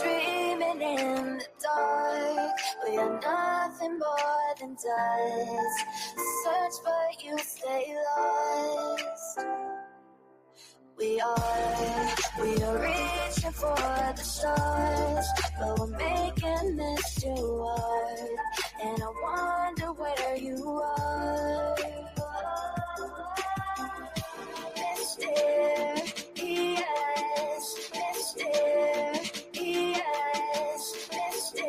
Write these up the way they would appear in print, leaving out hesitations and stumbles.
Dreaming in the dark, we are nothing more than dust. Search but you stay lost. We are reaching for the stars, but we're making this too hard. And I wonder where you are. Mysterious, mysterious, mysterious.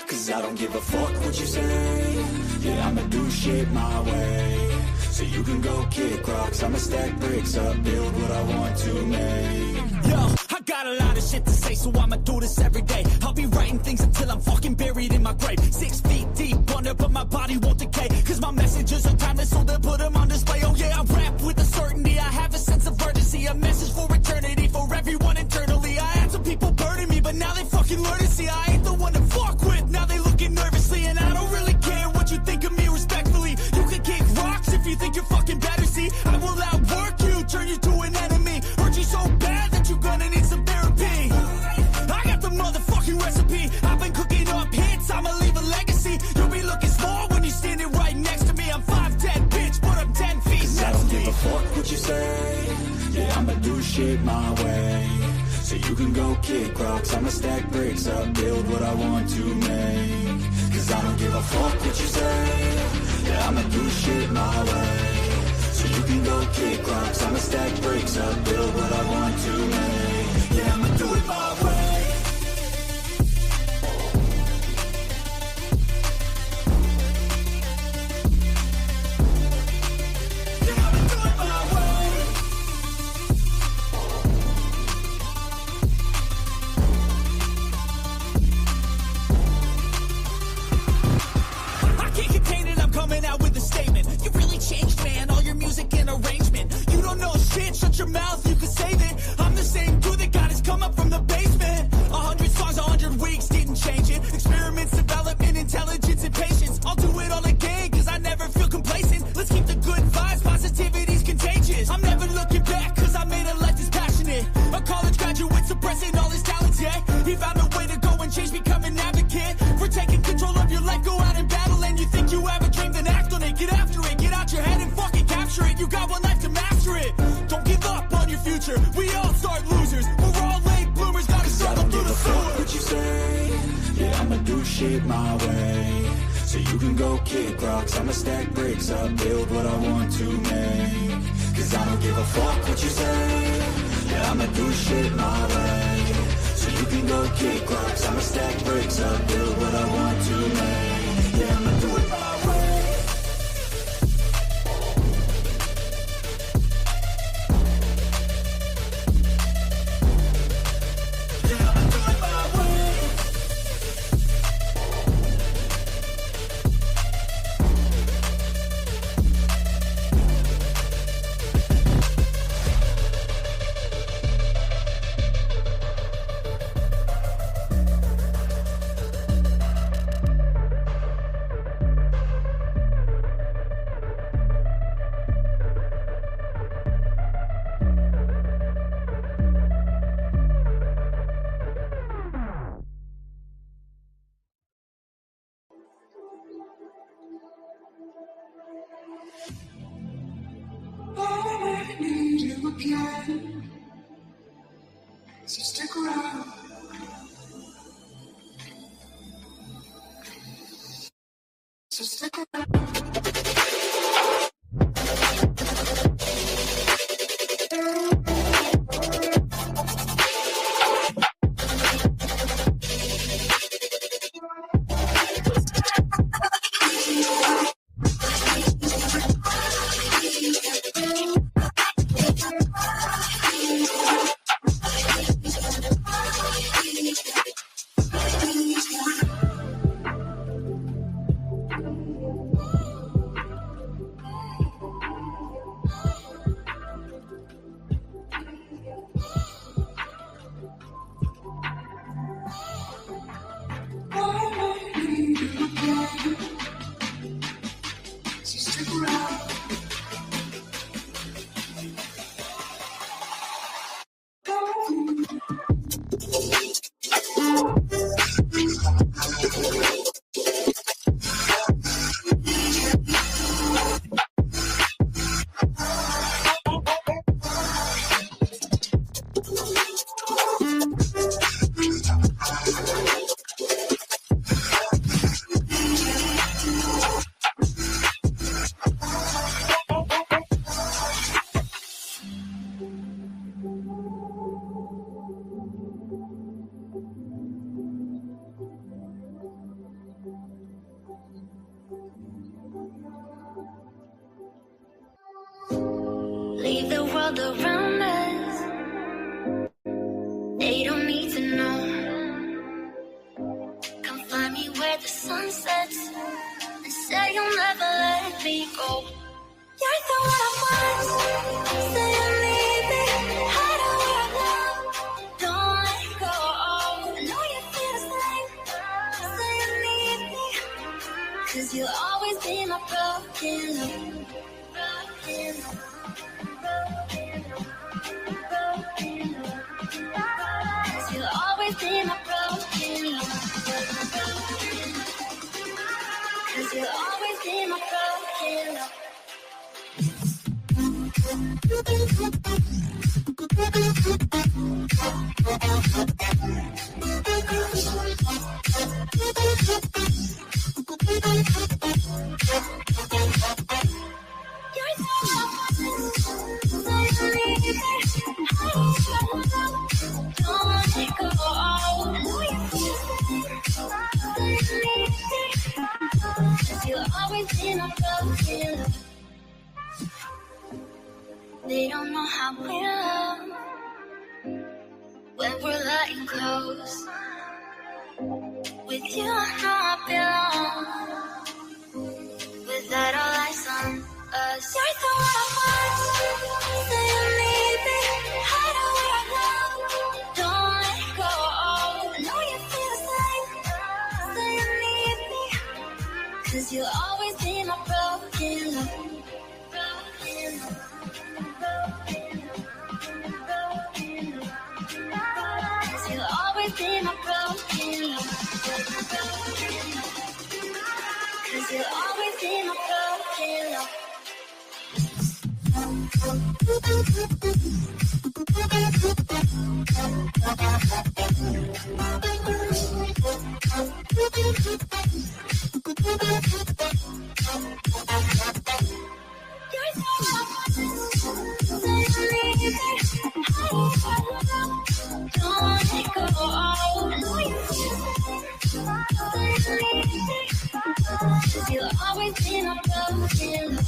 Cause I don't give a fuck what you say. Yeah, I'ma do shit my way. So you can go kick rocks, I'ma stack bricks up, build what I want to make. Yo, I got a lot of shit to say, so I'ma do this every day. I'll be writing things until I'm fucking buried in my grave. 6 feet deep under, but my body won't decay. Cause my messages are timeless, so they'll put them on display. Oh yeah, I rap with a certainty, I have a sense of urgency. A message for eternity, for everyone internally. I had some people burning me, but now they fucking learn to see I ain't the one to fuck with. Now they looking nervously, and I don't really care what you think of me respectfully. You can kick rocks if you think you're fucking better, see. I will outwork you, turn you to an enemy. Hurt you so bad that you're gonna need some therapy. I got the motherfucking recipe. I've been cooking up hits, I'ma leave a legacy. You'll be looking small when you're standing right next to me. I'm 5'10", bitch, but I'm 10 feet next to me. I don't give a fuck what you say. Yeah, I'ma do shit my way. So you can go kick rocks, I'ma stack bricks up, build what I want to make. Cause I don't give a fuck what you say. Yeah, I'ma do shit my way. So you can go kick rocks, I'ma stack bricks up, build what I want to make. Yeah, I'ma do it my way. Shut your mouth, you can save it. I'm the same dude that got his come up from the basement. 100 songs, 100 weeks, didn't change it. Experiments, development, intelligence, and patience. I'll do it all again, cause I never feel complacent. Let's keep the good vibes, positivity's contagious. I'm never looking back, cause I made a life that's passionate. A college graduate suppressing all his talents, yeah. He found a way to go and change, become an advocate. For taking control of your life, go out and battle. And you think you have a dream, then act on it. Get after it, get out your head and fucking capture it. You got one life to master it. Don't give up on your future. We all start losers. We're all late bloomers. Gotta struggle through the sewer. What you say? Yeah, I'ma do shit my way. So you can go kick rocks, I'ma stack bricks up, build what I want to make. Cause I don't give a fuck what you say. Yeah, I'ma do shit my way. So you can go kick rocks, I'ma stack bricks up, build what I want to make. Yeah, I'ma do it my way. I need you again, so stick around. So stick around. world around us. They don't need to know. Come find me where the sun sets and say you'll never let me go. You're the one I want. Say you need me. Hide away love. Don't let go. I know you feel the same. Say you need me. 'Cause you'll always be my broken love. Broken love. Broken love. Broken love. 'Cause you'll always be my broken love. 'Cause you'll always be my broken love. They don't know how we love when we're letting close. With you, I know I belong. Without all eyes on us, you're the one I want. Say you need me. Hide away our love. Don't let go. I know you feel the same. Say you need me. 'Cause you'll always be my broken love. Broken love. You'll always be my broken love. 'Cause you'll always be my broken love. You'll always be my broken love.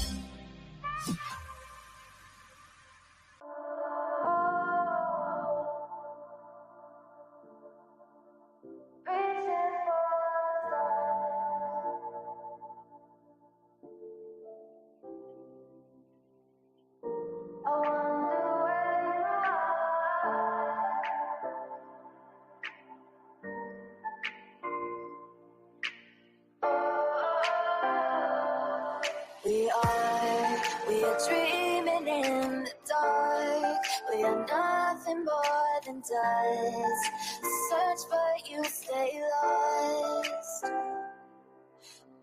We are dreaming in the dark. We are nothing more than dust. Search but you stay lost.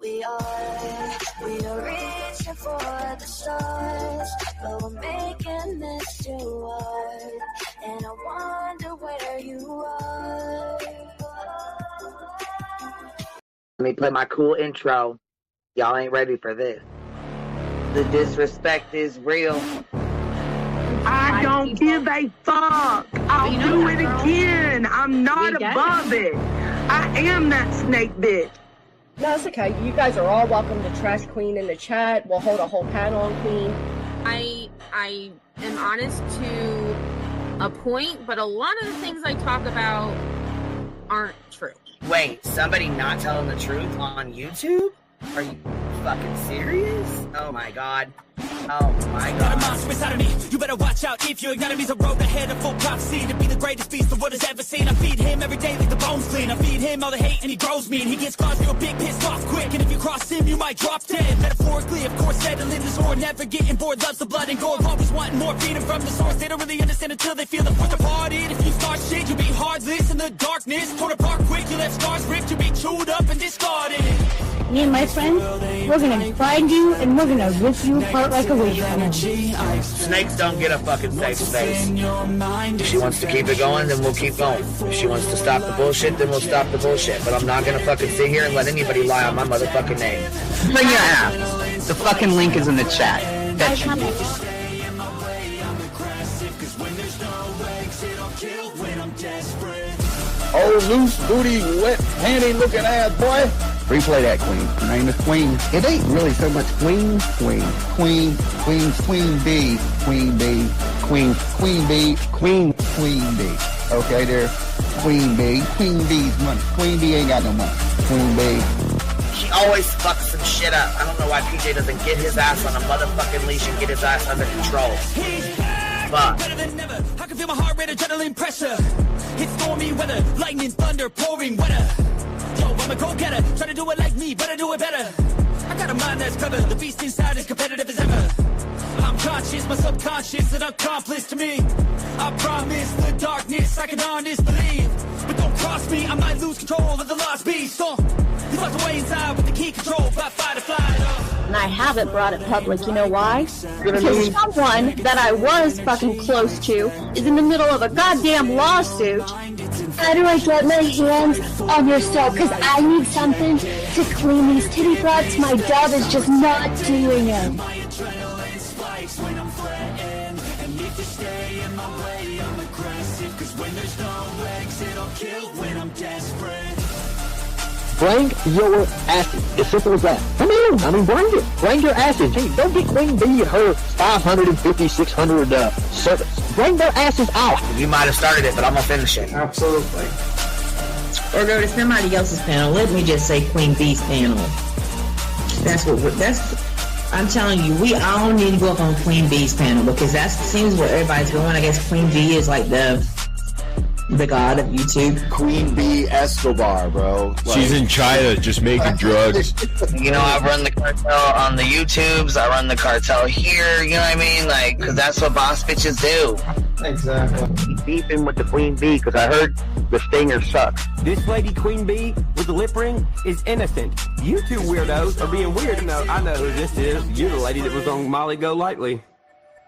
We are reaching for the stars, but we're making this too hard. And I wonder where you are. Let me play my cool intro. Y'all ain't ready for this. The disrespect is real. I don't give a fuck. I'll do it again. I'm not above it. I am that snake bitch. No, it's okay. You guys are all welcome to trash Queen in the chat. We'll hold a whole panel on Queen. I am honest to a point, but a lot of the things I talk about aren't true. Wait, somebody not telling the truth on YouTube? Are you fucking serious? Oh my god. Oh my god. Got a monster inside of me. You better watch out if you ignite me. The road ahead of full prophecy to be the greatest beast the world has ever seen. I feed him every day like the bones clean. I feed him all the hate and he grows me. And he gets claws real big, pissed off quick. And if you cross him, you might drop dead. Metaphorically, of course, settling this war. Never getting bored, loves the blood and gore. Always wanting more, feeding from the source. They don't really understand until they feel the force departed. If you start shit, you'll be heartless in the darkness. Torn apart quick, you left scars ripped. You'll be chewed up and discarded. Me and my friends, we're gonna find you and we're gonna rip you apart like a wasteland. Snakes don't get a fucking safe space. If she wants to keep it going, then we'll keep going. If she wants to stop the bullshit, then we'll stop the bullshit. But I'm not gonna fucking sit here and let anybody lie on my motherfucking name. Bring your ass. The fucking link is in the chat. That's Oh, loose booty, wet panty looking ass boy. Replay that, Queen. Her name is Queen. It ain't really so much Queen. Queen Bee. Queen Bee. Queen Bee. Okay, there. Queen Bee. Queen Bee's money. Queen Bee ain't got no money. Queen Bee. She always fucks some shit up. I don't know why PJ doesn't get his ass on a motherfucking leash and get his ass under control. Fuck. Better than never. I can feel my heart rate, adrenaline pressure. It's stormy weather, lightning, thunder, pouring weather. Yo, I'm a go-getter. Try to do it like me, but I do it better. I got a mind that's clever. The beast inside is competitive as ever. I'm conscious, my subconscious, an accomplice to me. I promise the darkness I can honest believe. But don't cross me, I might lose control of the lost beast. He's locked away inside with the key control, by fight or flight. And I haven't brought it public, you know why? Because someone that I was fucking close to is in the middle of a goddamn lawsuit. How do I get my hands on your soap? Because I need something to clean these titty flaps. My dove is just not doing them. Bring your acid. As simple as that. Come in. I mean, bring it. Bring your acid. Hey, don't get Queen Bee and her 550, 600 service. Bring their asses out. You might have started it, but I'm gonna finish it. Absolutely. Or go to somebody else's panel. Let me just say Queen Bee's panel. That's I'm telling you, we all need to go up on Queen Bee's panel because that seems where everybody's going. I guess Queen Bee is like the god of YouTube. Queen Bee Escobar, bro. She's in China just making drugs. You know, I run the cartel on the YouTubes. I run the cartel here. You know what I mean? Like, because that's what boss bitches do. Exactly. He's beefing with the Queen Bee because I heard the stinger sucks. This lady Queen Bee with the lip ring is innocent. You two weirdos are being weird. No, I know who this is. You're the lady that was on Molly Go Lightly.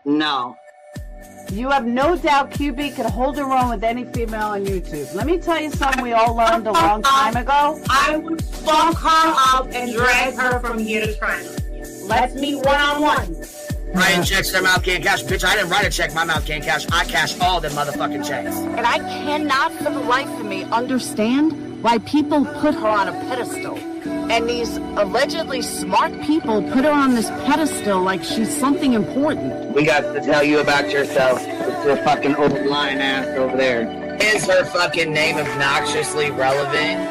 No. You have no doubt QB could hold her own with any female on YouTube. Let me tell you something we all learned a long time ago. I would fuck her up and drag her from here to China. Let's meet one-on-one. Writing checks, their mouth can't cash. Bitch, I didn't write a check, my mouth can't cash. I cash all them motherfucking checks. And I cannot for the life of me understand why people put her on a pedestal. And these allegedly smart people put her on this pedestal like she's something important. We got to tell you about yourself. It's your fucking old lying ass over there. Is her fucking name obnoxiously relevant?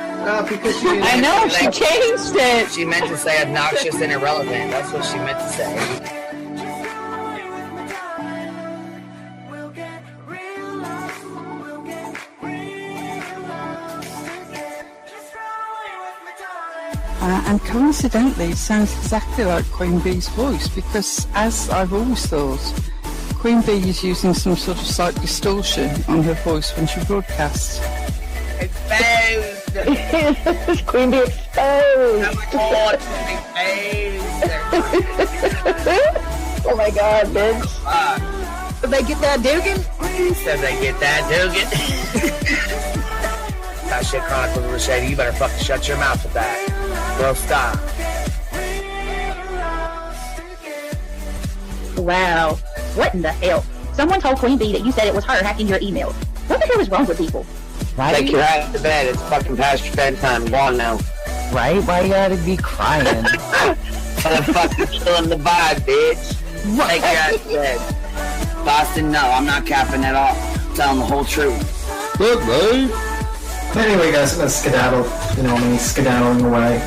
Because I know, she changed it. She meant to say obnoxious and irrelevant. That's what she meant to say. And coincidentally, it sounds exactly like Queen Bee's voice because, as I've always thought, Queen Bee is using some sort of slight distortion on her voice when she broadcasts. Exposed! Queen Bee exposed! Oh my god, bitch. Did they get that Dugan? Said they get that Dugan. That shit Chronicles of Shady. You better fucking shut your mouth with that. Bro, stop. Wow. What in the hell? Someone told Queen Bee that you said it was her hacking your emails. What the hell is wrong with people? Right? Take your ass to bed. It's fucking past your bedtime. Go on now. Right? Why you gotta be crying? Motherfucking killing the vibe, bitch. Take your ass to bed. Boston, no. I'm not capping at all. I'm telling the whole truth. Look, babe. Anyway, guys, let's skedaddle. You know me, skedaddling away.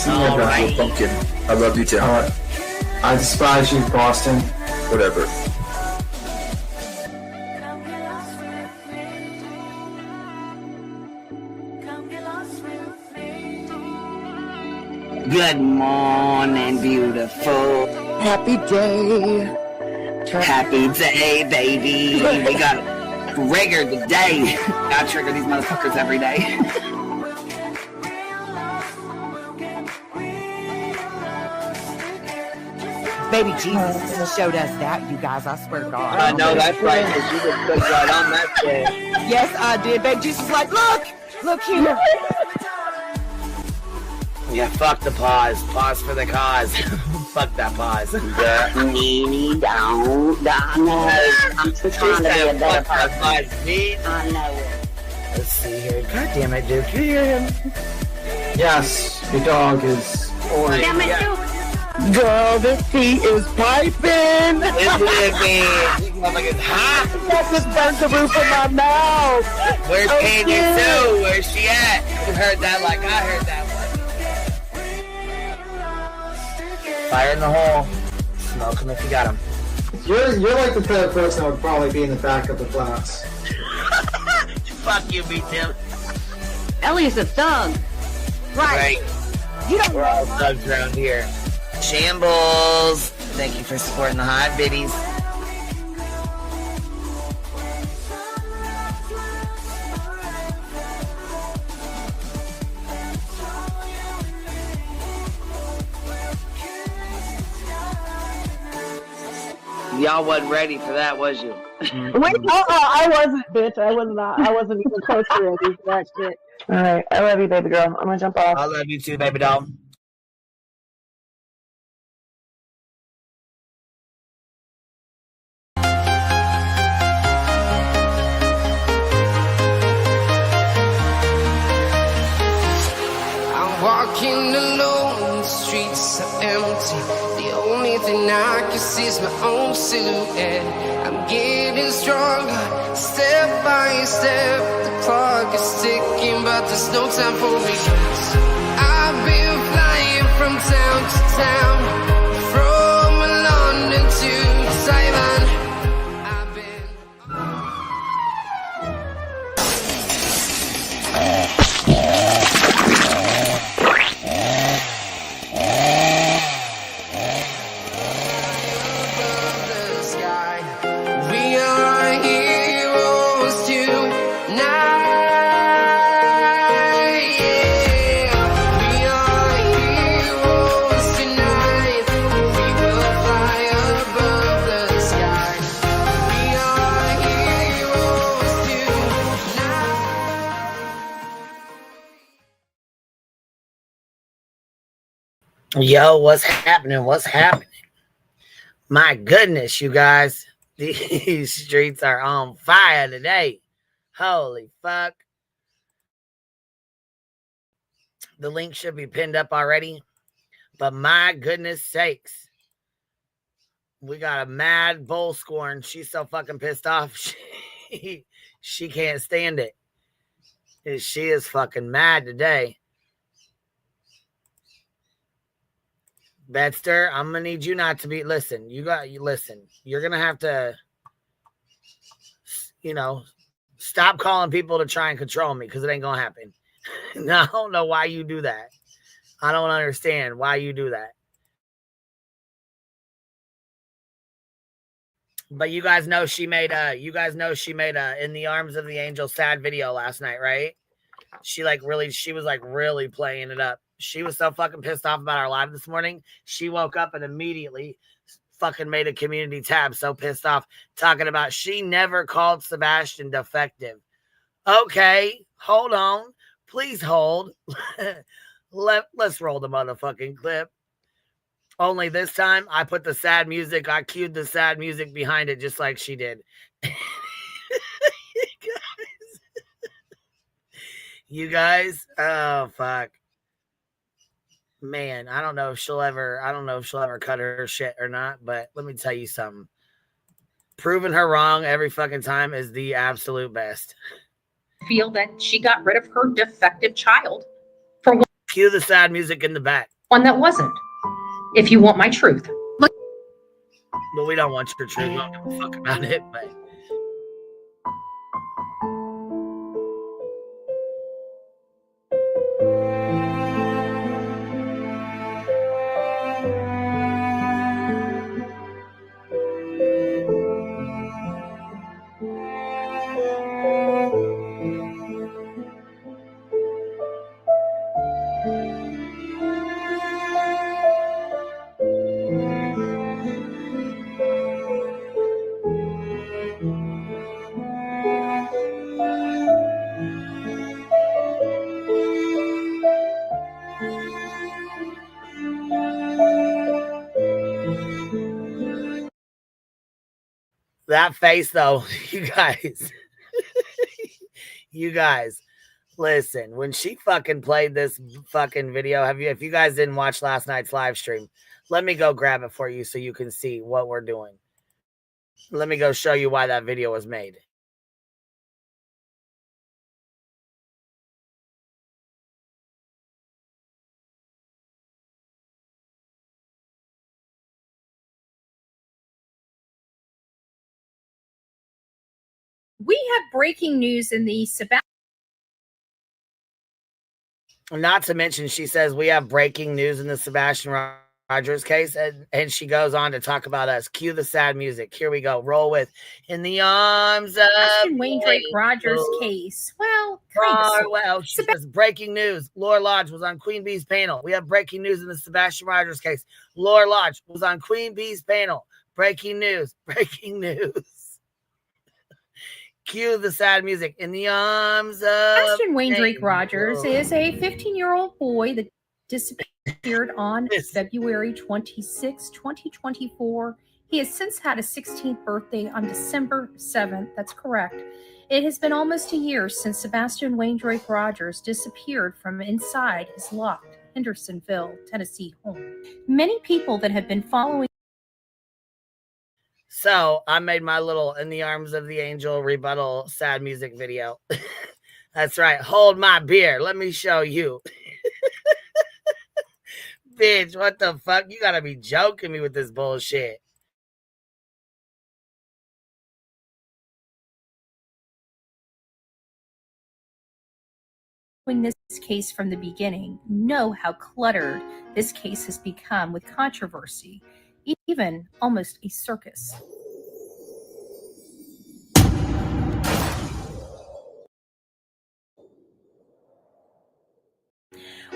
All right. Pumpkin. I love you too. I despise you, Boston. Whatever. Good morning, beautiful. Happy day. Happy day, baby. We got trigger today. Gotta trigger these motherfuckers every day. Baby Jesus showed us that, you guys. I swear to God. I know that's right, because you just put right on that shit. Yes, I did. Baby Jesus was like, look here. Yeah, fuck the pause. Pause for the cause. Fuck that pause. I'm trying to be a better person. I know it. Let's see here. God damn it, Duke. You hear him? Yes, your dog is orange. Damn it, Duke. Girl, this tea is piping. Isn't it, man? motherfucker's hot. That just burnt the roof of my mouth. Where's Candy Sue? Where's she at? You heard that like I heard that one. Fire in the hole. Smoke him if you got him. You're like the type of person that would probably be in the back of the class. Fuck you, me Tim. Ellie's a thug. Right. You don't We're all thugs around here. Shambles. Thank you for supporting the hot biddies. Y'all wasn't ready for that, was you? Wait, I wasn't, bitch. I was not. I wasn't even close to ready for that shit. All right, I love you, baby girl. I'm gonna jump off. I love you too, baby doll. I'm walking alone, the streets are empty. The only thing I can see is my own silhouette. I'm getting stronger, step by step. The clock is ticking, but there's no time for regrets. I've been flying from town to town, from London to Taiwan. I've been Yo, what's happening? What's happening? My goodness, you guys. These streets are on fire today. Holy fuck. The link should be pinned up already. But my goodness sakes. We got a mad bull scorn. She's so fucking pissed off. She can't stand it. She is fucking mad today. Betster, I'm gonna need you not to be. Listen, listen. You're gonna have to, stop calling people to try and control me because it ain't gonna happen. I don't know why you do that. I don't understand why you do that. But you guys know she made a In the Arms of the Angel sad video last night, right? She was really playing it up. She was so fucking pissed off about our live this morning. She woke up and immediately fucking made a community tab, so pissed off, talking about she never called Sebastian defective. Okay, hold on. Please hold. Let's roll the motherfucking clip. Only this time, I put the sad music. I cued the sad music behind it just like she did. You guys, oh, fuck. Man, I don't know if she'll ever cut her shit or not, but let me tell you something. Proving her wrong every fucking time is the absolute best. Feel that she got rid of her defective child for cue the sad music in the back. One that wasn't. If you want my truth. Look. Well, we don't want your truth. We don't give a fuck about it, but that face, though, you guys, listen, when she fucking played this fucking video, if you guys didn't watch last night's live stream, let me go grab it for you so you can see what we're doing. Let me go show you why that video was made. We have breaking news in the Sebastian. Not to mention, she says we have breaking news in the Sebastian Rogers case, and she goes on to talk about us. Cue the sad music. Here we go. Roll with "In the Arms of Wayne Drake Rogers case." Well, kind of. Well, she says breaking news. Laura Lodge was on Queen Bee's panel. We have breaking news in the Sebastian Rogers case. Laura Lodge was on Queen Bee's panel. Breaking news. Breaking news. Cue the sad music. In the arms of Sebastian Wayne Drake Rogers is a 15-year-old boy that disappeared on February 26, 2024. He has since had a 16th birthday on December 7th. That's correct. It has been almost a year since Sebastian Wayne Drake Rogers disappeared from inside his locked Hendersonville, Tennessee home. Many people that have been following. So I made my little "In the Arms of the Angel" rebuttal sad music video. That's right. Hold my beer. Let me show you. Bitch, what the fuck? You gotta be joking me with this bullshit. This case from the beginning know how cluttered this case has become with controversy, even almost a circus.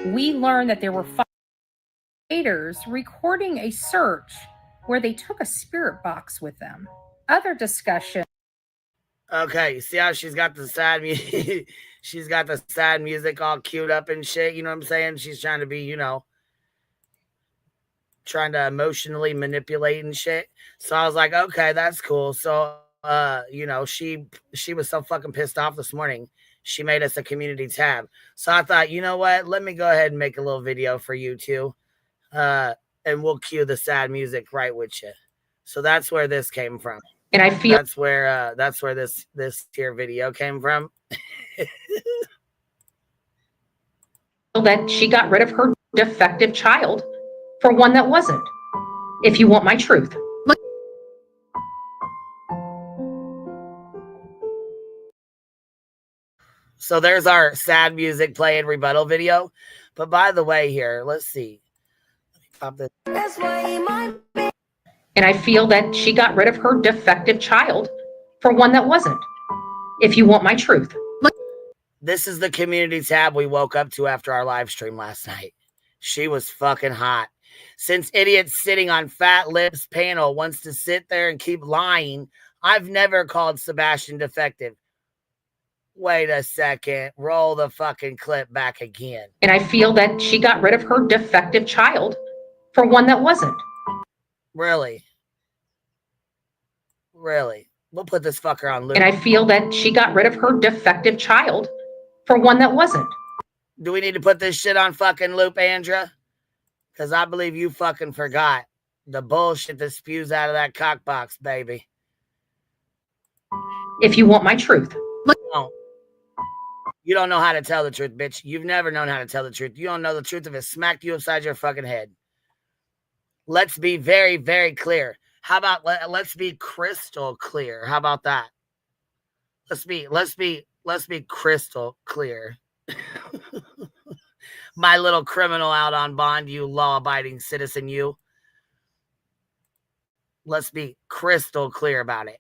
We learned that there were fighters recording a search where they took a spirit box with them. Other discussion. Okay, see how she's got the sad music? She's got the sad music all queued up and shit. You know what I'm saying? She's trying to be, you know, trying to emotionally manipulate and shit. So I was like, okay, that's cool. So, you know, she was so fucking pissed off this morning. She made us a community tab. So I thought, you know what? Let me go ahead and make a little video for you too. And we'll cue the sad music right with you. So that's where this came from. And I feel that's where this here video came from. that she got rid of her defective child for one that wasn't. If you want my truth. Look. So there's our sad music playing rebuttal video. But by the way here, let's see. Let me pop this. That's why and I feel that she got rid of her defective child for one that wasn't. If you want my truth. Look. This is the community tab we woke up to after our live stream last night. She was fucking hot. Since idiot sitting on Fat Lips panel wants to sit there and keep lying, I've never called Sebastian defective. Wait a second. Roll the fucking clip back again. And I feel that she got rid of her defective child for one that wasn't. Really? Really? We'll put this fucker on loop. And I feel that she got rid of her defective child for one that wasn't. Do we need to put this shit on fucking loop, Andra? Because I believe you fucking forgot the bullshit that spews out of that cock box, baby. If you want my truth. Look. No. You don't know how to tell the truth, bitch. You've never known how to tell the truth. You don't know the truth if it smacked you upside your fucking head. Let's be very, very clear. How about let's be crystal clear? How about that? Let's be crystal clear. My little criminal out on bond, you law-abiding citizen, you. Let's be crystal clear about it.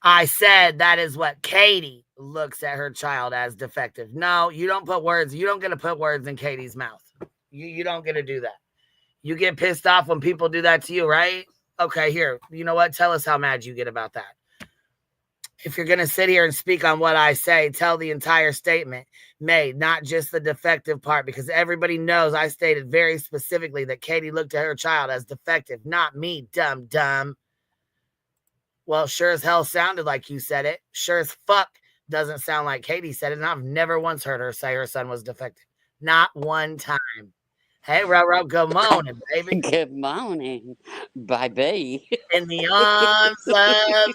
I said that is what Katie looks at her child as defective. No, you don't put words. You don't get to put words in Katie's mouth. You don't get to do that. You get pissed off when people do that to you, right? Okay, here. You know what? Tell us how mad you get about that. If you're going to sit here and speak on what I say, tell the entire statement made, not just the defective part, because everybody knows I stated very specifically that Katie looked at her child as defective, not me, dumb. Well, sure as hell sounded like you said it. Sure as fuck doesn't sound like Katie said it, and I've never once heard her say her son was defective. Not one time. Hey, Roro, good morning, baby. Good morning, baby. In the arms of...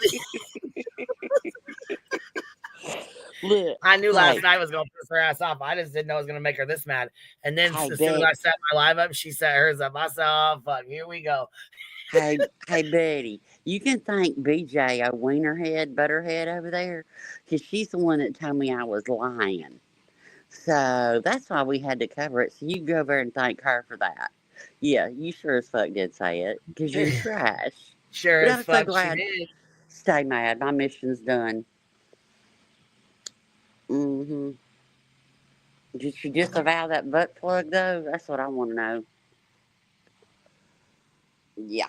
Look, I knew hey, last night was going to piss her ass off. I just didn't know it was going to make her this mad. And then hey, as soon as I set my live up, she set hers up. I said, oh, fuck, here we go. hey, Betty, you can thank BJ, a wienerhead, butterhead over there, because she's the one that told me I was lying. So that's why we had to cover it. So you go over and thank her for that. Yeah, you sure as fuck did say it, because you're trash. Sure But as I'm fuck so glad. she did. Stay mad. My mission's done. Mm-hmm. Did you disavow that butt plug, though? That's what I want to know. Yeah.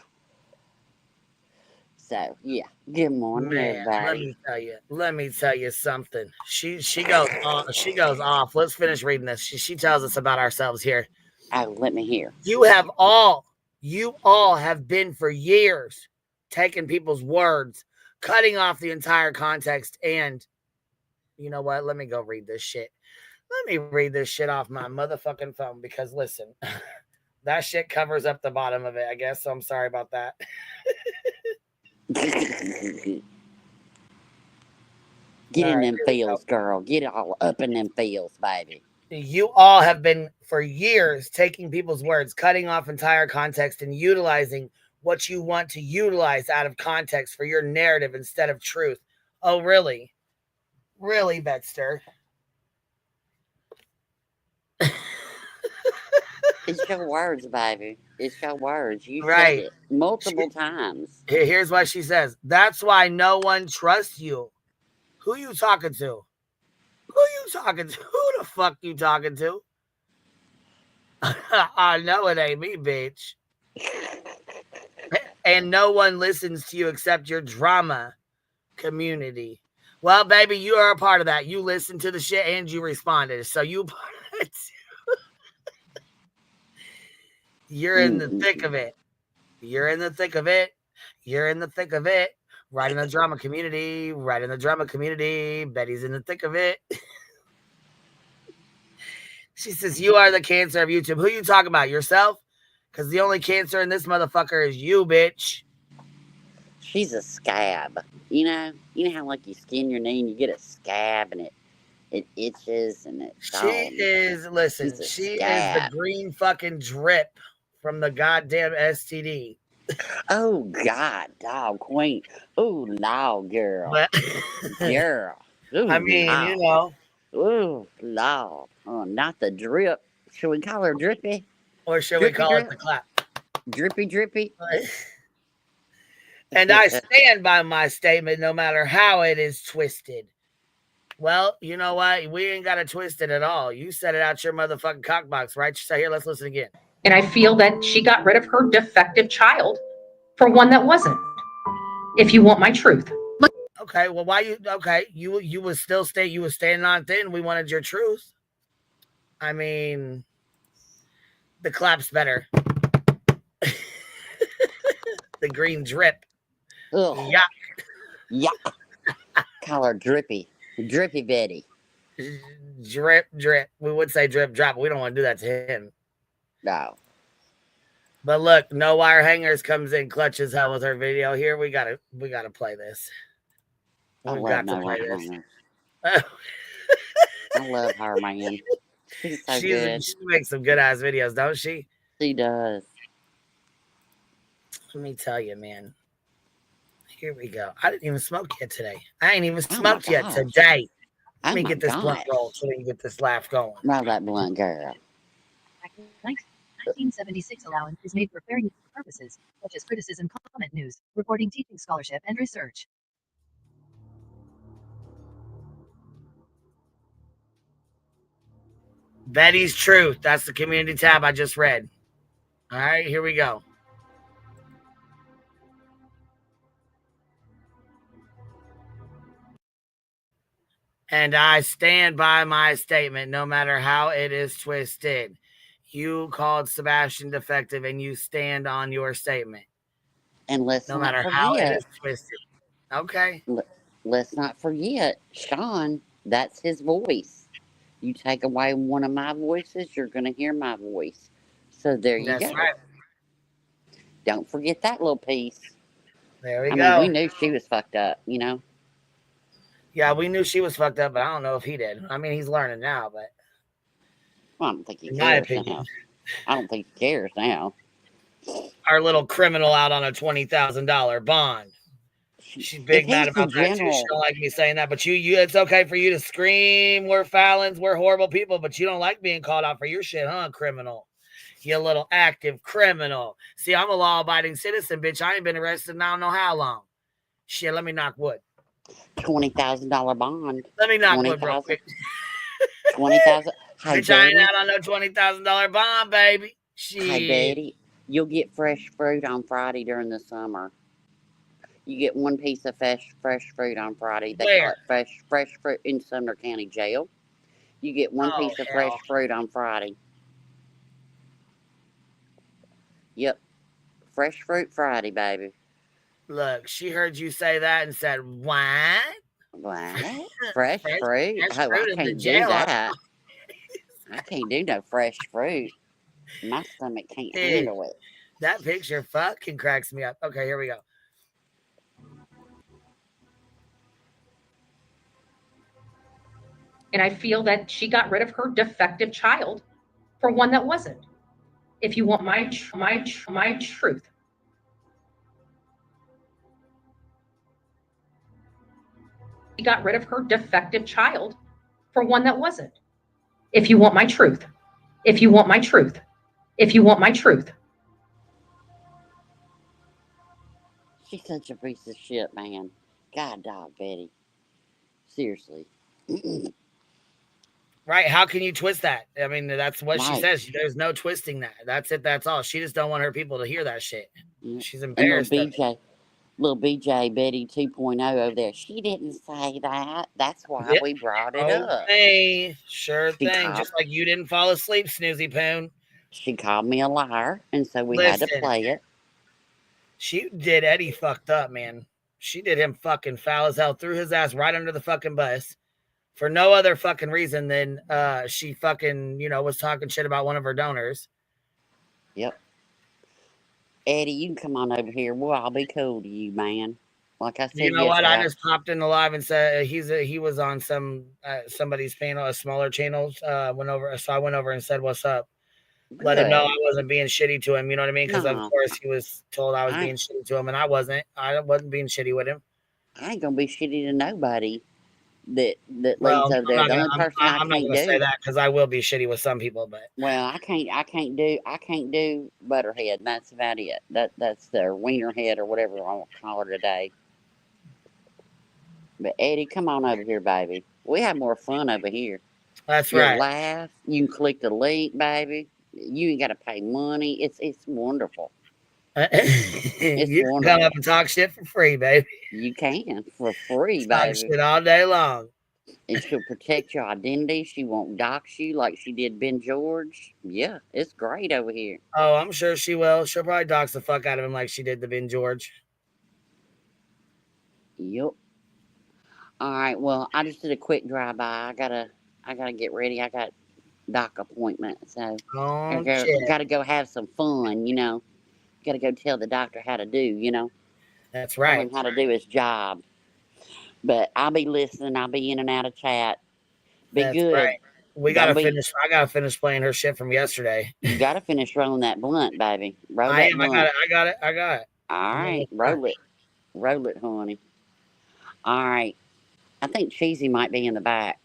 So, yeah. Good morning, Man, everybody. let me tell you something. She goes off. Let's finish reading this. She tells us about ourselves here. Oh, let me hear. You all have been for years taking people's words, cutting off the entire context, and you know what? Let me go read this shit. Let me read this shit off my motherfucking phone because listen, that shit covers up the bottom of it, I guess. So I'm sorry about that. Get in them fields, girl. Get it all up in them fields, baby. You all have been for years taking people's words, cutting off entire context, and utilizing what you want to utilize out of context for your narrative instead of truth. Oh, really? Really, Betster? It's your words, baby. It's your words. You Right. said it multiple times. Here's what she says. That's why no one trusts you. Who you talking to? Who you talking to? Who the fuck you talking to? I know it ain't me, bitch. And no one listens to you except your drama community. Well, baby, you are a part of that. You listened to the shit and you responded. So you part of it too. You're in the thick of it. You're in the thick of it. You're in the thick of it. Right in the drama community. Right in the drama community. Betty's in the thick of it. She says, you are the cancer of YouTube. Who you talking about? Yourself? Because the only cancer in this motherfucker is you, bitch. She's a scab. You know how like you skin your knee and you get a scab and it itches and it's She is the green fucking drip from the goddamn STD. Oh God, dog queen. Oh Lord, girl. Girl. Ooh, I mean, Lord. you know. Oh Lord. Oh, not the drip. Should we call her drippy? Or should we call it the clap? Drippy. And I stand by my statement no matter how it is twisted. Well, you know what? We ain't got to twist it at all. You said it out your motherfucking cockbox, right? So here, let's listen again. And I feel that she got rid of her defective child for one that wasn't. If you want my truth. Okay, well, you was still you was standing on thin. We wanted your truth. I mean, the clap's better. The green drip. Ugh. Yuck. Call her drippy Betty. Drip. We would say drip drop. But we don't want to do that to him. No. But look, No Wire Hangers comes in clutch as hell with her video. Here we gotta play this. I love her, man. She's so good. She makes some good ass videos, don't she? She does. Let me tell you, man. Here we go. I didn't even smoke yet today. I ain't even smoked yet today. Let me get this blunt roll so we can get this laugh going. Roll that blunt, girl. 1976 allowance is made for fair use purposes, such as criticism, comment, news, reporting, teaching, scholarship, and research. Betty's Truth. That's the community tab I just read. All right, here we go. And I stand by my statement, no matter how it is twisted. You called Sebastian defective, and you stand on your statement. And let's no not matter forget, how it is twisted. Okay. Let's not forget, Sean, that's his voice. You take away one of my voices, you're going to hear my voice. So there you That's go. right. Don't forget that little piece. There we I go. mean, we knew she was fucked up, you know? Yeah, we knew she was fucked up, but I don't know if he did. I mean, he's learning now, but... Well, I don't think he in my cares opinion. now. I don't think he cares now. Our little criminal out on a $20,000 bond. She's big mad about that too. She don't like me saying that, but you, it's okay for you to scream, we're Fallons, we're horrible people, but you don't like being called out for your shit, huh, criminal? You little active criminal. See, I'm a law-abiding citizen, bitch. I ain't been arrested in I don't know how long. Shit, let me knock wood. $20,000 bond. Let me knock wood real quick. 20,000. Hey, bitch, I ain't out on no $20,000 bond, baby. Shit. Hey, Betty, you'll get fresh fruit on Friday during the summer. You get one piece of fresh fruit on Friday. They call it fresh fruit in Sumner County Jail. You get one piece of fresh fruit on Friday. Yep. Fresh fruit Friday, baby. Look, she heard you say that and said, what? What? Fresh fruit? Oh, I can't do that. I can't do no fresh fruit. My stomach can't handle it. That picture fucking cracks me up. Okay, here we go. And I feel that she got rid of her defective child for one that wasn't. If you want my truth. She got rid of her defective child for one that wasn't. If you want my truth. If you want my truth. If you want my truth. She's such a piece of shit, man. God dog, Betty. Seriously. Right, how can you twist that? I mean, that's what she says. There's no twisting that. That's it, that's all. She just don't want her people to hear that shit. She's embarrassed. Little BJ Betty 2.0 over there. She didn't say that. That's why we brought it up. Hey, sure thing. Just like you didn't fall asleep, Snoozy Poon. She called me a liar, and so we had to play it. She did Eddie fucked up, man. She did him fucking foul as hell. Threw his ass right under the fucking bus. For no other fucking reason than she fucking, was talking shit about one of her donors. Yep. Eddie, you can come on over here. Well, I'll be cool to you, man. Like I said, you know what? I just popped in the live and said he was on somebody's panel, a smaller channel. So I went over and said, "What's up?" Good. Let him know I wasn't being shitty to him. You know what I mean? Because of course he was told I was being shitty to him, and I wasn't. I wasn't being shitty with him. I ain't gonna be shitty to nobody. That leads over there. The only person I'm not gonna say that because I will be shitty with some people, but I can't do butterhead. And that's about it. That's their wiener head or whatever I want to call her today. But Eddie, come on over here, baby. We have more fun over here. That's right. You laugh. You can click the link, baby. You ain't got to pay money. It's wonderful. You can come up and talk shit for free, baby. You can for free, talk baby. Shit all day long. And she'll protect your identity. She won't dox you like she did Ben George. Yeah, it's great over here. Oh, I'm sure she will. She'll probably dox the fuck out of him like she did to Ben George. Yep. All right. Well, I just did a quick drive by. I gotta get ready. I got doc appointment, so gotta go have some fun. Gotta go tell the doctor how to do. That's right. Tell him how to do his job. But I'll be listening. I'll be in and out of chat. That's good. Right. I gotta finish playing her shit from yesterday. You gotta finish rolling that blunt, baby. Roll that blunt. I got it. All right, roll it, honey. All right. I think Cheesy might be in the back.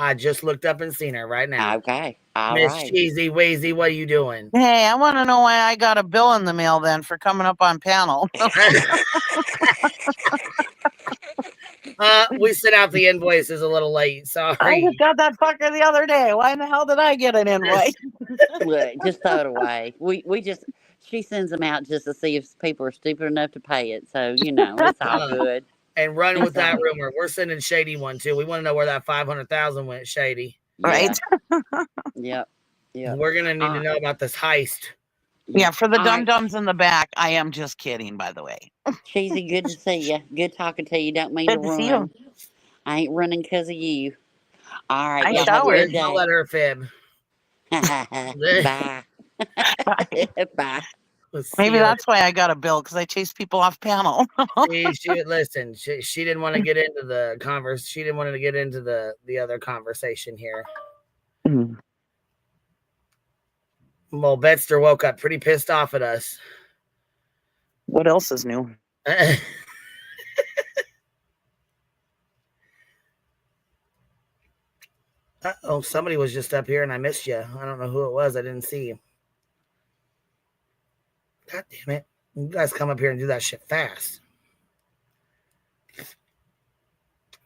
I just looked up and seen her right now. Okay. All Miss right. Cheesy Wazy, what are you doing? Hey, I want to know why I got a bill in the mail then for coming up on panel. We sent out the invoices a little late. Sorry. I just got that fucker the other day. Why in the hell did I get an invoice? Look, just throw it away. She sends them out just to see if people are stupid enough to pay it. So, it's all good. And run with that rumor. We're sending Shady one too. We want to know where that 500,000 went, Shady. Right. Yep. We're gonna need to know about this heist. Yeah, for the dum-dums in the back. I am just kidding, by the way. Cheesy, good to see you. Good talking to you. Don't mean to run. See you. I ain't running because of you. All right. I showered. I'll let her fib. Bye. Bye. Maybe that's why I got a bill, because I chased people off panel. Listen, she didn't want to get into the converse. She didn't want to get into the other conversation here. Well, Betster woke up pretty pissed off at us. What else is new? Oh, somebody was just up here and I missed you. I don't know who it was. I didn't see you. God damn it. You guys come up here and do that shit fast.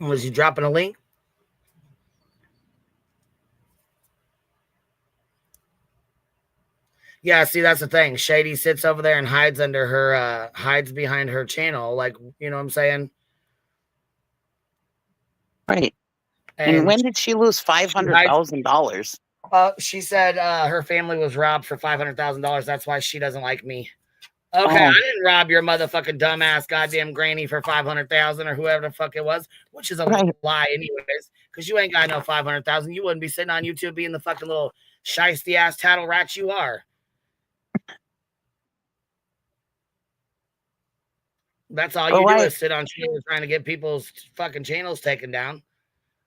Was you dropping a link? Yeah, see, that's the thing. Shady sits over there and hides under her, hides behind her channel. Like, you know what I'm saying? Right. And when did she lose $500,000? She said her family was robbed for $500,000. That's why she doesn't like me. Okay, I didn't rob your motherfucking dumbass goddamn granny for $500,000 or whoever the fuck it was, which is a lie anyways, because you ain't got no $500,000. You wouldn't be sitting on YouTube being the fucking little shiesty ass tattle rat you are. That's all you do is sit on channels trying to get people's fucking channels taken down.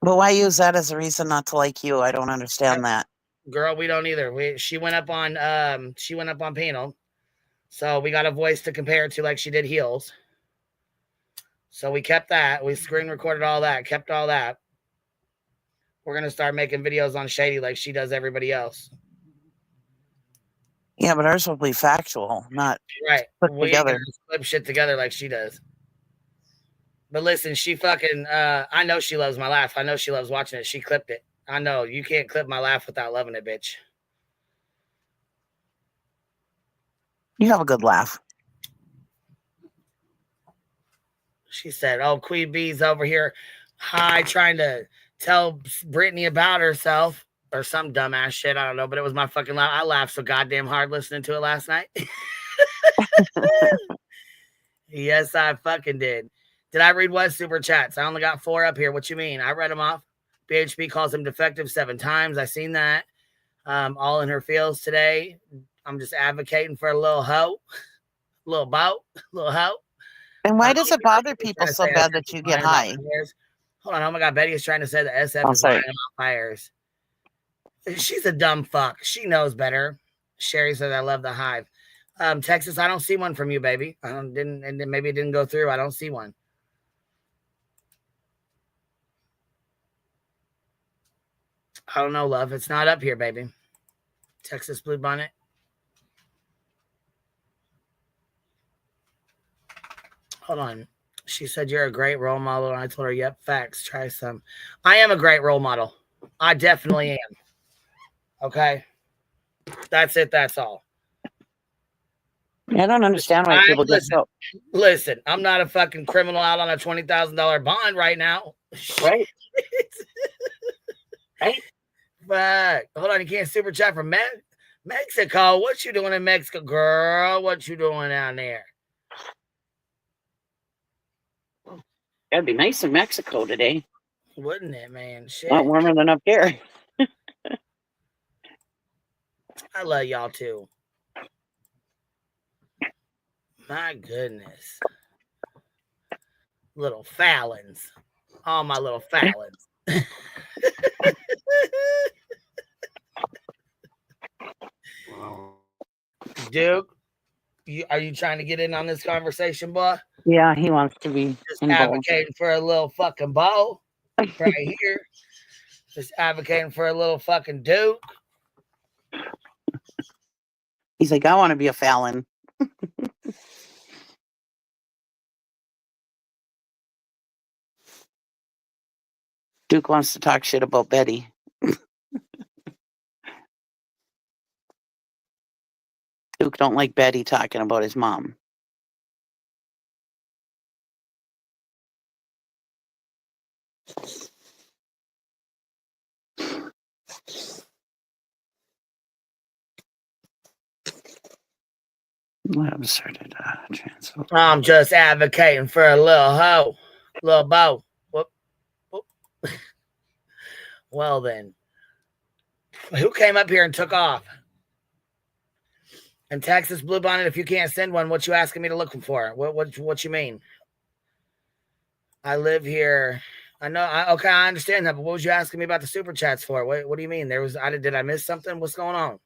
But why use that as a reason not to like you? I don't understand that. Girl, we don't either. She went up on panel. So we got a voice to compare it to like she did Heels. So we kept that. We screen recorded all that, kept all that. We're going to start making videos on Shady like she does everybody else. Yeah, but ours will be factual, not put together. Clip shit together like she does. But listen, she fucking, I know she loves my laugh. I know she loves watching it. She clipped it. I know. You can't clip my laugh without loving it, bitch. You have a good laugh. She said, oh, Queen Bee's over here trying to tell Brittany about herself or some dumbass shit. I don't know, but it was my fucking laugh. I laughed so goddamn hard listening to it last night. Yes, I fucking did. Did I read what super chats? I only got 4 up here. What you mean? I read them off. BHB calls him defective 7 times. I seen that. All in her feels today. I'm just advocating for a little hoe, little boat, little hoe. And why does it bother people so bad that you get high? Hold on. Oh my God. Betty is trying to say that SF is lying about fires. She's a dumb fuck. She knows better. Sherry says, I love the hive. Texas, I don't see one from you, baby. And then maybe it didn't go through. I don't see one. I don't know, love. It's not up here, baby. Texas Blue Bonnet. Hold on. She said you're a great role model. And I told her, yep, facts. Try some. I am a great role model. I definitely am. Okay. That's it. That's all. I don't understand why people get so. Listen, I'm not a fucking criminal out on a $20,000 bond right now. Right. Right. Fuck. Hold on. You can't super chat from Mexico. What you doing in Mexico, girl? What you doing down there? It'd be nice in Mexico today. Wouldn't it, man? Shit. A lot warmer than up here. I love y'all too. My goodness. Little Fallons. All my little Fallons. Duke, are you trying to get in on this conversation, boy? Yeah, he wants to be just involved. Advocating for a little fucking ball right here. Just advocating for a little fucking Duke. He's like, I want to be a Fallon. Duke wants to talk shit about Betty. Duke don't like Betty talking about his mom. Asserted transfer. I'm just advocating for a little hoe, little bow. Whoop, whoop. Well then, who came up here and took off? And Texas Blue Bonnet, if you can't send one, what you asking me to look for? What you mean? I live here. I know. Okay, I understand that. But what was you asking me about the super chats for? What do you mean? Did I miss something? What's going on?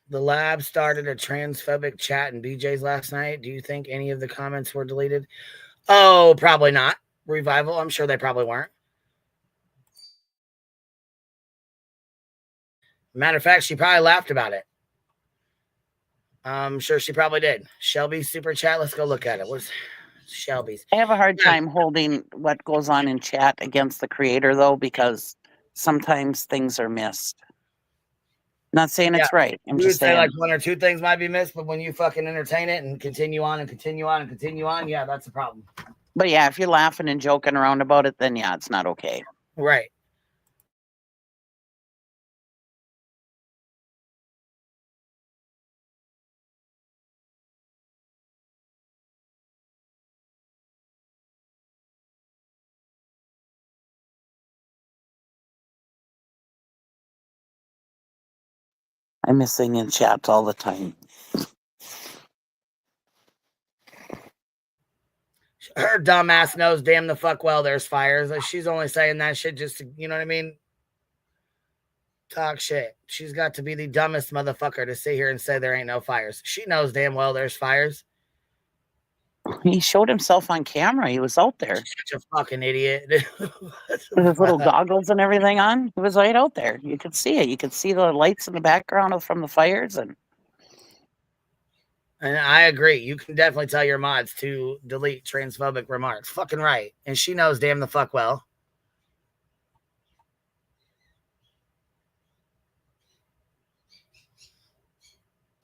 The lab started a transphobic chat in BJ's last night. Do you think any of the comments were deleted? Oh, probably not. Revival, I'm sure they probably weren't. Matter of fact, she probably laughed about it. I'm sure she probably did. Shelby's super chat. Let's go look at it. What's Shelby's? I have a hard time holding what goes on in chat against the creator, though, because sometimes things are missed. Not saying it's right. I'm You just would say saying. like one or two things might be missed, but when you fucking entertain it and continue on and continue on and continue on, yeah, that's a problem. But yeah, if you're laughing and joking around about it, then yeah, it's not okay. Right. I'm missing in chat all the time. Her dumbass knows damn the fuck well there's fires. She's only saying that shit just to, you know what I mean? Talk shit. She's got to be the dumbest motherfucker to sit here and say there ain't no fires. She knows damn well there's fires. He showed himself on camera. He was out there. Such a fucking idiot. With his little goggles and everything on. He was right out there. You could see it. You could see the lights in the background from the fires. And I agree. You can definitely tell your mods to delete transphobic remarks. Fucking right. And she knows damn the fuck well.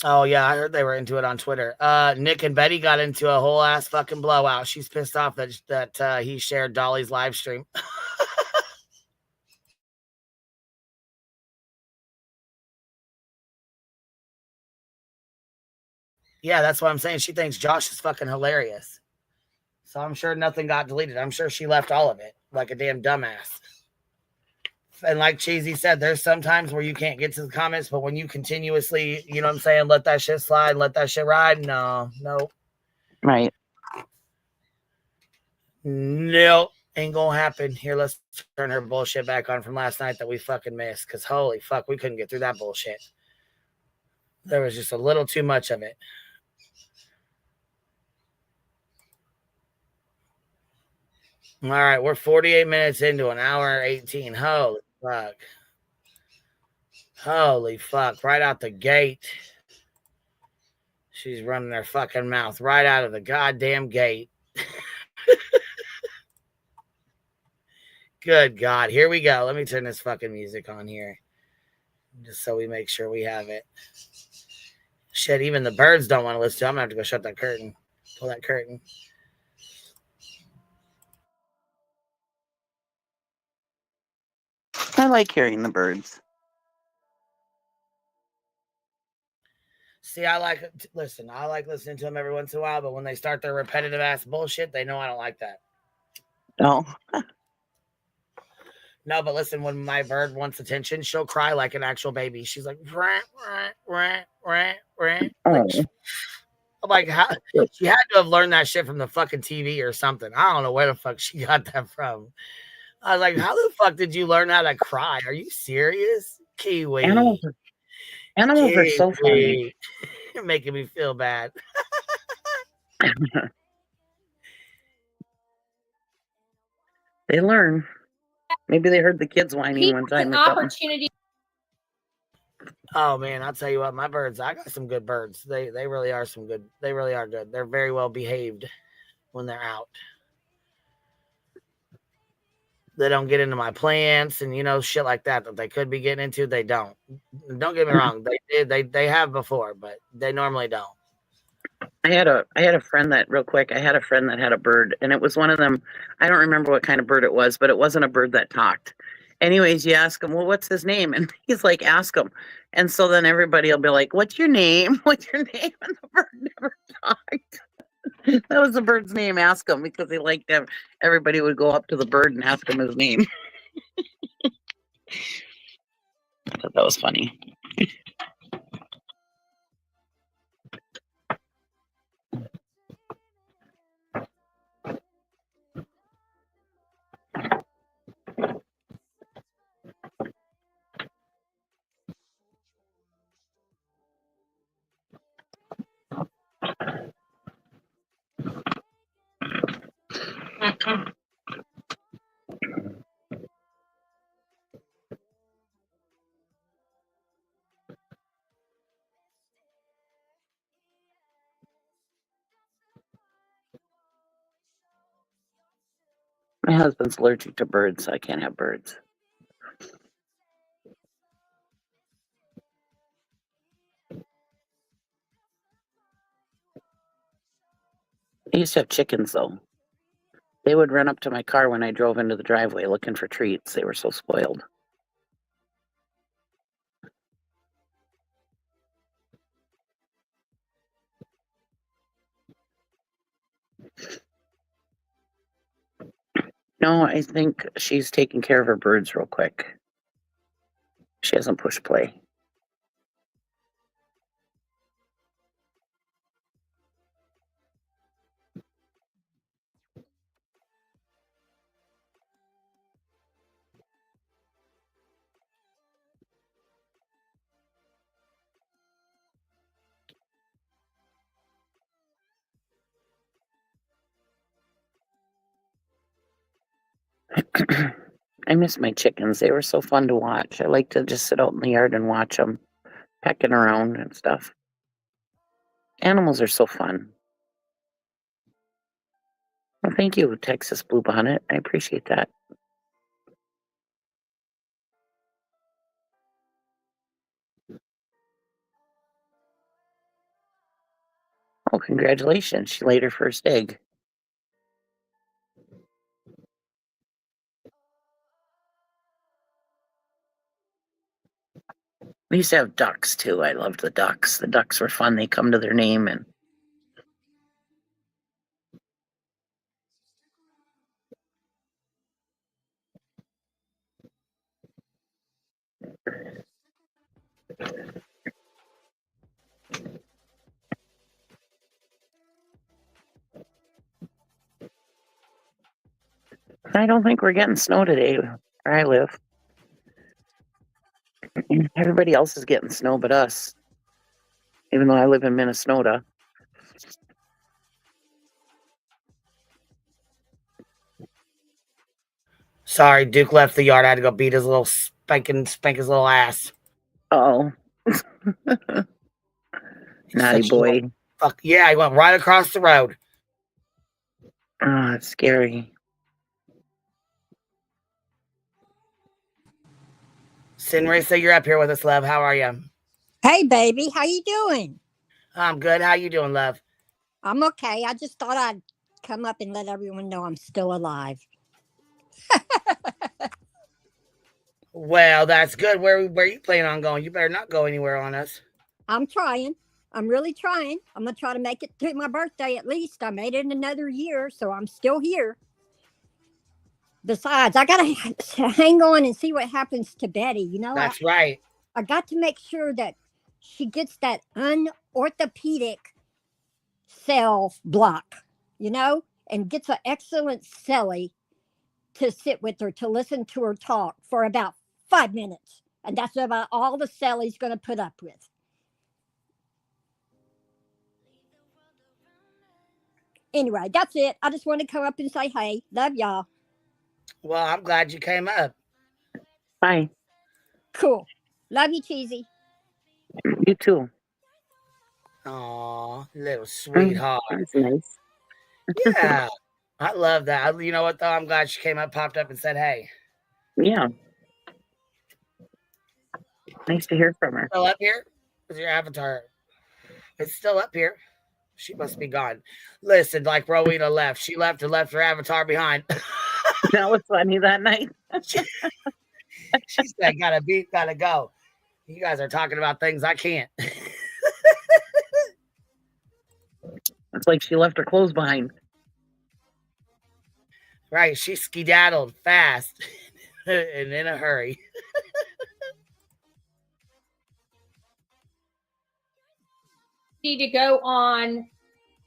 Oh, yeah, I heard they were into it on Twitter. Nick and Betty got into a whole ass fucking blowout. She's pissed off that he shared Dolly's live stream. Yeah, that's what I'm saying. She thinks Josh is fucking hilarious. So I'm sure nothing got deleted. I'm sure she left all of it like a damn dumbass. And like Cheesy said, there's some times where you can't get to the comments, but when you continuously, you know what I'm saying, let that shit slide, let that shit ride, no. Right. No, ain't gonna happen. Here, let's turn her bullshit back on from last night that we fucking missed, because holy fuck, we couldn't get through that bullshit. There was just a little too much of it. All right, we're 48 minutes into an hour 18. Holy fuck. Holy fuck. Right out the gate. She's running her fucking mouth right out of the goddamn gate. Good God. Here we go. Let me turn this fucking music on here. Just so we make sure we have it. Shit, even the birds don't want to listen to it. I'm going to have to go shut that curtain. Pull that curtain. I like hearing the birds. See, I like listening to them every once in a while, but when they start their repetitive ass bullshit, they know I don't like that. No. No, but listen, when my bird wants attention, she'll cry like an actual baby. She's like, rah, rah, rah, rah, rah. I'm like, how? She had to have learned that shit from the fucking TV or something. I don't know where the fuck she got that from. I was like, how the fuck did you learn how to cry? Are you serious? Kiwi. Animals are so funny. You're making me feel bad. They learn. Maybe they heard the kids whining one time. Opportunity. Oh man, I'll tell you what, my birds, I got some good birds. They really are good. They're very well behaved when they're out. They don't get into my plants and shit like that they could be getting into. They don't. Don't get me wrong. They have before, but they normally don't. I had a friend that had a bird, and it was one of them. I don't remember what kind of bird it was, but it wasn't a bird that talked. Anyways, you ask him, well, what's his name? And he's like, ask him. And so then everybody will be like, what's your name? What's your name? And the bird never talked. That was the bird's name. Ask him, because he liked him. Everybody would go up to the bird and ask him his name. I thought that was funny. My husband's allergic to birds, so I can't have birds. I used to have chickens, though. They would run up to my car when I drove into the driveway looking for treats. They were so spoiled. No, I think she's taking care of her birds real quick. She hasn't pushed play. I miss my chickens. They were so fun to watch. I like to just sit out in the yard and watch them pecking around and stuff. Animals are so fun. Well, thank you, Texas Blue Bonnet. I appreciate that. Oh, congratulations. She laid her first egg. We used to have ducks, too. I loved the ducks. The ducks were fun. They come to their name and I don't think we're getting snow today where I live. Everybody else is getting snow but us, even though I live in Minnesota. Sorry, Duke left the yard. I had to go beat his little spank his little ass. Oh. Naughty boy. Fuck yeah, I went right across the road. Oh, it's scary. Sinrisa, you're up here with us, love. How are you? Hey, baby. How you doing? I'm good. How you doing, love? I'm okay. I just thought I'd come up and let everyone know I'm still alive. Well, that's good. Where you planning on going? You better not go anywhere on us. I'm trying. I'm really trying. I'm going to try to make it to my birthday at least. I made it in another year, so I'm still here. Besides, I got to hang on and see what happens to Betty. You know, that's right. I got to make sure that she gets that unorthopedic cell block, you know, and gets an excellent celly to sit with her, to listen to her talk for about 5 minutes. And that's about all the Sally's going to put up with. Anyway, that's it. I just want to come up and say, hey, love y'all. Well, I'm glad you came up. Bye. Cool. Love you, Cheesy. You too. Aw, little sweetheart. That's nice. Yeah, I love that. You know what, though? I'm glad she came up, popped up, and said, hey. Yeah. Nice to hear from her. Still up here? Where's your avatar? It's still up here. She must be gone. Listen, like Rowena left. She left and left her avatar behind. That was funny that night. She said, gotta go. You guys are talking about things I can't. It's like she left her clothes behind. Right, she skedaddled fast and in a hurry. to go on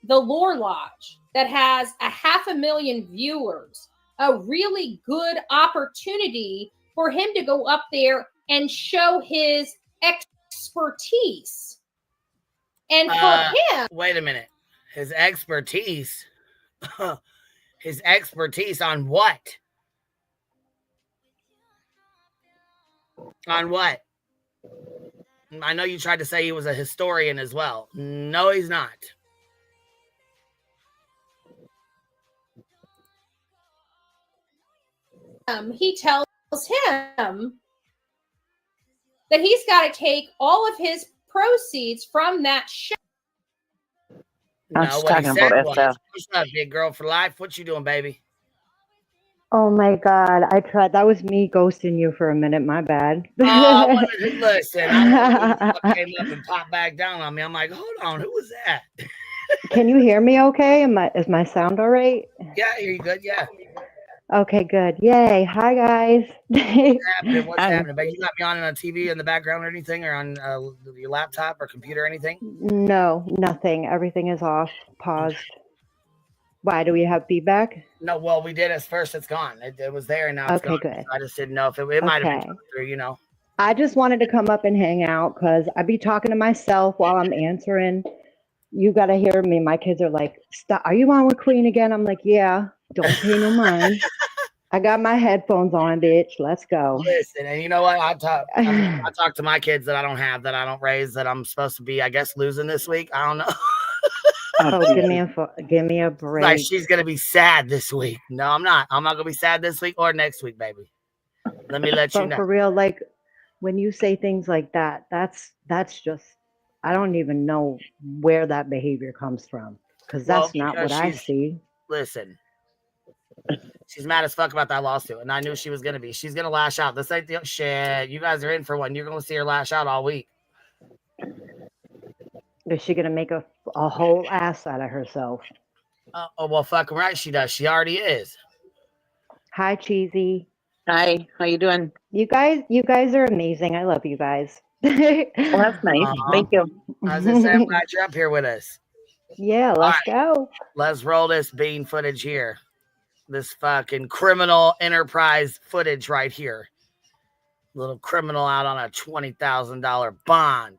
the Lore Lodge that has 500,000 viewers, a really good opportunity for him to go up there and show his expertise. And for him, wait a minute, his expertise. His expertise on what? On what? I know you tried to say he was a historian as well. No, he's not. He tells him that he's got to take all of his proceeds from that show. No, what he said was, "What's up, big girl for life? What you doing, baby?" Oh my God, I tried. That was me ghosting you for a minute. My bad. Oh, listen, I came up and popped back down on me. I'm like, hold on, who was that? Can you hear me okay? Is my sound all right? Yeah, I hear you good, yeah. Okay, good. Yay. Hi, guys. What's happening? But you got me on a TV in the background or anything, or on your laptop or computer or anything? No, nothing. Everything is off, paused. Why, do we have feedback? No, well, we did at first. It's gone. It was there, and now it's gone. Good. I just didn't know if it might have been coming through, you know. I just wanted to come up and hang out because I be talking to myself while I'm answering. You got to hear me. My kids are like, "Stop. Are you on with Queen again?" I'm like, yeah, don't pay no mind. I got my headphones on, bitch. Let's go. Listen, and you know what? I talk to my kids that I don't have, that I don't raise, that I'm supposed to be, I guess, losing this week. I don't know. Oh, give me a break. Like, she's gonna be sad this week. No, I'm not. I'm not gonna be sad this week or next week, baby. Let me let you know. For real, like when you say things like that, that's just, I don't even know where that behavior comes from, because that's not what I see. Listen, she's mad as fuck about that lawsuit, and I knew she was gonna be. She's gonna lash out. This ain't the shit. You guys are in for one. You're gonna see her lash out all week. Is she gonna make a whole ass out of herself? Oh well, fucking right she does. She already is. Hi, Cheesy. Hi. How you doing? You guys are amazing. I love you guys. Well, that's nice. Thank you. I was gonna say, I'm glad you're up here with us. Yeah, let's go. Let's roll this bean footage here. This fucking criminal enterprise footage right here. Little criminal out on a $20,000 bond.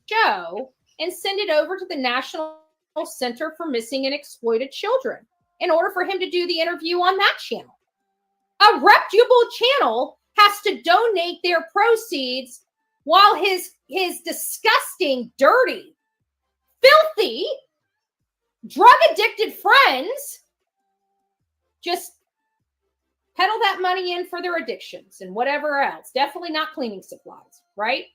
Show and send it over to the National Center for Missing and Exploited Children in order for him to do the interview on that channel. A reputable channel has to donate their proceeds while his disgusting, dirty, filthy, drug-addicted friends just peddle that money in for their addictions and whatever else. Definitely not cleaning supplies, right?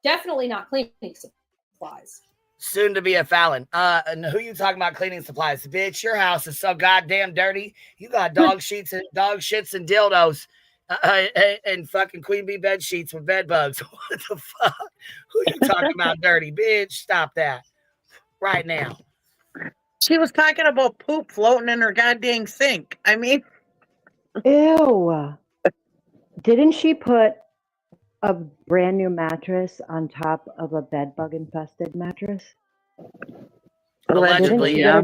Definitely not cleaning supplies. Soon to be a Fallon. And who you talking about cleaning supplies? Bitch, your house is so goddamn dirty. You got dog shits and dildos and fucking Queen Bee bed sheets with bed bugs. What the fuck? Who you talking about dirty? Bitch, stop that right now. She was talking about poop floating in her goddamn sink. I mean, ew. Didn't she put a brand new mattress on top of a bed bug infested mattress? Allegedly, yeah.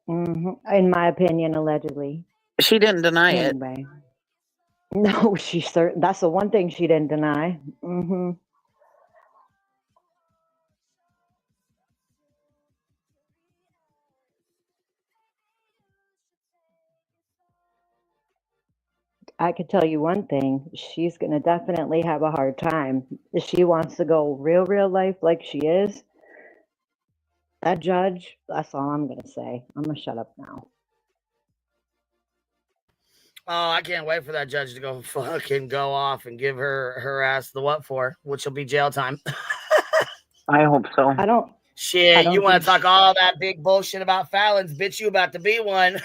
In my opinion, allegedly. She didn't deny it. No, that's the one thing she didn't deny. I could tell you one thing, she's going to definitely have a hard time. If she wants to go real life like she is, that judge, that's all I'm going to say. I'm going to shut up now. Oh, I can't wait for that judge to go fucking go off and give her ass the what for, which will be jail time. I hope so. Shit, you want to talk all that big bullshit about Fallons, bitch, you about to be one.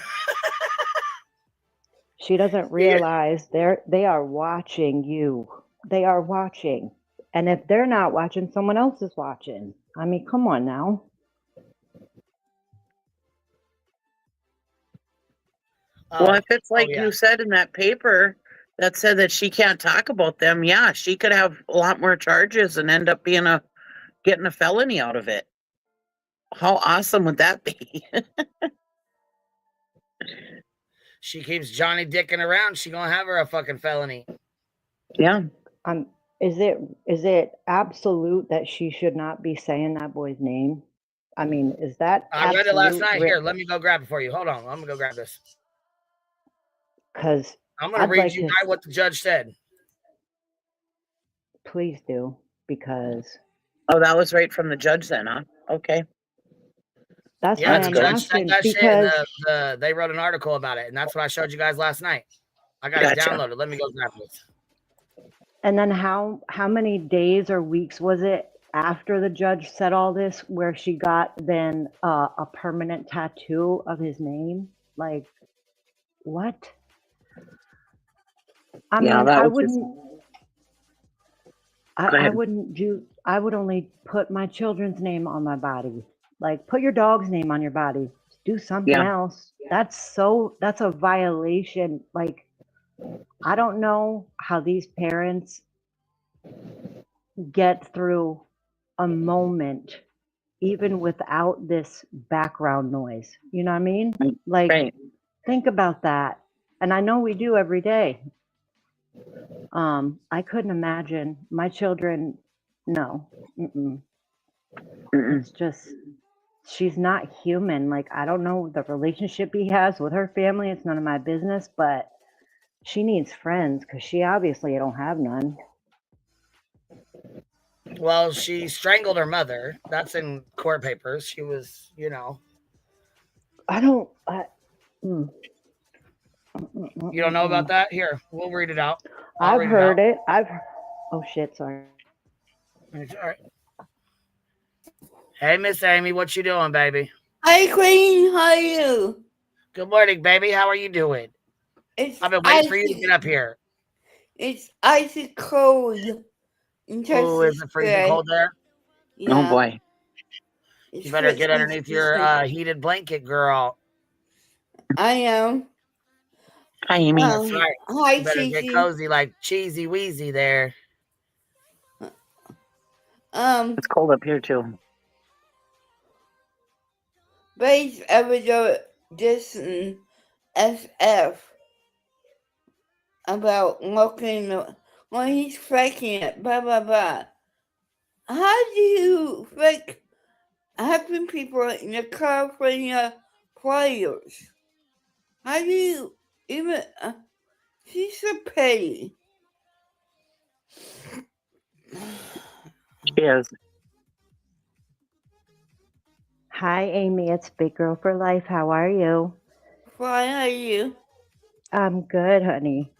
She doesn't realize they are watching you. They are watching. And if they're not watching, someone else is watching. I mean, come on now. Well, if it's like you said in that paper that said that she can't talk about them, yeah, she could have a lot more charges and end up being a getting a felony out of it. How awesome would that be? She keeps Johnny dicking around. She gonna have her a fucking felony. Yeah. Is it absolute that she should not be saying that boy's name? I mean, is that I read it last absolute night. Here, let me go grab it for you. Hold on. I'm gonna go grab this. Because I'm gonna read you right what the judge said. Please do, because Oh, that was right from the judge then, huh? Okay. that's Yeah, why the I'm judge said asking, that shit, because and they wrote an article about it, and that's what I showed you guys last night. I got it downloaded. Let me go grab this. and then how many days or weeks was it after the judge said all this where she got then a permanent tattoo of his name? Like, what? I Yeah, mean, that I was just- wouldn't. Go I ahead. wouldn't do. I would only put my children's name on my body. Like, put your dog's name on your body. Do something Yeah. else. That's a violation. Like, I don't know how these parents get through a moment even without this background noise. You know what I mean? Like, think about that. And I know we do every day. I couldn't imagine my children. No. It's just, she's not human. Like, I don't know the relationship he has with her family. It's none of my business, but she needs friends because she obviously don't have none. Well, she strangled her mother. That's in court papers. She was, I don't. You don't know about that? Here, we'll read it out. I've heard it. Oh shit! Sorry. It's all right. Hey, Miss Amy, what you doing, baby? Hi, Queen. How are you? Good morning, baby. How are you doing? I've been waiting for you to get up here. It's icy cold. Oh, is it freezing cold there? Yeah. Oh boy. You better get underneath your heated blanket, girl. I am. Hi, Amy. That's right. Hi, You better get Cheesy. cozy like Cheesy Wheezy there. It's cold up here too. Base episode Discussion SF about looking when he's faking it, blah blah blah. How do you fake having people in the California fires? How do you even? She's so petty. She is. Hi, Amy. It's Big Girl for Life. How are you? Why are you? I'm good, honey.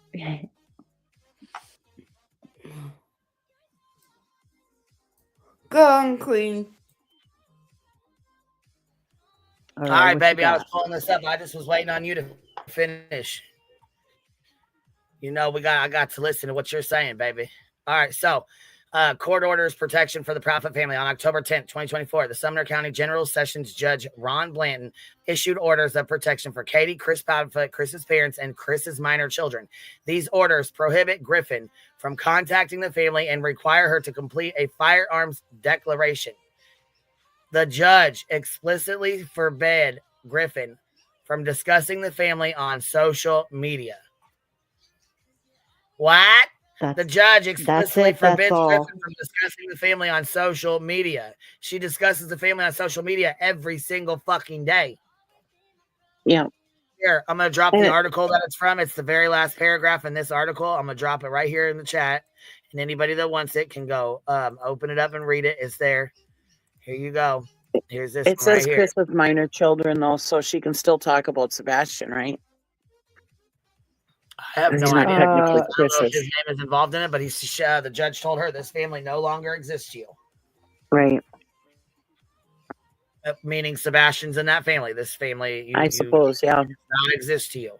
Go on, Queen. All right, baby. I was pulling this up. I just was waiting on you to finish. I got to listen to what you're saying, baby. All right, so court orders protection for the Prophet family. On October 10th, 2024, the Sumner County General Sessions Judge Ron Blanton issued orders of protection for Katie, Chris Proudfoot, Chris's parents, and Chris's minor children. These orders prohibit Griffin from contacting the family and require her to complete a firearms declaration. The judge explicitly forbade Griffin from discussing the family on social media. What? The judge explicitly forbids Griffin from discussing the family on social media. She discusses the family on social media every single fucking day. Yeah. Here, I'm going to drop the article that it's from. It's the very last paragraph in this article. I'm going to drop it right here in the chat. And anybody that wants it can go open it up and read it. It's there. Here you go. Here's this. It says right Chris here. with minor children, though, so she can still talk about Sebastian, right? I have no He's not idea. technically I don't know if Chris's. his name is involved in it, but the judge told her this family no longer exists to you. Right. Meaning Sebastian's in that family. This family, I suppose, yeah. does not exist to you.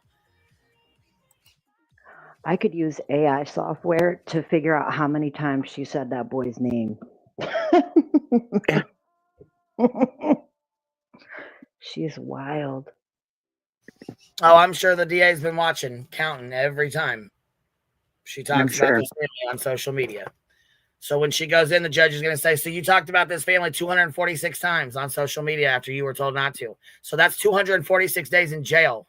I could use AI software to figure out how many times she said that boy's name. She's wild. Oh, I'm sure the DA's been watching, counting every time she talks about this family on social media. So when she goes in, the judge is going to say, so you talked about this family 246 times on social media after you were told not to. So that's 246 days in jail.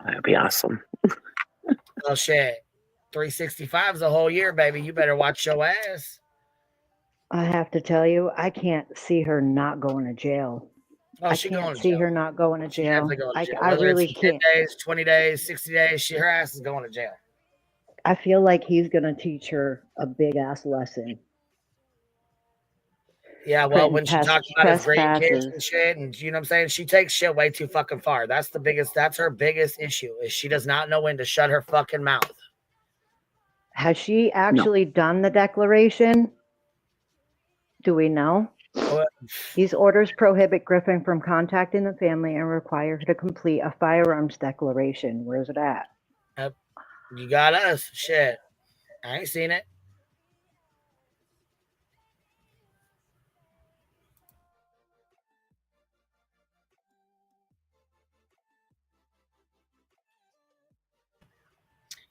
That'd be awesome. Oh, shit. 365 is a whole year, baby. You better watch your ass. I have to tell you, I can't see her not going to jail. Oh, I she can't going to see jail. her not going to She jail. definitely going to jail. I Whether really it's 10 can't. days, 20 days, 60 days, her ass is going to jail. I feel like he's going to teach her a big ass lesson. Yeah, well, when she talks about his grandkids and shit, and you know what I'm saying, she takes shit way too fucking far. That's her biggest issue, is she does not know when to shut her fucking mouth. Has she actually done the declaration? Do we know? These orders prohibit Griffin from contacting the family and require her to complete a firearms declaration. Where's it at? You got us. Shit. I ain't seen it.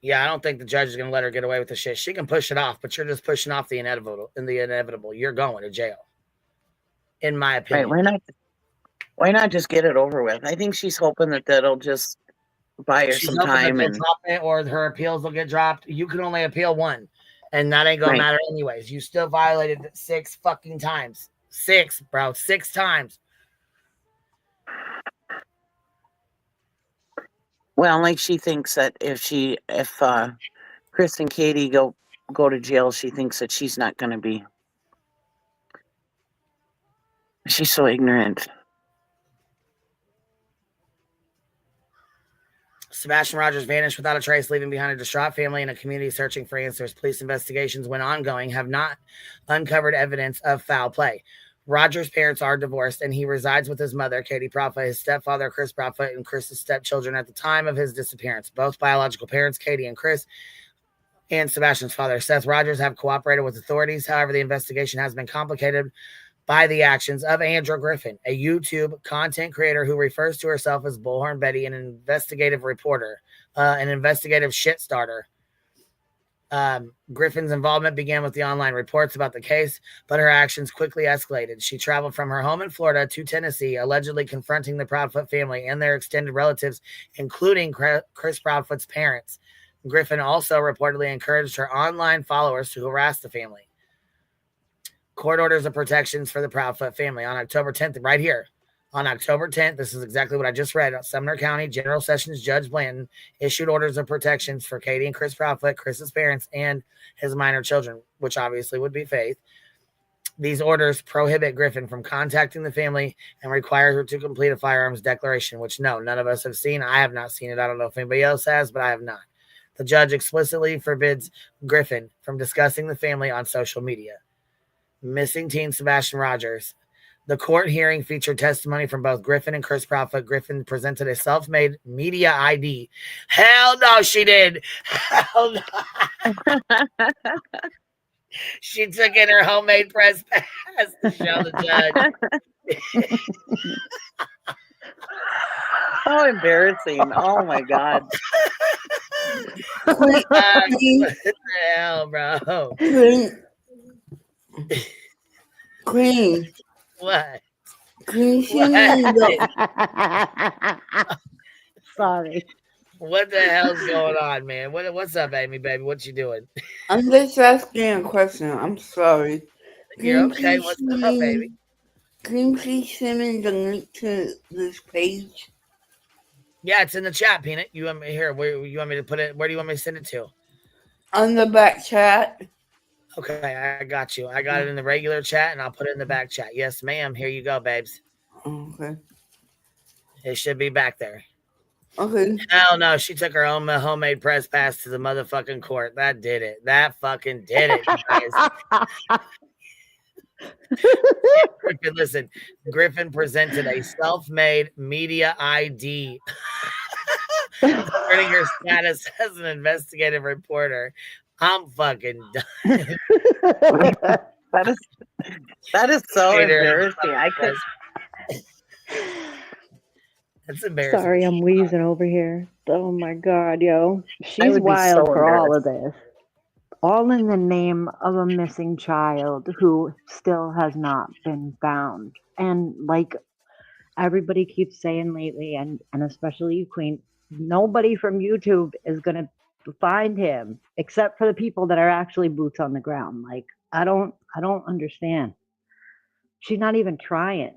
Yeah, I don't think the judge is going to let her get away with the shit. She can push it off, but you're just pushing off the inevitable. You're going to jail. In my opinion. Right, why not just get it over with? I think she's hoping that that'll just buy her some time, and drop it, or her appeals will get dropped. You can only appeal one, and that ain't gonna matter anyways. You still violated 6 fucking times. 6, bro. 6 times. well, like she thinks that if Chris and Katie go to jail, she thinks that she's not going to be. She's so ignorant. Sebastian Rogers vanished without a trace, leaving behind a distraught family and a community searching for answers. Police investigations, when ongoing, have not uncovered evidence of foul play. Rogers' parents are divorced, and he resides with his mother, Katie Proudfoot, his stepfather, Chris Proudfoot, and Chris's stepchildren at the time of his disappearance. Both biological parents, Katie and Chris, and Sebastian's father, Seth Rogers, have cooperated with authorities. However, the investigation has been complicated by the actions of Andrew Griffin, a YouTube content creator who refers to herself as Bullhorn Betty, an investigative reporter, an investigative shit starter. Griffin's involvement began with the online reports about the case, but her actions quickly escalated. She traveled from her home in Florida to Tennessee, allegedly confronting the Proudfoot family and their extended relatives, including Chris Proudfoot's parents. Griffin also reportedly encouraged her online followers to harass the family. Court orders of protections for the Proudfoot family on October 10th, right here. On October 10th, this is exactly what I just read. Sumner County General Sessions Judge Blanton issued orders of protections for Katie and Chris Proudfoot, Chris's parents, and his minor children, which obviously would be Faith. These orders prohibit Griffin from contacting the family and require her to complete a firearms declaration, which none of us have seen. I have not seen it. I don't know if anybody else has, but I have not. The judge explicitly forbids Griffin from discussing the family on social media. Missing teen Sebastian Rogers. The court hearing featured testimony from both Griffin and Chris Proudfoot. Griffin presented a self-made media ID. Hell no, she did. Hell no. She took in her homemade press pass to show the judge. How embarrassing. Oh my God. What the hell, bro? Queen. What? Sorry. What the hell's going on, man? What's up, Amy, baby? What you doing? I'm just asking a question. I'm sorry. You're okay. What's up, baby? Can you please send me the link to this page? Yeah, it's in the chat, Peanut. You want me here? Where you want me to put it? Where do you want me to send it to? On the back chat. Okay, I got you. I got it in the regular chat, and I'll put it in the back chat. Yes, ma'am. Here you go, babes. Okay. It should be back there. Okay. Hell no, she took her own homemade press pass to the motherfucking court. That did it. That fucking did it, guys. Griffin, listen. Griffin presented a self-made media ID, earning her status as an investigative reporter. I'm fucking done. that is so embarrassing. I could. That's embarrassing. Sorry, I'm wheezing over here. Oh my God, yo. She's wild for all of this. all in the name of a missing child who still has not been found. And like everybody keeps saying lately, and especially you, Queen, nobody from YouTube is going to find him except for the people that are actually boots on the ground. Like, I don't understand. She's not even trying.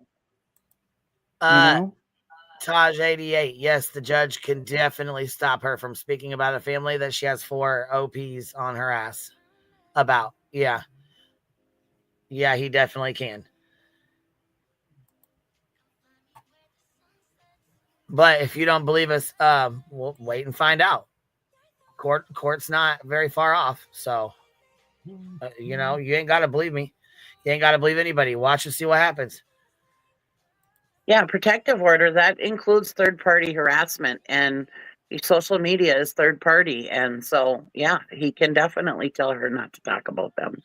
You know? Taj 88. Yes, the judge can definitely stop her from speaking about a family that she has 4 OPs on her ass about. Yeah. Yeah, he definitely can. But if you don't believe us, we'll wait and find out. Court's not very far off. So, you know, you ain't got to believe me. You ain't got to believe anybody. Watch and see what happens. Yeah, protective order, that includes third-party harassment, and social media is third party. And so, yeah, he can definitely tell her not to talk about them.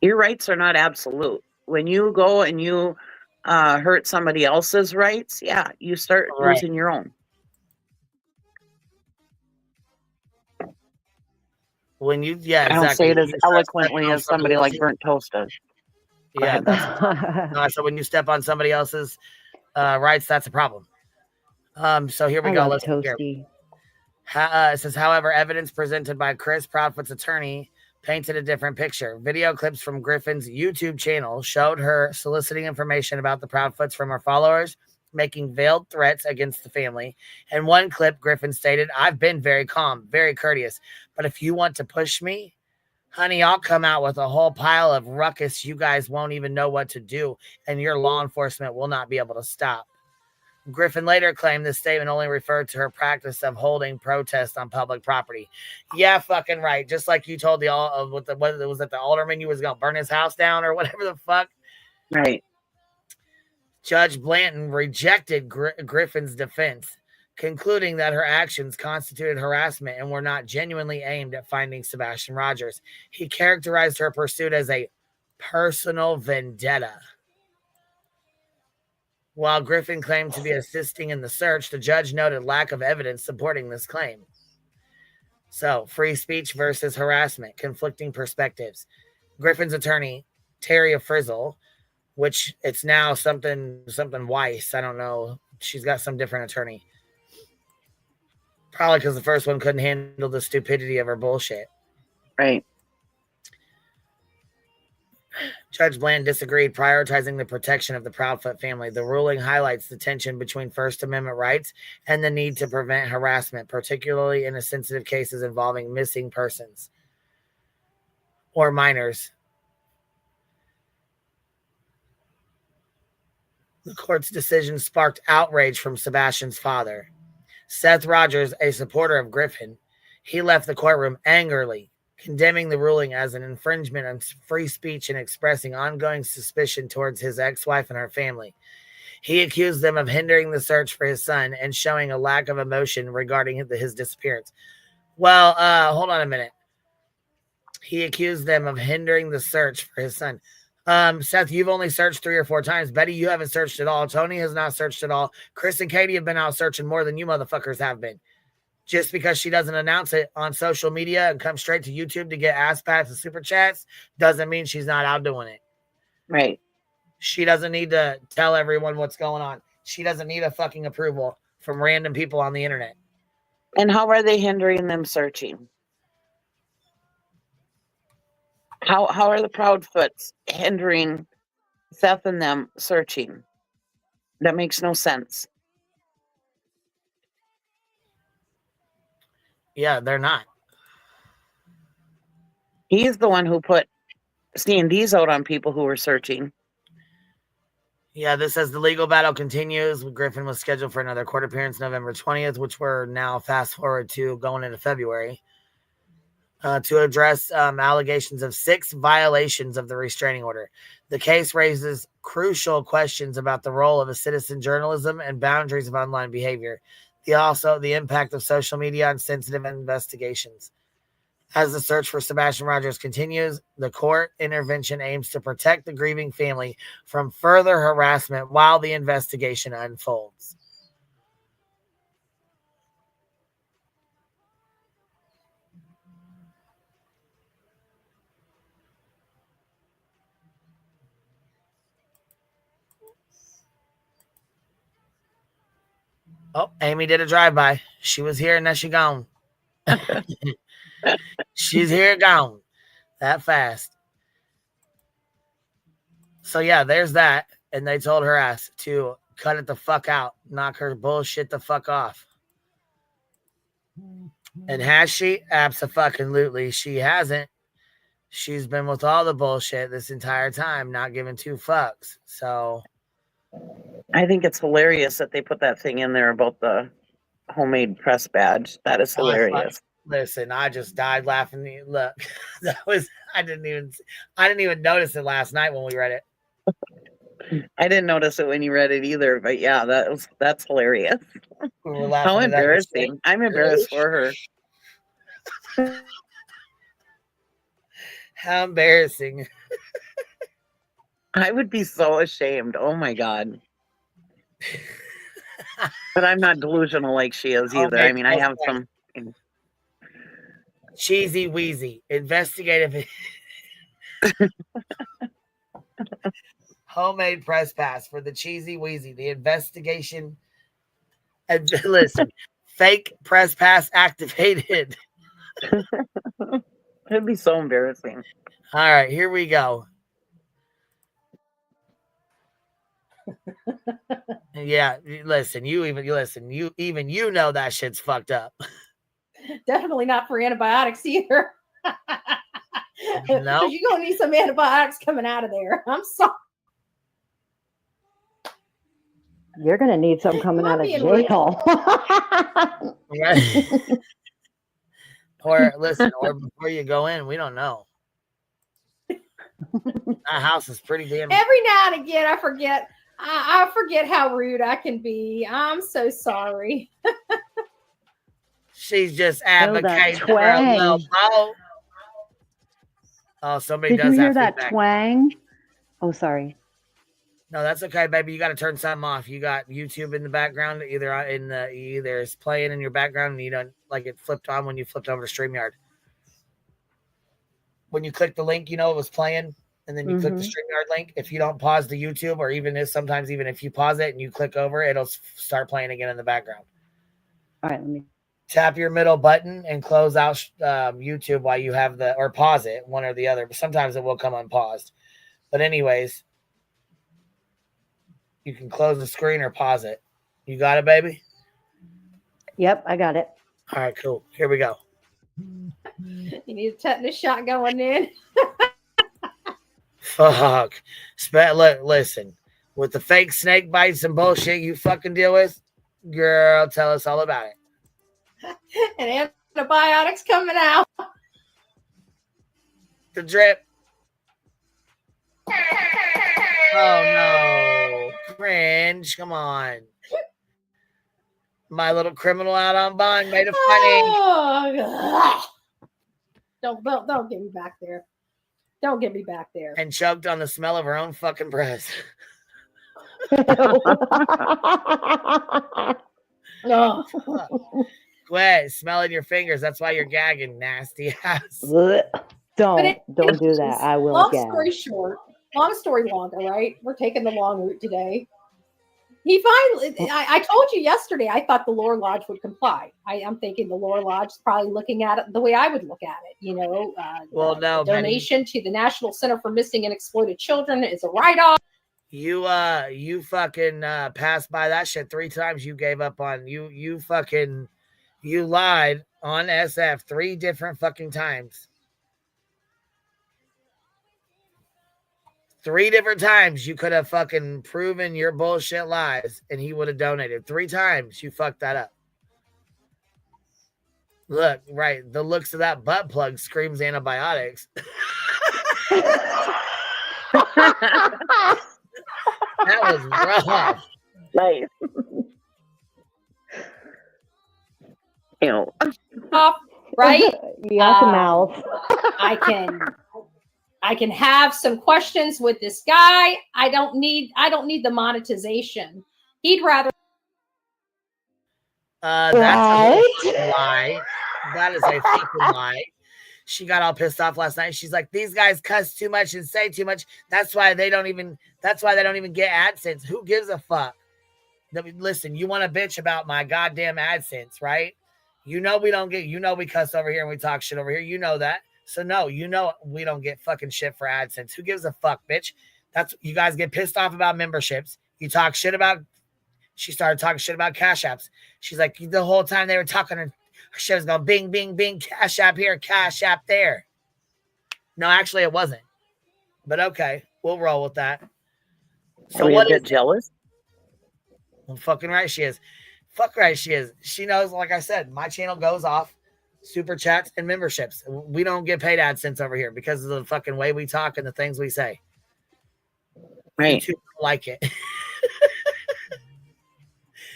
Your rights are not absolute. When you go and you hurt somebody else's rights, yeah, you start losing your own. When you, yeah, I don't exactly. say it as eloquently as somebody like else's- Burnt Toast does. Yeah, that's so when you step on somebody else's rights, that's a problem. So here we I go. love Let's Toasty. It says, however, evidence presented by Chris Proudfoot's attorney painted a different picture. Video clips from Griffin's YouTube channel showed her soliciting information about the Proudfoots from her followers, making veiled threats against the family. In one clip, Griffin stated, "I've been very calm, very courteous, but if you want to push me, honey, I'll come out with a whole pile of ruckus you guys won't even know what to do, and your law enforcement will not be able to stop." Griffin later claimed this statement only referred to her practice of holding protests on public property. Yeah, fucking right. Just like you told what was it, the alderman you was going to burn his house down or whatever the fuck. Right. Judge Blanton rejected Griffin's defense, concluding that her actions constituted harassment and were not genuinely aimed at finding Sebastian Rogers. He characterized her pursuit as a personal vendetta. While Griffin claimed to be assisting in the search, the judge noted lack of evidence supporting this claim. So, free speech versus harassment, conflicting perspectives. Griffin's attorney, Terry Frizzle, which it's now something Weiss. I don't know. She's got some different attorney. Probably because the first one couldn't handle the stupidity of her bullshit. Right. Judge Bland disagreed, prioritizing the protection of the Proudfoot family. The ruling highlights the tension between First Amendment rights and the need to prevent harassment, particularly in sensitive cases involving missing persons or minors. The court's decision sparked outrage from Sebastian's father, Seth Rogers, a supporter of Griffin. He left the courtroom angrily, condemning the ruling as an infringement on free speech and expressing ongoing suspicion towards his ex-wife and her family. He accused them of hindering the search for his son and showing a lack of emotion regarding his disappearance. Well, hold on a minute. He accused them of hindering the search for his son. Seth, you've only searched 3 or 4 times. Betty, you haven't searched at all. Tony has not searched at all. Chris and Katie have been out searching more than you motherfuckers have been. Just because she doesn't announce it on social media and come straight to YouTube to get ass pats and super chats doesn't mean she's not out doing it. Right. She doesn't need to tell everyone what's going on. She doesn't need a fucking approval from random people on the internet. And how are they hindering them searching? How are the Proudfoots hindering Seth and them searching? That makes no sense. Yeah, they're not. He's the one who put C&Ds out on people who were searching. Yeah, this says the legal battle continues. Griffin was scheduled for another court appearance November 20th, which we're now fast forward to going into February, to address allegations of 6 violations of the restraining order. The case raises crucial questions about the role of a citizen journalism and boundaries of online behavior. The impact of social media on sensitive investigations. As the search for Sebastian Rogers continues, the court intervention aims to protect the grieving family from further harassment while the investigation unfolds. Oh, Amy did a drive-by. She was here and now she gone. She's here, gone. That fast. So yeah, there's that. And they told her ass to cut it the fuck out. Knock her bullshit the fuck off. And has she? Abso-fucking-lutely. She hasn't. She's been with all the bullshit this entire time, not giving two fucks. So I think it's hilarious that they put that thing in there about the homemade press badge. That is hilarious. Listen, I just died laughing. Look, I didn't even notice it last night when we read it. I didn't notice it when you read it either, but yeah, that's hilarious. We were laughing How at that embarrassing. I'm embarrassed for her. How embarrassing. I would be so ashamed. Oh my God. But I'm not delusional like she is either. I mean, I have some cheesy wheezy investigative homemade press pass for the cheesy wheezy, the investigation. And listen, fake press pass activated. It'd be so embarrassing. All right, here we go. Yeah, listen, you know that shit's fucked up. Definitely not for antibiotics either. No, you're gonna need some antibiotics coming out of there. I'm sorry. You're gonna need some coming out of jail. Right. Or before you go in, we don't know. That house is pretty damn. Every now and again, I forget. I forget how rude I can be. I'm so sorry. She's just advocating for a little ball. Oh, somebody Did does you hear have that feedback. twang? Oh, sorry. No, that's okay, baby. You got to turn something off. You got YouTube in the background, either it's playing in your background, and you don't like it flipped on when you flipped over to StreamYard. When you click the link, it was playing, and then you click the StreamYard link. If you don't pause the YouTube, or sometimes if you pause it and you click over, it'll start playing again in the background. All right, let me tap your middle button and close out YouTube while you have or pause it, one or the other. But sometimes it will come unpaused. But anyways, you can close the screen or pause it. You got it, baby? Yep, I got it. All right, cool. Here we go. You need a tetanus shot going in. Fuck. Listen, with the fake snake bites and bullshit you fucking deal with, girl, tell us all about it. And antibiotics coming out. The drip. Oh no. Cringe. Come on. My Little Criminal out on bond made it funny. Oh, don't get me back there. Don't get me back there. And choked on the smell of her own fucking breath. No. Quit smelling your fingers. That's why you're gagging, nasty ass. Don't do that. I will long gag. Story short, long story longer, right? We're taking the long route today. He finally, I told you yesterday, I thought the Lore Lodge would comply. I'm thinking the Lore Lodge is probably looking at it the way I would look at it. Well, no, donation to the National Center for Missing and Exploited Children is a write-off. You fucking passed by that shit 3 times. You gave up on you lied on SF 3 different fucking times. 3 different times you could have fucking proven your bullshit lies and he would have donated. 3 times you fucked that up. Look, right. The looks of that butt plug screams antibiotics. That was rough. Nice. Ew. Right? Mouth. I can have some questions with this guy. I don't need the monetization. He'd rather. That's a lie. That is a fucking lie. She got all pissed off last night. She's like, these guys cuss too much and say too much. That's why they don't even get AdSense. Who gives a fuck? Listen, you want to bitch about my goddamn AdSense, right? We don't get, we cuss over here and we talk shit over here. You know that. So no, we don't get fucking shit for AdSense. Who gives a fuck, bitch? You guys get pissed off about memberships. You talk shit about, she started talking shit about Cash Apps. She's like, the whole time they were talking, her shit was going bing, bing, bing, Cash App here, Cash App there. No, actually it wasn't. But okay, we'll roll with that. So what is jealous? Well, fucking right she is. Fuck right she is. She knows, like I said, my channel goes off super chats and memberships. We don't get paid AdSense over here because of the fucking way we talk and the things we say. Right. YouTube don't like it.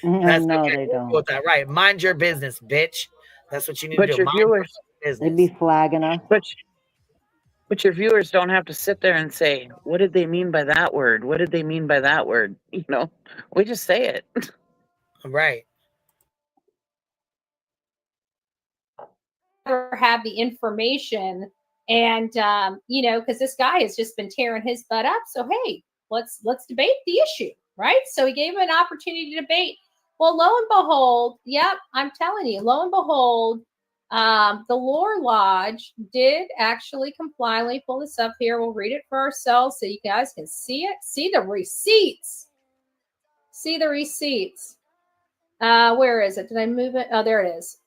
No, they don't. With that. Right. Mind your business, bitch. That's what you need to do. Your viewers, they'd be flagging us. But your viewers don't have to sit there and say, what did they mean by that word? What did they mean by that word? We just say it. Right. Have the information and because this guy has just been tearing his butt up. So hey, let's debate the issue, right? So he gave him an opportunity to debate. Well, lo and behold, yep, I'm telling you, lo and behold, the Lore Lodge did actually comply. Let me pull this up here. We'll read it for ourselves so you guys can see it. See the receipts. See the receipts. Where is it? Did I move it? Oh, there it is.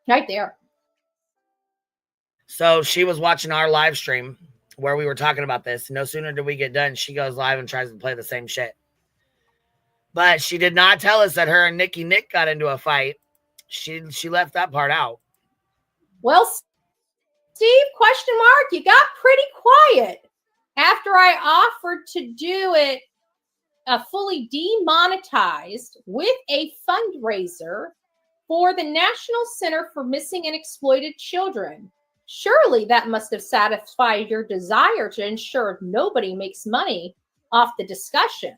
Right there. So she was watching our live stream where we were talking about this. No sooner did we get done, she goes live and tries to play the same shit. But she did not tell us that her and Nick got into a fight. She left that part out. Well, Steve, question mark, you got pretty quiet after I offered to do it fully demonetized with a fundraiser for the National Center for Missing and Exploited Children. Surely that must have satisfied your desire to ensure nobody makes money off the discussion.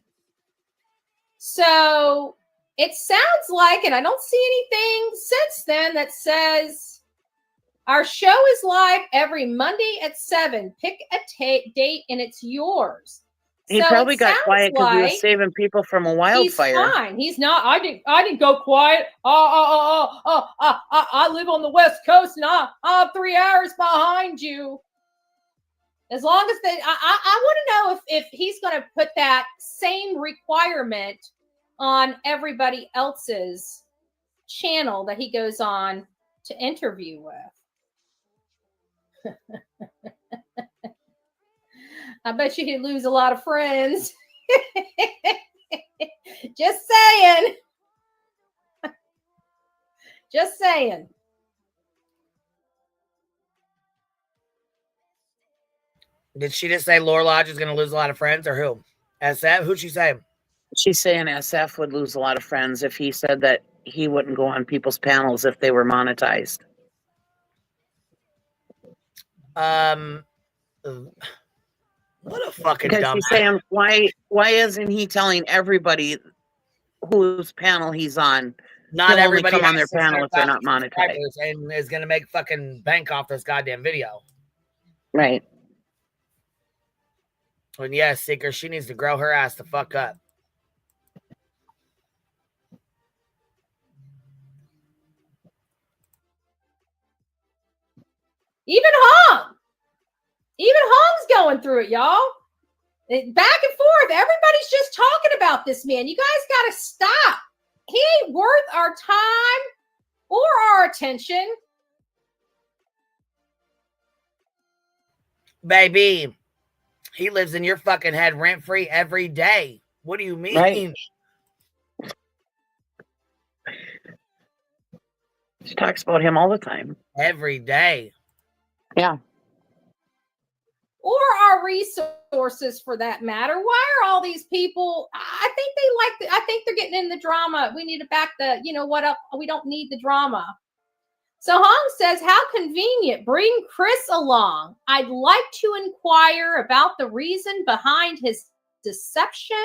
So it sounds like, and I don't see anything since then that says our show is live every Monday at 7. Pick a date and it's yours. He probably got quiet because he was saving people from a wildfire. He's fine. He's not. I didn't go quiet. I live on the West Coast and I'm 3 hours behind you. As long as I want to know if he's going to put that same requirement on everybody else's channel that he goes on to interview with. I bet you he'd lose a lot of friends. Just saying. Just saying. Did she just say Lore Lodge is going to lose a lot of friends, or who? SF? Who'd she say? She's saying SF would lose a lot of friends if he said that he wouldn't go on people's panels if they were monetized. What a fucking because dumb. She's saying, why isn't he telling everybody whose panel he's on? Not everybody come on their panel if they're not monetized, and is going to make fucking bank off this goddamn video. Right. And yes, Seeker, she needs to grow her ass the fuck up. Even Hong's going through it, y'all. Back and forth. Everybody's just talking about this man. You guys got to stop. He ain't worth our time or our attention. Baby, he lives in your fucking head rent-free every day. What do you mean? Right. She talks about him all the time. Every day. Yeah. Or our resources, for that matter. Why are all these people? I think they're getting in the drama. We need to back the, what up? We don't need the drama. So Hong says, how convenient. Bring Chris along. I'd like to inquire about the reason behind his deception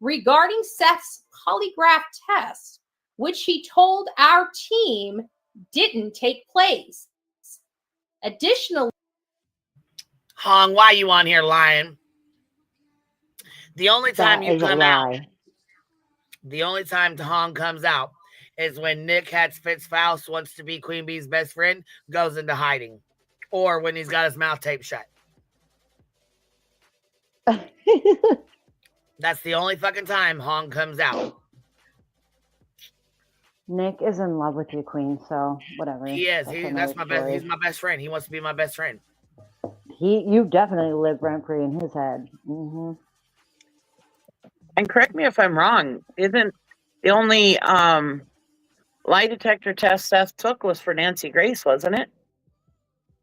regarding Seth's polygraph test, which he told our team didn't take place. Additionally, Hong, why you on here lying? The only time you come out, The only time Hong comes out is when Nick Hatz-Fitzfaust wants to be Queen Bee's best friend, goes into hiding, or when he's got his mouth taped shut. That's the only fucking time Hong comes out. Nick is in love with you, Queen, so whatever. He is. That's my best. He's my best friend. He wants to be my best friend. You definitely live rent free in his head. Mm-hmm. And correct me if I'm wrong. Isn't the only lie detector test Seth took was for Nancy Grace, wasn't it?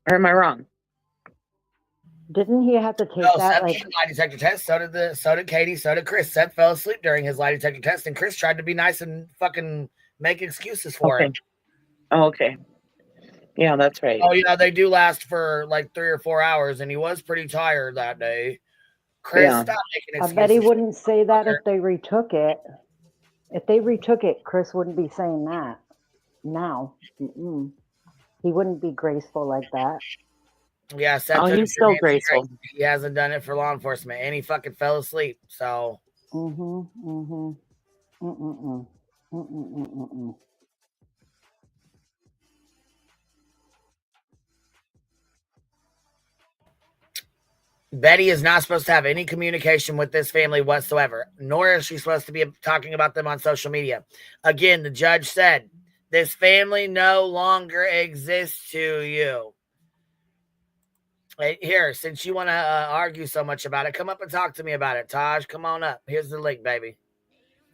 Or am I wrong? Didn't he have to take that? Seth took the lie detector test. So did Katie. So did Chris. Seth fell asleep during his lie detector test, and Chris tried to be nice and fucking make excuses for him. Oh, okay. Yeah, that's right. Oh, yeah, they do last for like 3 or 4 hours, and he was pretty tired that day. Chris, stop making excuses. I bet he wouldn't say that if they retook it. If they retook it, Chris wouldn't be saying that now. Mm-mm. He wouldn't be graceful like that. Yeah, Seth he's still graceful. He hasn't done it for law enforcement, and he fucking fell asleep. So. Betty is not supposed to have any communication with this family whatsoever, nor is she supposed to be talking about them on social media. Again, the judge said, this family no longer exists to you. Here, since you want to argue so much about it, come up and talk to me about it. Taj, come on up. Here's the link, baby.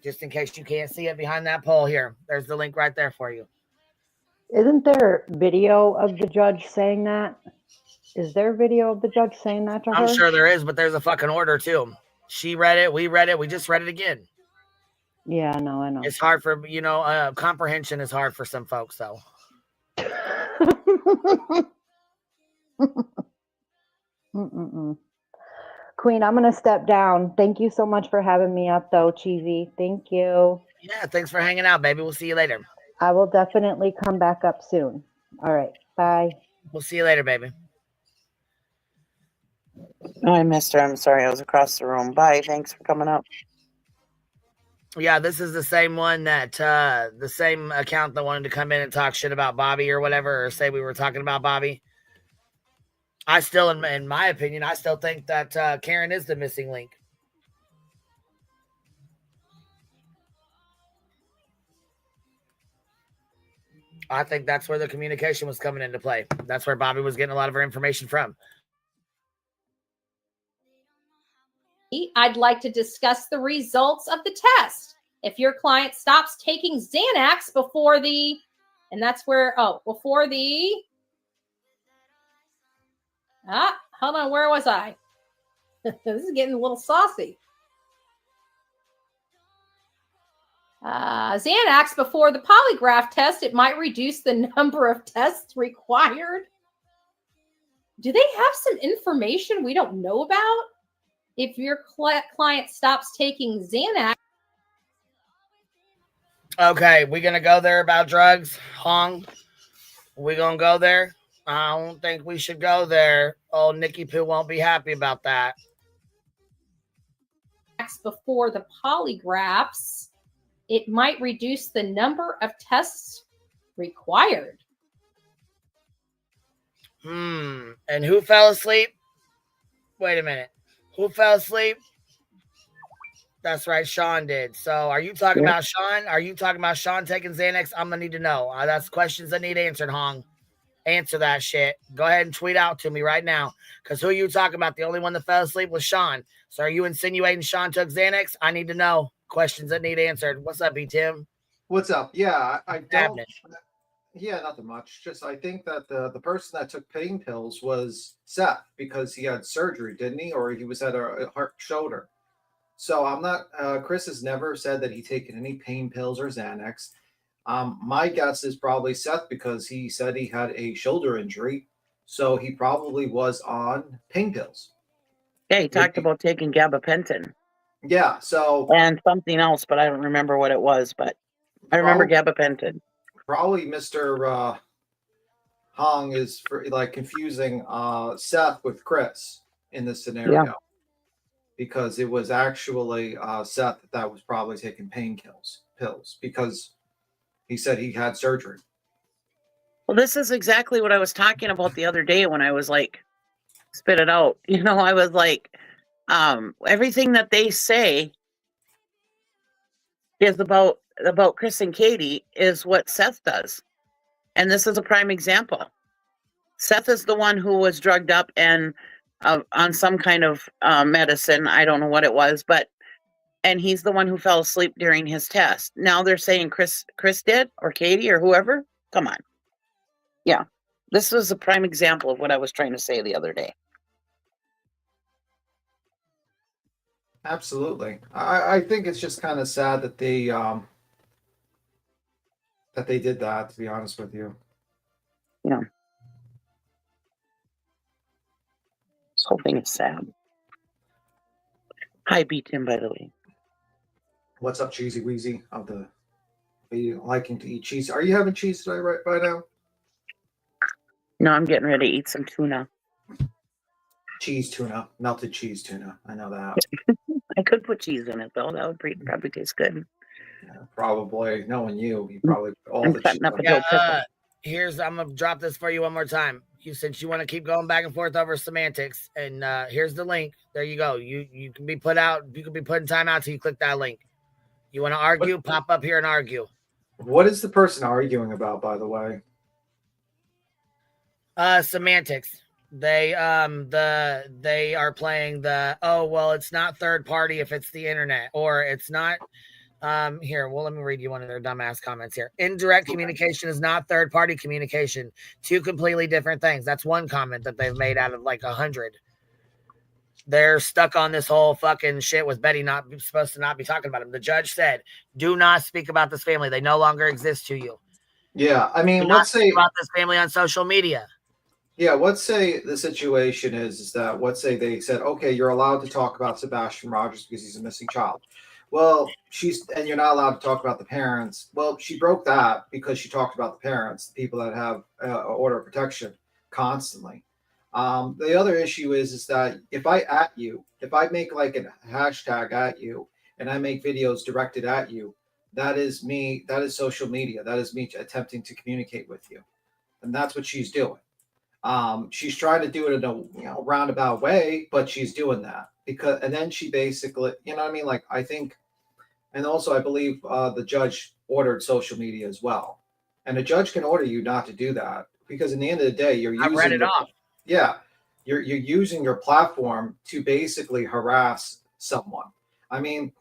Just in case you can't see it behind that pole here. There's the link right there for you. Isn't there video of the judge saying that? Is there video of the judge saying that to her? I'm sure there is, but there's a fucking order too. She read it. We read it. We just read it again. Yeah, I know. It's hard for, comprehension is hard for some folks, though. Queen, I'm going to step down. Thank you so much for having me up, though, Cheesy. Thank you. Yeah, thanks for hanging out, baby. We'll see you later. I will definitely come back up soon. All right. Bye. We'll see you later, baby. Oh, I missed her. I'm sorry. I was across the room. Bye. Thanks for coming up. Yeah, this is the same one that, the same account that wanted to come in and talk shit about Bobby or whatever, or say we were talking about Bobby. I still, in my opinion, I still think that Karen is the missing link. I think that's where the communication was coming into play. That's where Bobby was getting a lot of her information from. I'd like to discuss the results of the test. If your client stops taking Xanax before the, and that's where, before the, hold on, where was I? This is getting a little saucy. Xanax before the polygraph test, it might reduce the number of tests required. Do they have some information we don't know about? If your client stops taking Xanax. Okay, we going to go there about drugs, Hong? We going to go there? I don't think we should go there. Oh, Nikki Poo won't be happy about that. Before the polygraphs, it might reduce the number of tests required. And who fell asleep? Wait a minute. Who fell asleep? That's right, Sean did. So are you talking about Sean? Are you talking about Sean taking Xanax? I'm going to need to know. That's questions I need answered, Hong. Answer that shit. Go ahead and tweet out to me right now. Because who are you talking about? The only one that fell asleep was Sean. So are you insinuating Sean took Xanax? I need to know. Questions that need answered. What's up, B. Tim? What's up? Yeah, I don't. Yeah, nothing much. Just I think that the person that took pain pills was Seth because he had surgery, didn't he? Or he was at a heart shoulder. So I'm not. Chris has never said that he taken any pain pills or Xanax. My guess is probably Seth because he said he had a shoulder injury, so he probably was on pain pills. Yeah, he talked about taking gabapentin. Yeah, so and something else, but I don't remember what it was. But I remember gabapentin. Probably Mr. Hong is confusing Seth with Chris in this scenario. because it was actually Seth that was probably taking pills because he said he had surgery. Well, this is exactly what I was talking about the other day when I was like, spit it out. You know, I was like, everything that they say is about Chris and Katie is what Seth does. And this is a prime example. Seth is the one who was drugged up and on some kind of medicine. I don't know what it was, and he's the one who fell asleep during his test. Now they're saying Chris did, or Katie, or whoever. Come on. Yeah. This was a prime example of what I was trying to say the other day. Absolutely. I think it's just kind of sad that they did that, to be honest with you. Yeah. This whole thing is sad. Hi, B Tim, by the way. What's up, Cheesy Wheezy? Are you liking to eat cheese? Are you having cheese today right by now? No, I'm getting ready to eat some tuna. Cheese tuna, melted cheese tuna. I know that. I could put cheese in it though. That would probably taste good. Yeah, probably. Knowing you probably put all I'm the cutting cheese. up a Joe Here's, I'm gonna drop this for you one more time. Since you want to keep going back and forth over semantics, and here's the link. There you go. You can be put out. You can be put in timeout till you click that link. You want to argue? Pop up here and argue. What is the person arguing about, by the way? Semantics. They are playing the, oh well, it's not third party if it's the internet, or it's not. Here, well, let me read you one of their dumbass comments here. Indirect communication is not third party communication. Two completely different things. That's one comment that they've made out of like 100. They're stuck on this whole fucking shit with Betty not supposed to not be talking about him. The judge said, do not speak about this family. They no longer exist to you. Yeah, I mean, do let's say about this family on social media. Yeah, let's say the situation is that let's say they said, okay, you're allowed to talk about Sebastian Rogers because he's a missing child. Well, and you're not allowed to talk about the parents. Well, she broke that because she talked about the parents, the people that have order of protection constantly. The other issue is that if I make like a hashtag at you and I make videos directed at you, that is me. That is social media. That is me attempting to communicate with you. And that's what she's doing. She's trying to do it in a roundabout way, but she's doing that and then she basically, you know what I mean? Like, I think, and also I believe the judge ordered social media as well. And a judge can order you not to do that because in the end of the day, I read it off. Yeah. You're using your platform to basically harass someone. I mean,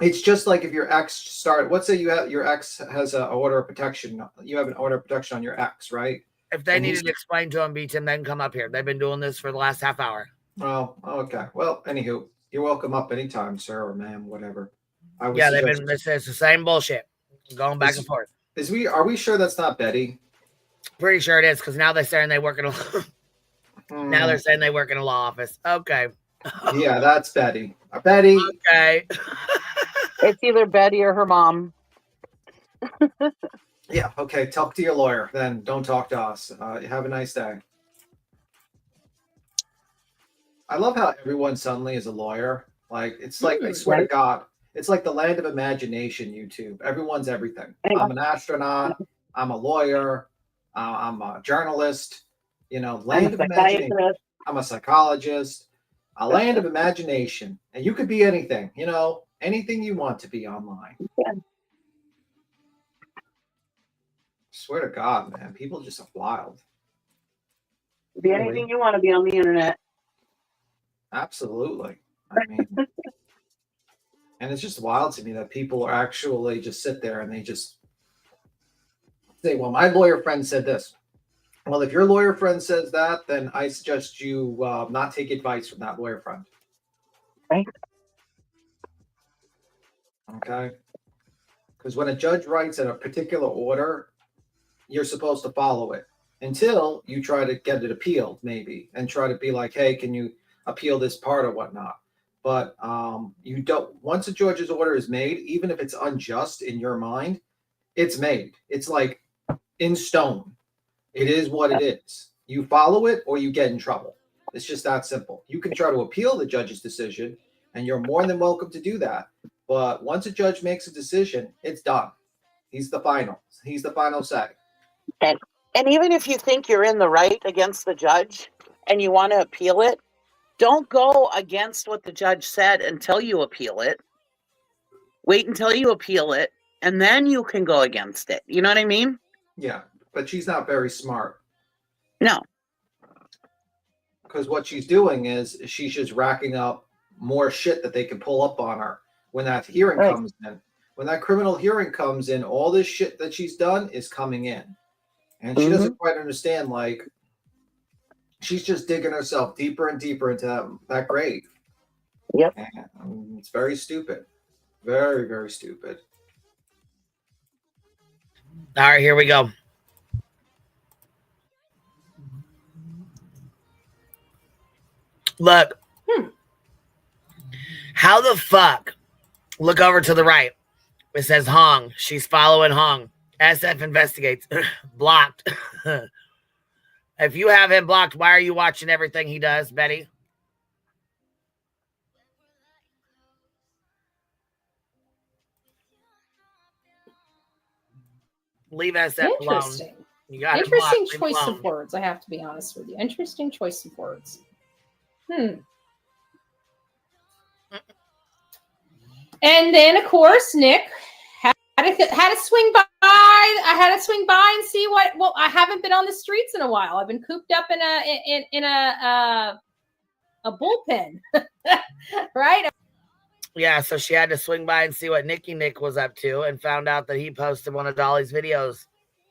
it's just like if your ex let's say your ex has an order of protection. You have an order of protection on your ex, right? If they needed to explain to him, beat him, then come up here. They've been doing this for the last half hour. Oh, okay. Well, anywho, you're welcome up anytime, sir or ma'am, whatever. Yeah, they've been. It's the same bullshit, going back and forth. Are we sure that's not Betty? Pretty sure it is, because now they're saying they work in a. Now they're saying they work in a law office. Okay. Yeah, that's Betty. Betty. Okay. It's either Betty or her mom. Yeah, okay. Talk to your lawyer, then don't talk to us. Have a nice day. I love how everyone suddenly is a lawyer. Like, it's like, I swear to God, it's like the land of imagination, YouTube. Everyone's everything. I'm an astronaut. I'm a lawyer. I'm a journalist. Land of imagination. I'm a psychologist. A land of imagination. And you could be anything, anything you want to be online. Yeah. Swear to God, man, people just are wild. Be anything you want to be on the internet. Absolutely. I mean, and it's just wild to me that people are actually just sit there and they just say, well, my lawyer friend said this. Well, if your lawyer friend says that, then I suggest you not take advice from that lawyer friend. Right. Okay. Because when a judge writes in a particular order, you're supposed to follow it until you try to get it appealed, maybe, and try to be like, hey, can you appeal this part or whatnot? But you don't. Once a judge's order is made, even if it's unjust in your mind, it's made. It's like in stone. It is what it is. You follow it or you get in trouble. It's just that simple. You can try to appeal the judge's decision, and you're more than welcome to do that. But once a judge makes a decision, it's done. He's the final say. And even if you think you're in the right against the judge and you want to appeal it, don't go against what the judge said until you appeal it. Wait until you appeal it, and then you can go against it. You know what I mean? Yeah, but she's not very smart. No. Because what she's doing is she's just racking up more shit that they can pull up on her when that hearing comes in. When that criminal hearing comes in, all this shit that she's done is coming in. And she doesn't quite understand, like, she's just digging herself deeper and deeper into that grave. Yep. And it's very stupid. Very, very stupid. All right, here we go. Look. How the fuck? Look over to the right. It says Hong. She's following Hong. SF investigates. Blocked. If you have him blocked, why are you watching everything he does, Betty? Leave SF alone. Interesting. You got Interesting choice of words, I have to be honest with you. Interesting choice of words. And then, of course, Nick had to swing by. I had to swing by and see what. Well, I haven't been on the streets in a while. I've been cooped up in a bullpen, right? Yeah, so she had to swing by and see what Nick was up to, and found out that he posted one of Dolly's videos.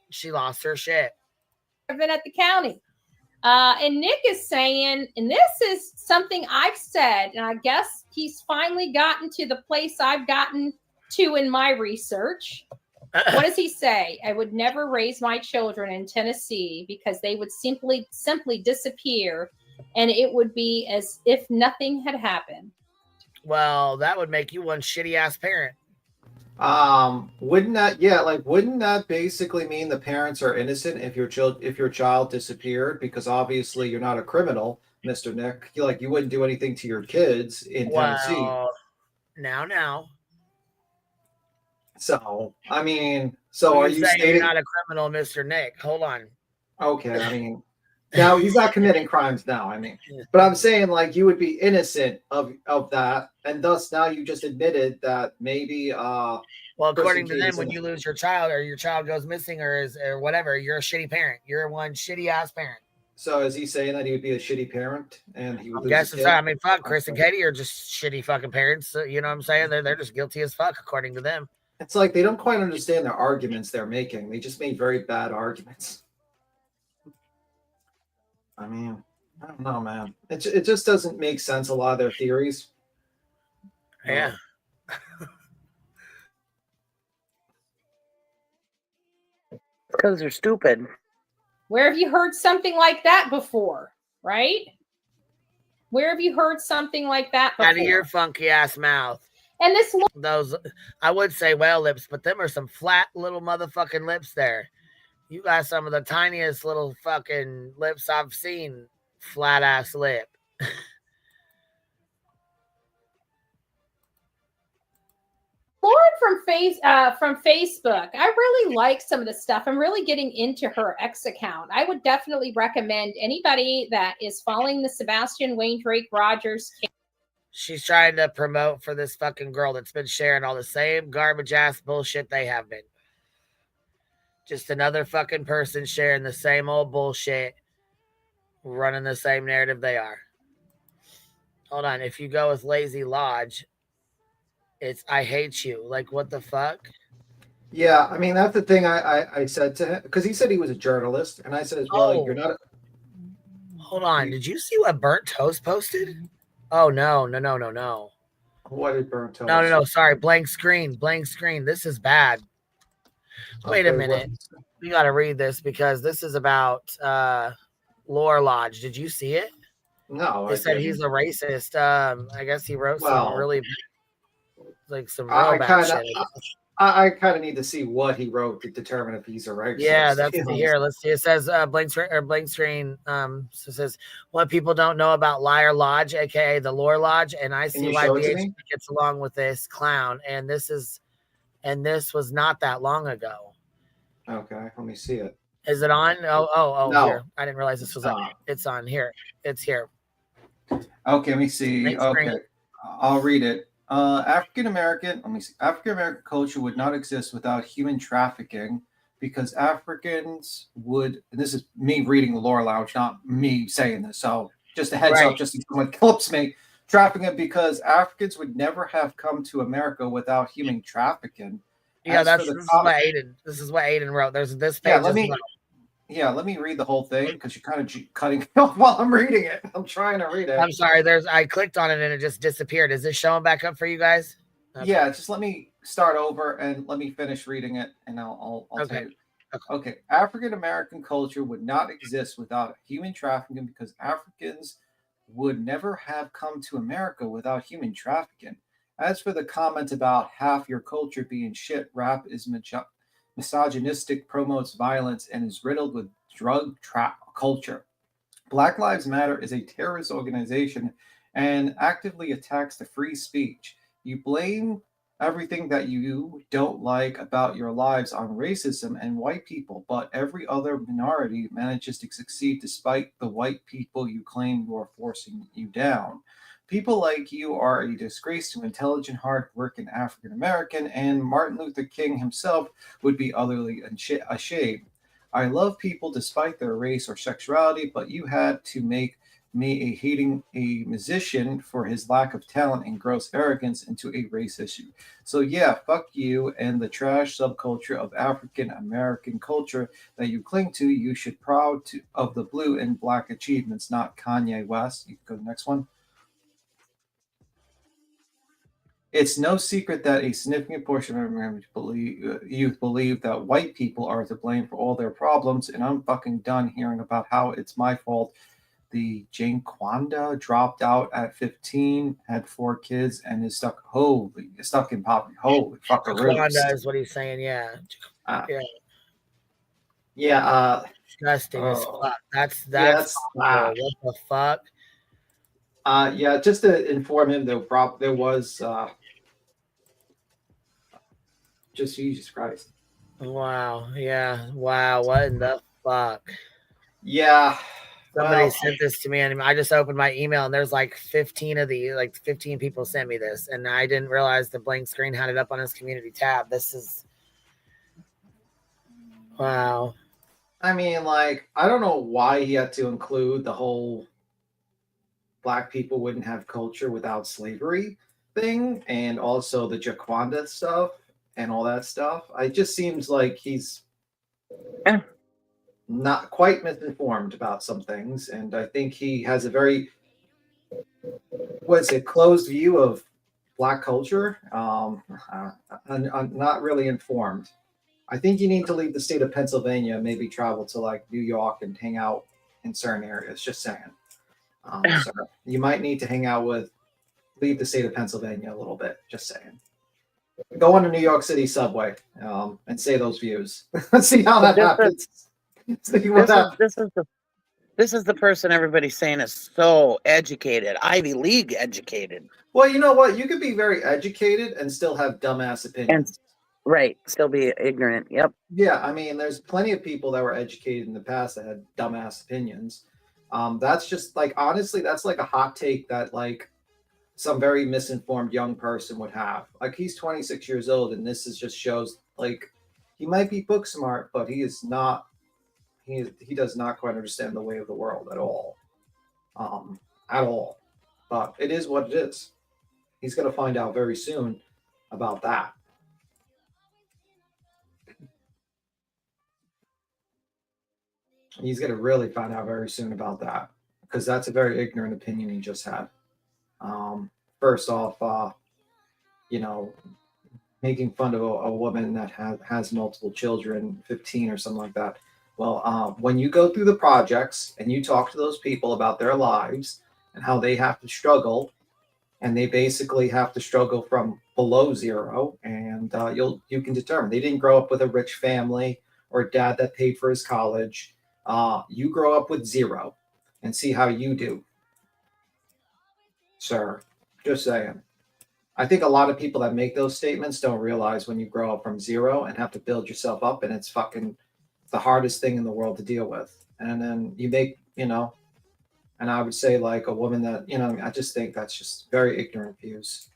She lost her shit. I've been at the county. And Nick is saying, and this is something I've said, and I guess he's finally gotten to the place I've gotten to in my research. What does he say? I would never raise my children in Tennessee because they would simply disappear, and it would be as if nothing had happened. Well, that would make you one shitty ass parent. Wouldn't that basically mean the parents are innocent if your child disappeared? Because obviously you're not a criminal, Mr. Nick. You wouldn't do anything to your kids in Tennessee. Now. So, I mean, are you saying you're not a criminal, Mr. Nick? Hold on. Okay, I mean, now he's not committing crimes now, I mean. But I'm saying, you would be innocent of that, and thus now you just admitted that maybe well, according to them, when you lose your child or your child goes missing or whatever, you're a shitty parent. You're one shitty ass parent. So is he saying that he would be a shitty parent and he would lose his kid? I mean, fuck, Chris and Katie are just shitty fucking parents. You know what I'm saying? They're just guilty as fuck, according to them. It's like they don't quite understand the arguments they're making. They just made very bad arguments. I mean, I don't know, man. It just doesn't make sense, a lot of their theories. Yeah. Because they're stupid. Where have you heard something like that before, right? Where have you heard something like that before? Out of your funky ass mouth. And those, I would say whale lips, but them are some flat little motherfucking lips there. You got some of the tiniest little fucking lips I've seen. Flat ass lip. Lauren from Facebook. I really like some of the stuff. I'm really getting into her X account. I would definitely recommend anybody that is following the Sebastian Wayne Drake Rogers case. She's trying to promote for this fucking girl that's been sharing all the same garbage ass bullshit they have been. Just another fucking person sharing the same old bullshit, running the same narrative they are. Hold on. If you go with Lazy Lodge, it's I hate you. Like, what the fuck? Yeah, I mean, that's the thing I said to him, because he said he was a journalist, and I said as well, you're not. Hold on. Did you see what Burnt Toast posted? Oh, no. What did Burnt Toast? No. Sorry. Blank screen. This is bad. Wait a minute. We got to read this because this is about Lore Lodge. Did you see it? No. They said he's a racist. I guess he wrote some really, some real bad shit. I kind of need to see what he wrote to determine if he's a racist. Yeah, that's here. Let's see. It says blank screen. So it says what people don't know about Liar Lodge, aka the Lore Lodge, and I see why BHB gets along with this clown. And this was not that long ago. Okay, let me see it. Is it on? Oh, no. Here. I didn't realize this was on. It's on here. It's here. Okay, let me see. Okay, I'll read it. African American culture would not exist without human trafficking because Africans would, and this is me reading the Lore Lounge, not me saying this. So just a heads up, just in case someone clips me, trafficking because Africans would never have come to America without human trafficking. Yeah, this is what Aiden wrote. There's this page. Let me read the whole thing because you're kind of cutting off while I'm reading it. I'm trying to read it. I'm sorry. I clicked on it and it just disappeared. Is this showing back up for you guys? Okay. Yeah, just let me start over and let me finish reading it, and I'll tell you. Okay. African American culture would not exist without human trafficking because Africans would never have come to America without human trafficking. As for the comment about half your culture being shit, rap is misogynistic, promotes violence, and is riddled with drug trap culture. Black Lives Matter is a terrorist organization and actively attacks the free speech. You blame everything that you don't like about your lives on racism and white people, but every other minority manages to succeed despite the white people you claim you are forcing you down. People like you are a disgrace to intelligent, hard-working African American, and Martin Luther King himself would be utterly ashamed. I love people despite their race or sexuality, but you had to make me hating a musician for his lack of talent and gross arrogance into a race issue. So yeah, fuck you and the trash subculture of African American culture that you cling to. You should proud of the blue and black achievements, not Kanye West. You can go to the next one. It's no secret that a significant portion of youth believe that white people are to blame for all their problems, and I'm fucking done hearing about how it's my fault. The Jane Kwanda dropped out at 15, had 4 kids, and is stuck in poverty. Holy fucking Kwanda is what he's saying. Yeah. Disgusting as fuck. That's what the fuck. Yeah, just to inform him, there was just Jesus Christ. Wow. Yeah. Wow. What in the fuck? Yeah. Somebody sent this to me, and I just opened my email, and there's like 15 people sent me this, and I didn't realize the blank screen had it up on his community tab. This is wow. I mean, like, I don't know why he had to include the whole Black people wouldn't have culture without slavery thing, and also the Jaquanda stuff and all that stuff. It just seems like he's not quite misinformed about some things, and I think he has a very closed view of Black culture. I'm not really informed. I think you need to leave the state of Pennsylvania, maybe travel to like New York and hang out in certain areas. Just saying. So you might need to leave the state of Pennsylvania a little bit. Just saying. Go on the New York City subway and say those views. See how that happens. This is the person everybody's saying is so educated, Ivy League educated. Well, you know what? You could be very educated and still have dumbass opinions. Right. Still be ignorant. Yep. Yeah. I mean, there's plenty of people that were educated in the past that had dumbass opinions. That's just like, honestly, that's like a hot take that like some very misinformed young person would have. Like, he's 26 years old, and this just shows like he might be book smart, but he is not. He does not quite understand the way of the world at all. At all. But it is what it is. He's going to find out very soon about that. He's going to really find out very soon about that, because that's a very ignorant opinion he just had. First off, making fun of a woman that has multiple children, 15 or something like that. Well, when you go through the projects and you talk to those people about their lives and how they have to struggle, and they basically have to struggle from below zero, and and you can determine. They didn't grow up with a rich family or a dad that paid for his college. You grow up with zero, and see how you do, sir. Just saying. I think a lot of people that make those statements don't realize when you grow up from zero and have to build yourself up, and it's fucking the hardest thing in the world to deal with. And then you make, and I would say like a woman that, I just think that's just very ignorant views.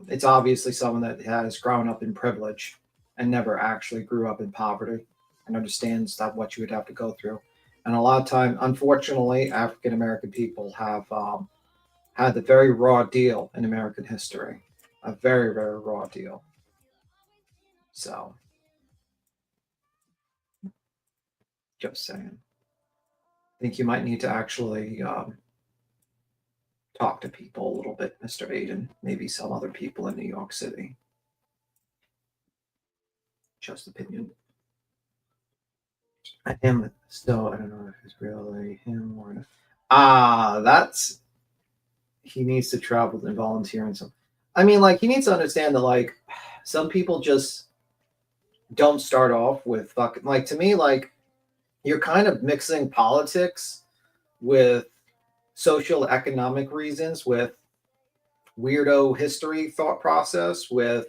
It's obviously someone that has grown up in privilege and never actually grew up in poverty and understands that what you would have to go through. And a lot of time, unfortunately, African American people have had the very raw deal in American history, a very, very raw deal. So, just saying. I think you might need to actually talk to people a little bit, Mr. Aiden, maybe some other people in New York City. Just opinion. I am still, I don't know if it's really him or that's, he needs to travel and volunteer and some. I mean, like, he needs to understand that, like, some people just don't start off with fucking, like, to me, like, you're kind of mixing politics with social economic reasons, with weirdo history thought process, with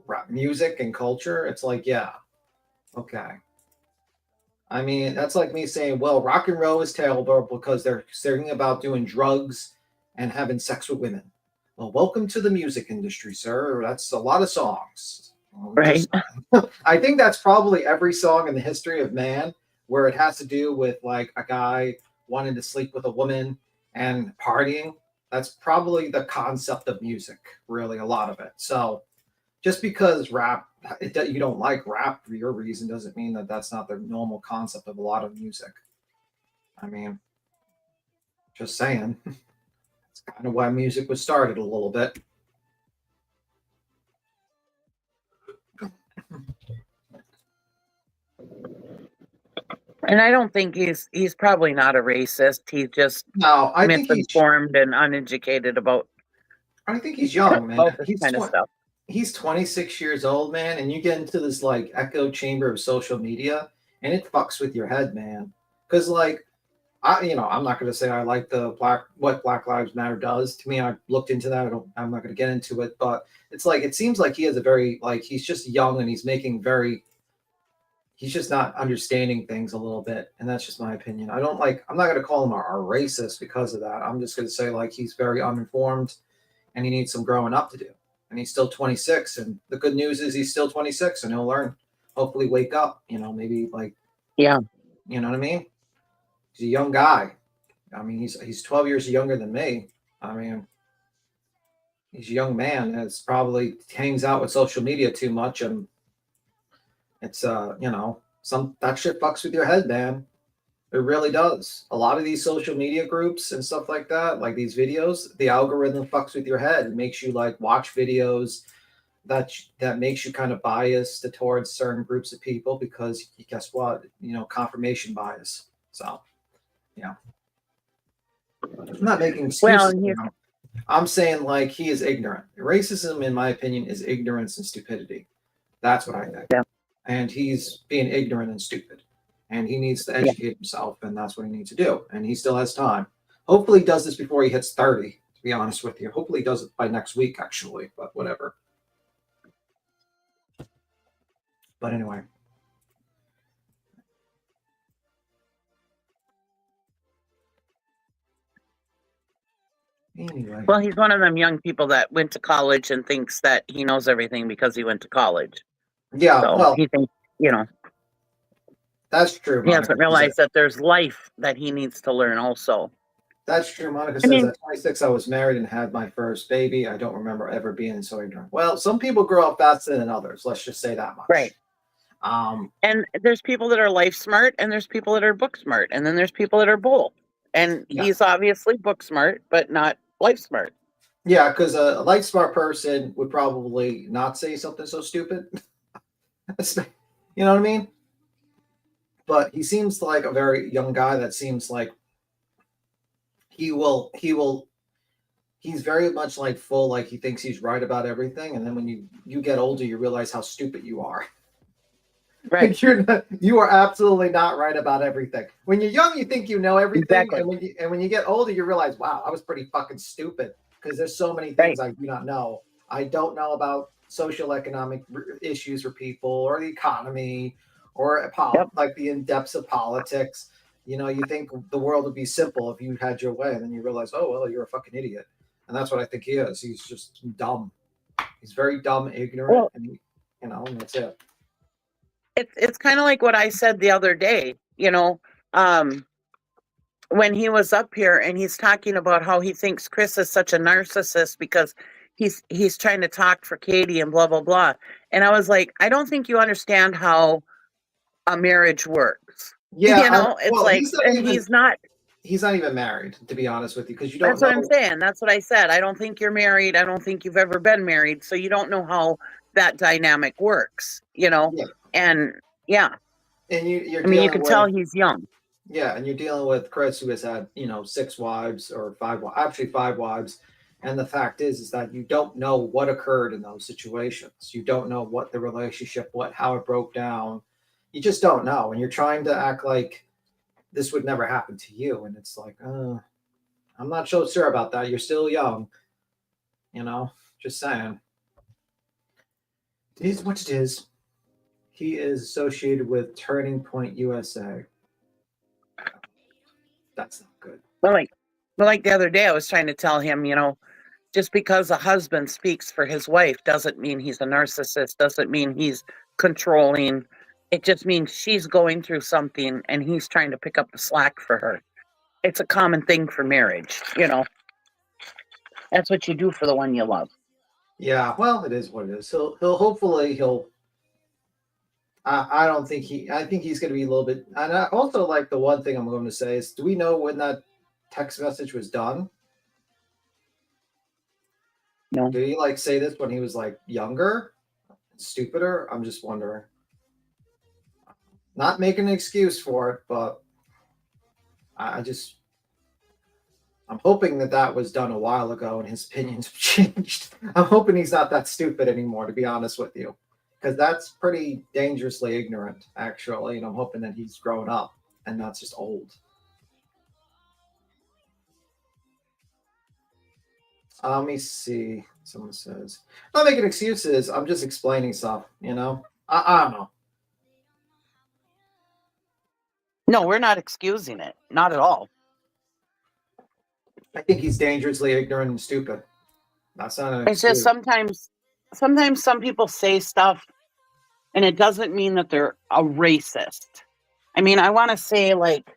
rap music and culture. It's like, yeah, okay. I mean, that's like me saying, well, rock and roll is terrible because they're singing about doing drugs and having sex with women. Well, welcome to the music industry, sir. That's a lot of songs. Right. I think that's probably every song in the history of man where it has to do with like a guy wanting to sleep with a woman and partying. That's probably the concept of music, really, a lot of it. So just because rap, you don't like rap for your reason doesn't mean that that's not the normal concept of a lot of music. I mean, just saying. It's kind of why music was started a little bit. And I don't think he's probably not a racist. He's just misinformed and uneducated about. I think he's young, man. About this kind of stuff. He's 26 years old, man, and you get into this like echo chamber of social media, and it fucks with your head, man. Because like, I'm not going to say I like what Black Lives Matter does. To me, I looked into that. I'm not going to get into it, but it's like it seems like he has a very he's just young and he's just not understanding things a little bit, and that's just my opinion. I'm not going to call him a racist because of that. I'm just going to say like he's very uninformed, and he needs some growing up to do. And he's still 26, and the good news is he's still 26, and he'll learn. Hopefully, wake up. Maybe yeah. You know what I mean? He's a young guy. I mean, he's 12 years younger than me. I mean, he's a young man that's probably hangs out with social media too much, and it's that shit fucks with your head, man. It really does. A lot of these social media groups and stuff like that, like these videos, the algorithm fucks with your head. It makes you watch videos that makes you kind of biased towards certain groups of people because guess what? confirmation bias. So, yeah. I'm not making excuses. Well, I'm saying he is ignorant. Racism, in my opinion, is ignorance and stupidity. That's what I think. Yeah. And he's being ignorant and stupid. And he needs to educate himself, and that's what he needs to do. And he still has time. Hopefully he does this before he hits 30, to be honest with you. Hopefully he does it by next week, actually, but whatever. But anyway. Well, he's one of them young people that went to college and thinks that he knows everything because he went to college. Yeah, so well, he thinks, that's true. He hasn't realized that there's life that he needs to learn also. That's true. Monica says at 26, I was married and had my first baby. I don't remember ever being so ignorant. Well, some people grow up faster than others. Let's just say that much. Right. And there's people that are life smart, and there's people that are book smart, and then there's people that are both. And he's obviously book smart, but not life smart. Yeah, because a life smart person would probably not say something so stupid. You know what I mean? But he seems like a very young guy that seems like he will he's very much like full, like he thinks he's right about everything, and then when you get older, you realize how stupid you are. Right. You are absolutely not right about everything. When you're young, you think you know everything, Exactly. and when you get older, you realize, wow, I was pretty fucking stupid because there's so many things I do not know. I don't know about social economic issues for people, or the economy, or like the in depths of politics. You know, you think the world would be simple if you had your way, and then you realize, oh well, you're a fucking idiot, and that's what I think he is. He's just dumb. He's very dumb, ignorant, and and that's it. It's kind of like what I said the other day, when he was up here and he's talking about how he thinks Chris is such a narcissist because he's trying to talk for Katie and blah blah blah. And I was like, I don't think you understand how a marriage works. Yeah, it's like he's not even married, to be honest with you, because you don't That's know. what I'm saying. That's what I said. I don't think you're married. I don't think you've ever been married, so you don't know how that dynamic works. And yeah. And you're you can tell he's young. Yeah, and you're dealing with Chris, who has had 6 wives or 5, actually 5 wives, and the fact is that you don't know what occurred in those situations. You don't know what the relationship, how it broke down. You just don't know, and you're trying to act like this would never happen to you, and it's like, I'm not so sure about that. You're still young, Just saying. It is what it is. He is associated with Turning Point USA. That's not good. Well, like the other day, I was trying to tell him, just because a husband speaks for his wife doesn't mean he's a narcissist, doesn't mean he's controlling. It just means she's going through something and he's trying to pick up the slack for her. It's a common thing for marriage, That's what you do for the one you love. Yeah, well, it is what it is. Hopefully I don't think I think he's going to be a little bit. And I also, like, the one thing I'm going to say is, do we know when that text message was done? No. Did he say this when he was younger, stupider? I'm just wondering. Not making an excuse for it, but I'm hoping that was done a while ago and his opinions have changed. I'm hoping he's not that stupid anymore, to be honest with you. Because that's pretty dangerously ignorant, actually. And I'm hoping that he's grown up and not just old. Let me see. Someone says, I'm not making excuses. I'm just explaining stuff, I don't know. No, we're not excusing it. Not at all. I think he's dangerously ignorant and stupid. That's not an excuse. It's just sometimes some people say stuff and it doesn't mean that they're a racist. I mean, I want to say like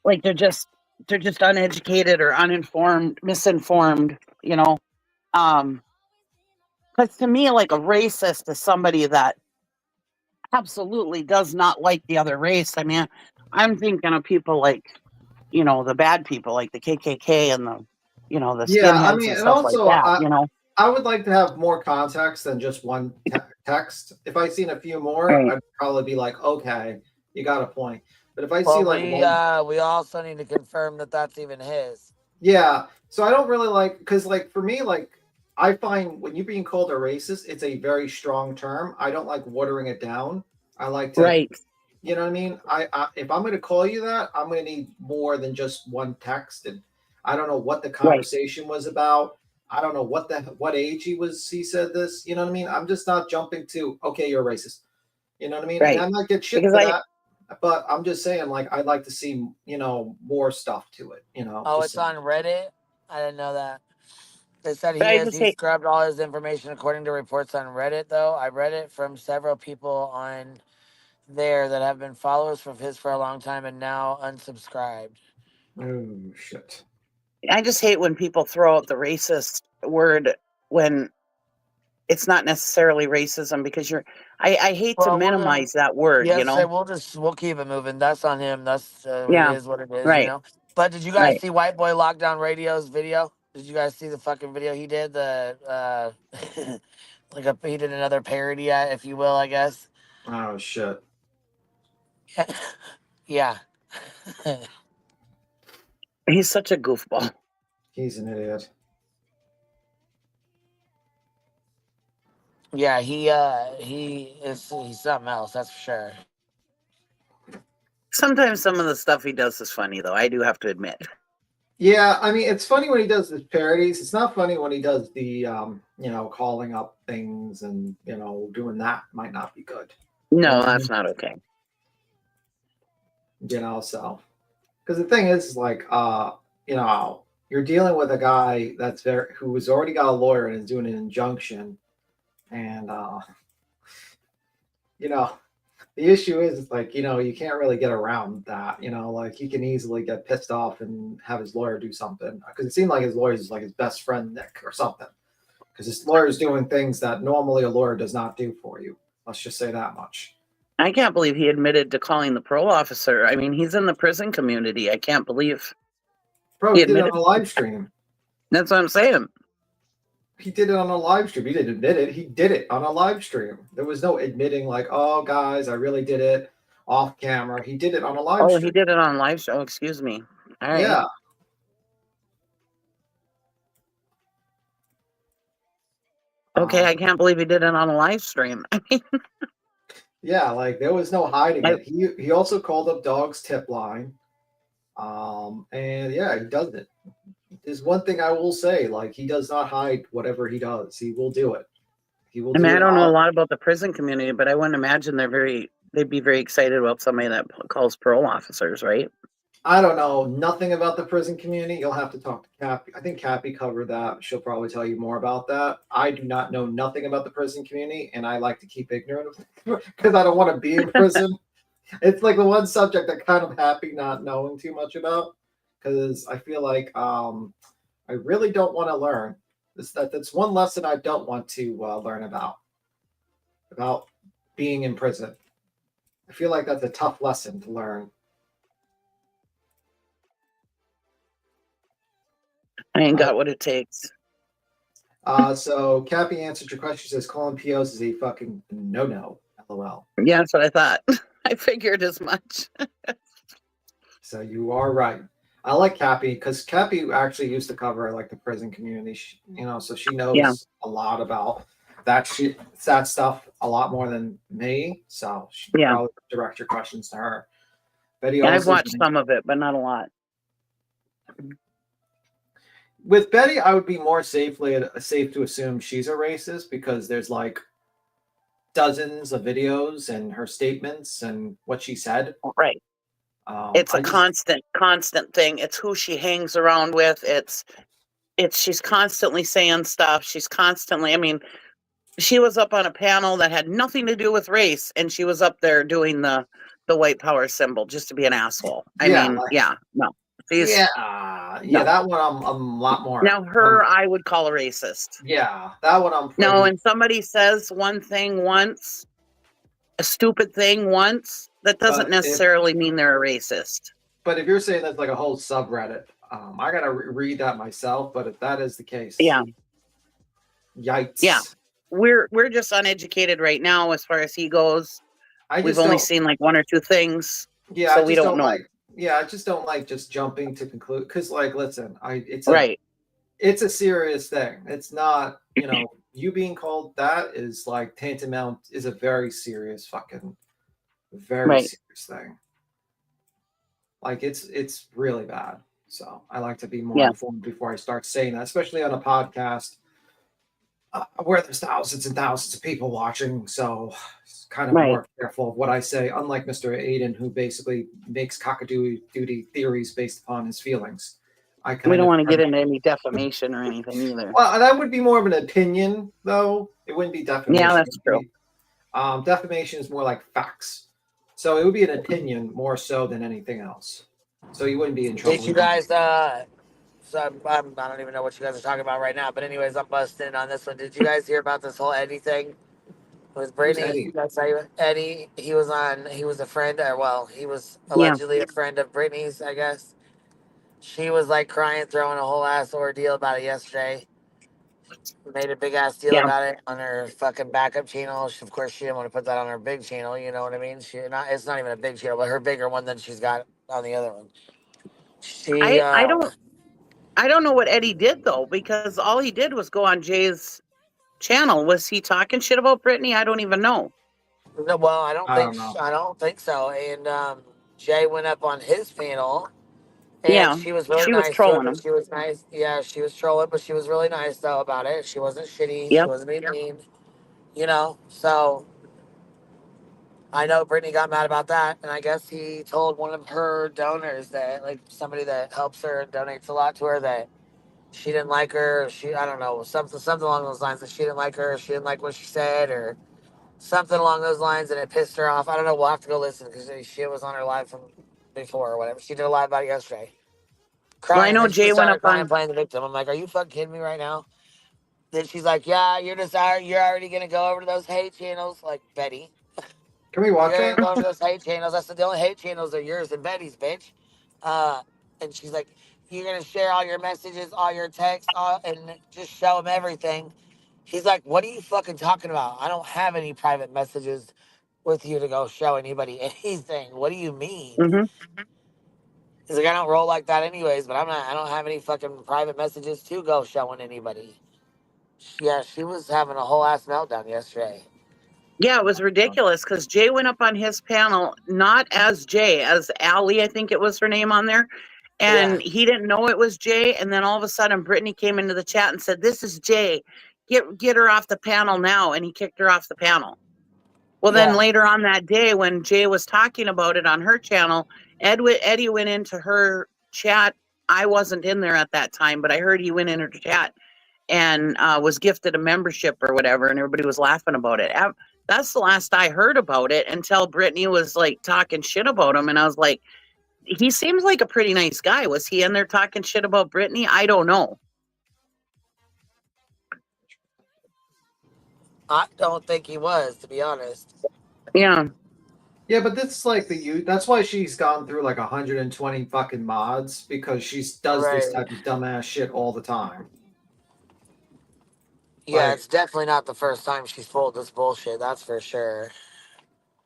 they're just uneducated or uninformed, misinformed, Because to me, a racist is somebody that absolutely does not like the other race. I mean, I'm thinking of people the bad people, like the KKK and the skinheads and stuff also, like that, I would like to have more context than just one text. If I seen a few more, I'd probably be like, okay, you got a point. But if I see we also need to confirm that that's even his. Yeah, so I don't really because for me, I find when you're being called a racist, it's a very strong term. I don't like watering it down. I like to, you know what I mean? I if I'm going to call you that, I'm going to need more than just one text. And I don't know what the conversation was about. I don't know what age he said this. You know what I mean? I'm just not jumping to, okay, you're a racist. You know what I mean? And I might get shit for that. But I'm just saying, I'd like to see, more stuff to it. Oh, it's on Reddit? I didn't know that. They said he scrubbed all his information according to reports on Reddit, though. I read it from several people on there that have been followers of his for a long time and now unsubscribed. Oh, shit. I just hate when people throw out the racist word when it's not necessarily racism, because I hate to minimize that word, we'll keep it moving. That's on him. That's it is what it is, But did you guys see White Boy Lockdown Radio's video? Did you guys see the fucking video he did? The he did another parody, if you will, I guess. Oh shit. Yeah. He's such a goofball. He's an idiot. Yeah, he's something else, that's for sure. Sometimes some of the stuff he does is funny, though. I do have to admit. Yeah, I mean, it's funny when he does the parodies. It's not funny when he does the, calling up things and, doing that might not be good. No, that's not okay. So, because the thing is, like, you're dealing with a guy who has already got a lawyer and is doing an injunction. And, the issue is like, you can't really get around that, like he can easily get pissed off and have his lawyer do something because it seemed like his lawyer is like his best friend, Nick, or something. Because his lawyer is doing things that normally a lawyer does not do for you. Let's just say that much. I can't believe he admitted to calling the parole officer. I mean, he's in the prison community. I can't believe. Bro, he did it on a live stream. That's what I'm saying. He did it on a live stream. He didn't admit it. He did it on a live stream. There was no admitting like, oh, guys, I really did it off camera. He did it on a live stream. Oh, he did it on live show. Oh, excuse me. All right. Yeah. Okay, I can't believe he did it on a live stream. I mean, yeah, like there was no hiding it. He also called up Dog's tip line. And yeah, he does it. There's one thing I will say, like he does not hide whatever he does. He will do it. He will. I don't know a lot about the prison community, but I wouldn't imagine they'd be very excited about somebody that calls parole officers, right? I don't know nothing about the prison community. You'll have to talk to Cappy. I think Cappy covered that. She'll probably tell you more about that. I do not know nothing about the prison community, and I like to keep ignorant of it because I don't want to be in prison. It's like the one subject I'm kind of happy not knowing too much about because I feel like I really don't want to learn. That's one lesson I don't want to learn about being in prison. I feel like that's a tough lesson to learn. I ain't got what it takes. So Cappy answered your question. She says calling POs is a fucking no. LOL. Yeah, that's what I thought. I figured as much. So you are right. I like Cappy because Cappy actually used to cover like the prison community, so she knows a lot about that stuff a lot more than me. So she probably direct your questions to her. Betty, I've watched some of it, but not a lot. With Betty, I would be more safe to assume she's a racist because there's like dozens of videos and her statements and what she said. Right. It's a constant thing. It's who she hangs around with. It's she's constantly saying stuff. She's constantly, I mean, she was up on a panel that had nothing to do with race, and she was up there doing the white power symbol just to be an asshole. No. That one I'm a lot more. Now I would call a racist. Yeah, that one I'm. No, when somebody says one thing once, a stupid thing once, that doesn't necessarily mean they're a racist. But if you're saying that's like a whole subreddit, I gotta read that myself. But if that is the case, yikes. Yeah, we're just uneducated right now as far as he goes. We've only seen like one or two things. Yeah, so we don't know. I just don't like just jumping to conclude because, like, listen, it's a serious thing. It's not, you being called that is like tantamount is a very serious serious thing. Like it's really bad. So I like to be more informed before I start saying that, especially on a podcast where there's thousands and thousands of people watching. So it's kind of more careful of what I say, unlike Mr. Aiden, who basically makes cock-a-doodle-duty theories based upon his feelings. We don't want to get into any defamation or anything either. Well, that would be more of an opinion, though. It wouldn't be defamation. Yeah, that's true. Defamation is more like facts. So it would be an opinion more so than anything else. So you wouldn't be in trouble. Did you guys, so I don't even know what you guys are talking about right now, but anyways, I'm busting in on this one. Did you guys hear about this whole Eddie thing with Brittany? Eddie, he was a friend, he was allegedly a friend of Brittany's, I guess. She was like crying, throwing a whole ass ordeal about it yesterday. Made a big ass deal about it on her fucking backup channel. Of course, she didn't want to put that on her big channel. You know what I mean? It's not even a big channel, but her bigger one than she's got on the other one. I don't know what Eddie did though, because all he did was go on Jay's channel. Was he talking shit about Brittany? I don't even know. No, well, I don't think know. I don't think so. And Jay went up on his panel, and Yeah, she was really she was nice to him. trolling And him. she was nice. Yeah, she was trolling, but she was really nice though about it. She wasn't shitty. She Yep. wasn't being mean. You know, so I know Brittany got mad about that, and I guess he told one of her donors that, like, somebody that helps her and donates a lot to her, that she didn't like her. I don't know, something along those lines, that she didn't like her. She didn't like what she said, or something along those lines, and it pissed her off. I don't know. We'll have to go listen because she was on her live from before or whatever. She did a live about it yesterday, Well, I crying. know Then she Jay went started up crying, on. playing the victim. I'm like, are you fucking kidding me right now? Then she's like, yeah, you're already gonna go over to those hate channels, like Betty. Can we watch You're it? going to those hate channels. I said, the only hate channels are yours and Betty's, bitch. And she's like, you're going to share all your messages, all your texts, and just show him everything. He's like, what are you fucking talking about? I don't have any private messages with you to go show anybody anything. What do you mean? Mm-hmm. He's like, I don't roll like that anyways, but I don't have any fucking private messages to go showing anybody. Yeah, she was having a whole ass meltdown yesterday. Yeah, it was ridiculous because Jay went up on his panel, not as Jay, as Allie, I think it was her name on there. And he didn't know it was Jay. And then all of a sudden, Brittany came into the chat and said, this is Jay. Get her off the panel now. And he kicked her off the panel. Well, then later on that day, when Jay was talking about it on her channel, Eddie went into her chat. I wasn't in there at that time, but I heard he went in her chat and was gifted a membership or whatever. And everybody was laughing about it. That's the last I heard about it until Brittany was like talking shit about him. And I was like, he seems like a pretty nice guy. Was he in there talking shit about Brittany? I don't know. I don't think he was, to be honest. Yeah. Yeah, but that's like that's why she's gone through like 120 fucking mods, because she does this type of dumbass shit all the time. Yeah, Like, it's definitely not the first time she's pulled this bullshit. That's for sure.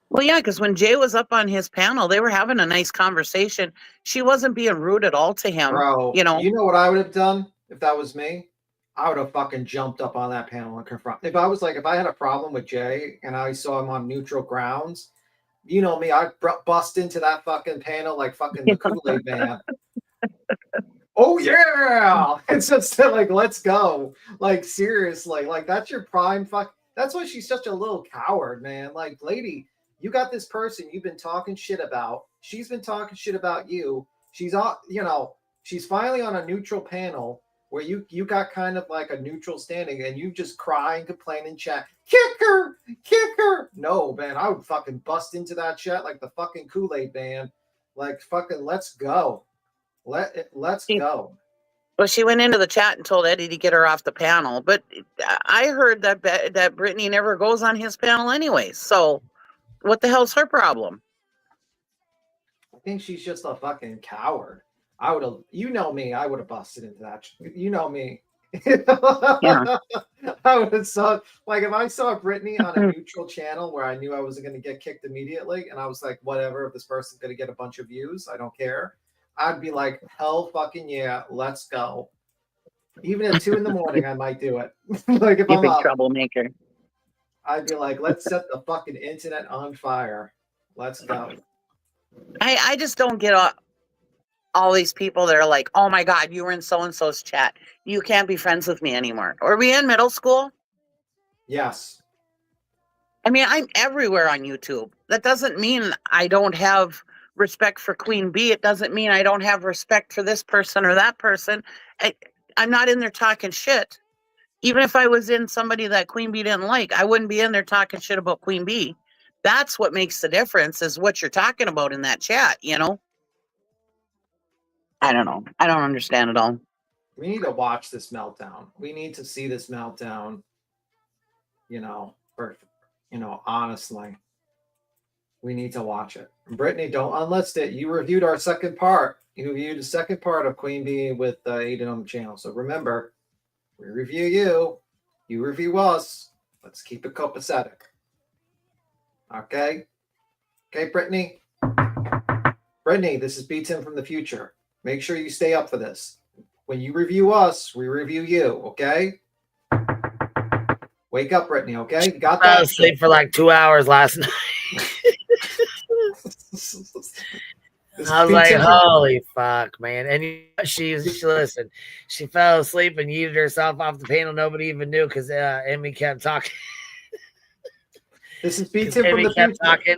Well, yeah, because when Jay was up on his panel, they were having a nice conversation. She wasn't being rude at all to him. bro, you know what I would have done if that was me? I would have fucking jumped up on that panel and confront. If I had a problem with Jay and I saw him on neutral grounds, you know me, I'd bust into that fucking panel like fucking the Kool-Aid man. Oh yeah, it's just like, let's go. Like, seriously, like, that's your prime fuck. That's why she's such a little coward, man. Like, lady, you got this person you've been talking shit about. She's been talking shit about you. She's on, she's finally on a neutral panel where you got kind of like a neutral standing, and you just cry and complain in chat. Kick her. No, man, I would fucking bust into that chat like the fucking Kool-Aid man. Like, fucking, let's go. Let's go. Well, she went into the chat and told Eddie to get her off the panel, but I heard that Brittany never goes on his panel anyways. So, what the hell's her problem? I think she's just a fucking coward. I would have, me, I would have busted into that. You know me. Yeah. I would have saw, like, if I saw Brittany on a neutral channel where I knew I wasn't going to get kicked immediately, and I was like, whatever, if this person's going to get a bunch of views, I don't care. I'd be like, hell fucking yeah, let's go. Even at 2 a.m, I might do it. Like, if I'm a troublemaker, I'd be like, let's set the fucking internet on fire. Let's go. I just don't get all these people that are like, oh my God, you were in so-and-so's chat. You can't be friends with me anymore. Were we in middle school? Yes. I mean, I'm everywhere on YouTube. That doesn't mean I don't have respect for Queen Bee. It doesn't mean I don't have respect for this person or that person. I'm not in there talking shit. Even if I was in somebody that Queen Bee didn't like, I wouldn't be in there talking shit about Queen Bee. That's what makes the difference, is what you're talking about in that chat, I don't know. I don't understand it all. We need to watch this meltdown. We need to see this meltdown, honestly. We need to watch it. Brittany, don't unlist it. You reviewed our second part. You reviewed the second part of Queen Bee with Aiden on the channel. So remember, we review you. You review us. Let's keep it copacetic. Okay? Okay, Brittany? Brittany, this is B-Tim from the future. Make sure you stay up for this. When you review us, we review you, okay? Wake up, Brittany, okay? You got I fell that? asleep for like 2 hours last night. I was like, holy fuck, man. And she listen, she fell asleep and yeeted herself off the panel. Nobody even knew because Emmy kept talking. This is B Tim from the future. Talking.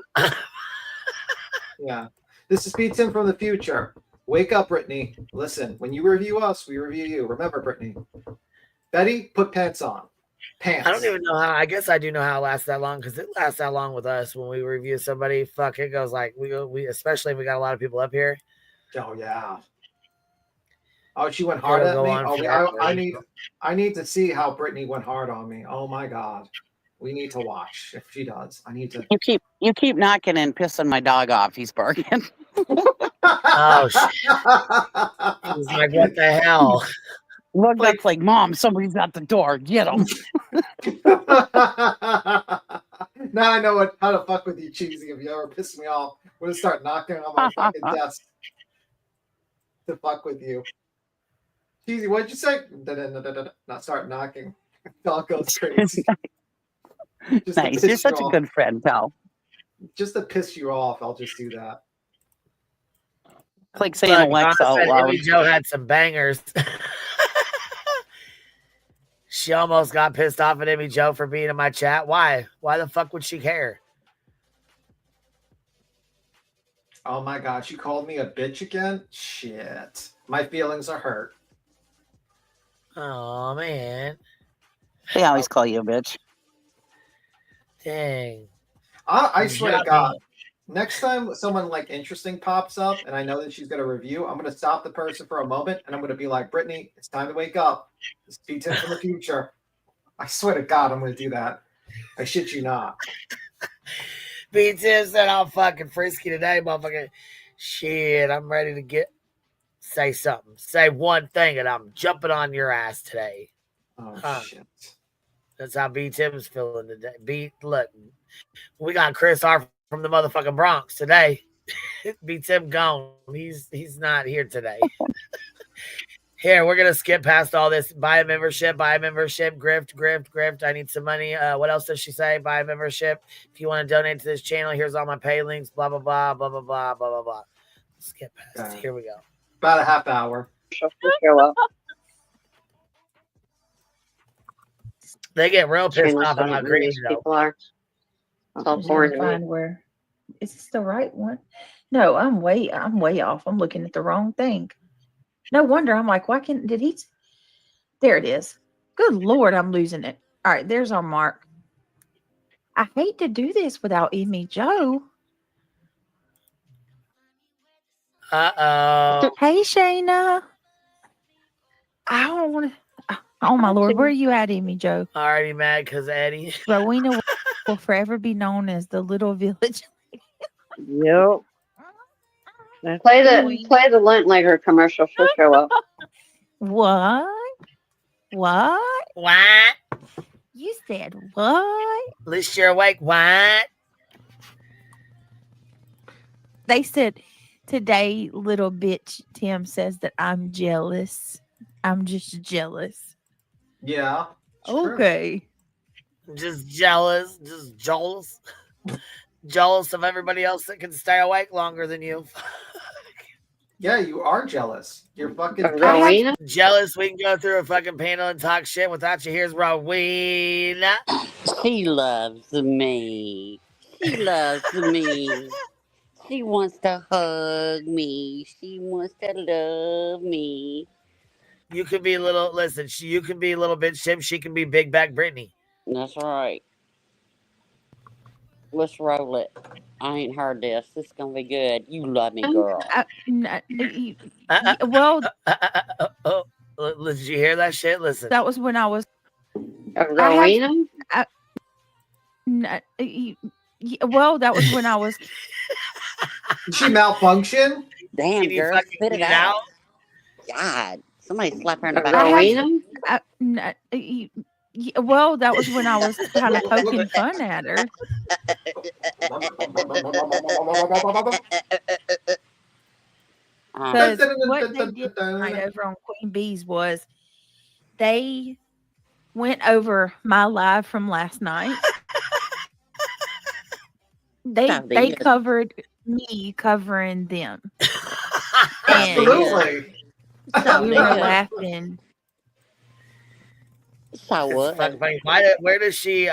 Yeah. This is B Tim from the future. Wake up, Brittany. Listen, when you review us, we review you. Remember, Brittany. Betty, put pants on. Pants. I don't even know how. I guess I do know how it lasts that long because it lasts that long with us when we review somebody. Fuck, it goes like we especially if we got a lot of people up here. Oh yeah. Oh, she went hard at me. Oh, I need to see how Brittany went hard on me. Oh my god, we need to watch if she does. I need to. You keep knocking and pissing my dog off. He's barking. Oh shit! He's like, what the hell? Look, that's like, Mom, somebody's at the door. Get him. Now I know how to fuck with you, Cheesy. If you ever piss me off, I'm gonna start knocking on my fucking desk to fuck with you. Cheesy, what'd you say? Not start knocking. Dog goes crazy. Nice. You're such a good friend, pal. Just to piss you off, I'll just do that. It's like saying Alexa out loud. Amy Jo had some bangers. She almost got pissed off at Emmy Jo for being in my chat. Why? Why the fuck would she care? Oh my god, she called me a bitch again? Shit. My feelings are hurt. Oh man. They always call you a bitch. Dang. I swear to God, next time someone like interesting pops up and I know that she's going to review, I'm going to stop the person for a moment and I'm going to be like, Brittany, it's time to wake up. This beats in from the future. I swear to God, I'm going to do that. I shit you not. B2 said I'm fucking frisky today, motherfucker. Shit, I'm ready to say something. Say one thing and I'm jumping on your ass today. Oh, shit. That's how B Tim's feeling today. Look, we got Chris R from the motherfucking Bronx today. B Tim gone. He's not here today. Here, we're gonna skip past all this. Buy a membership, grift. I need some money. What else does she say? Buy a membership. If you want to donate to this channel, here's all my pay links. Blah blah blah blah blah blah blah blah blah. Skip past. Here we go. About a half hour. They get real pissed off about green people are. So find where is this the right one? No, I'm way off. I'm looking at the wrong thing. No wonder. I'm like, why can't there it is. Good Lord, I'm losing it. All right, there's our mark. I hate to do this without Emmy Jo. Uh-oh. Hey, Shayna. I don't want to. Oh, my Lord. Where are you at, Emmy Jo? Already mad because Eddie. Rowena will forever be known as the little village. Yep. Play the Lint Lager commercial. She'll show up. What? What? You said what? At least you're awake. What? They said today, little bitch Tim says that I'm jealous. I'm just jealous. Yeah. Okay. Just jealous. Jealous of everybody else that can stay awake longer than you. Yeah, you are jealous. You're fucking jealous. We can go through a fucking panel and talk shit without you. Here's Rowena. She loves me. She loves me. She wants to hug me. She wants to love me. You can be you can be a little bit Shim. She can be big back Brittany. That's right. Let's roll it. I ain't heard this. This is going to be good. You love me, girl. Well, did you hear that shit? Listen. That was when I was... Rowena? Well, that was when I was... Did she malfunction? Damn, girl. Spit it out. God. Somebody slap her in the back. Rowena? Well, that was when I was kind of poking fun at her. Because what they did tonight over on Queen Bee's was they went over my live from last night. They covered me covering them. Absolutely. So we were laughing. So what? Funny. Where does she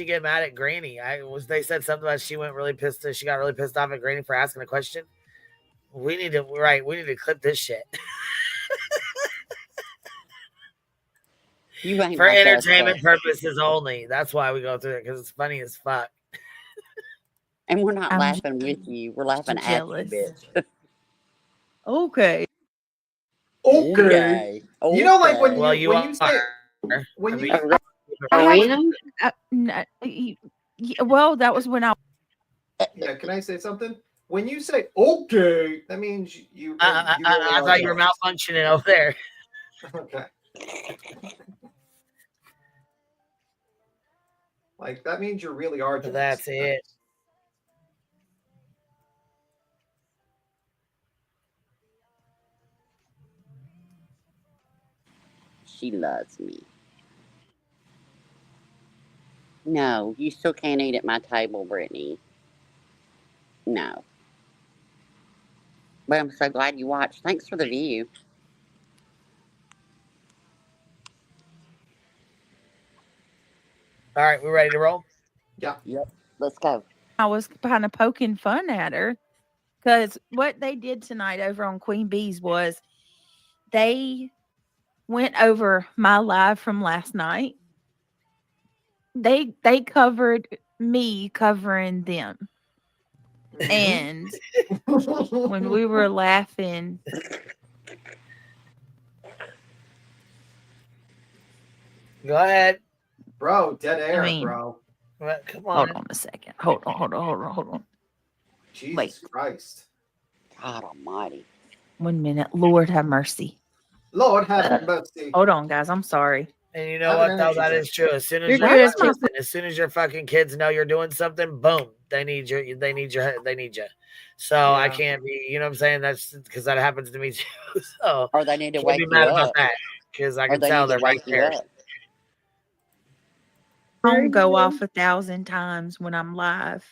get mad at Granny? They said something about she got really pissed off at Granny for asking a question. We need to clip this shit. You ain't for like entertainment purposes only. That's why we go through it, because it's funny as fuck. And we're not laughing with you. We're laughing at you, bitch. Okay. Okay. You know, like when you say well, that was when I. Yeah, can I say something? When you say okay, that means you. I thought you were malfunctioning over there. Okay. Like that means you really are. That's it. She loves me. No, you still can't eat at my table, Brittany. No. But I'm so glad you watched. Thanks for the view. All right, we ready to roll? Yeah. Yep. Let's go. I was kind of poking fun at her because what they did tonight over on Queen Bee's was they went over my live from last night. They covered me covering them. And when we were laughing, go ahead, bro. Dead air, bro. Come on. Hold on a second. Hold on. Jesus Christ. God Almighty. 1 minute. Lord have mercy. Lord have mercy. Hold on, guys. I'm sorry. And you know what, though? That is true. As soon as your fucking kids know you're doing something, boom, they need you. So yeah. I can't be, you know what I'm saying? That's because that happens to me too. So or they need to wake you up. About that because I can tell they're right there. I'll go off 1,000 times when I'm live.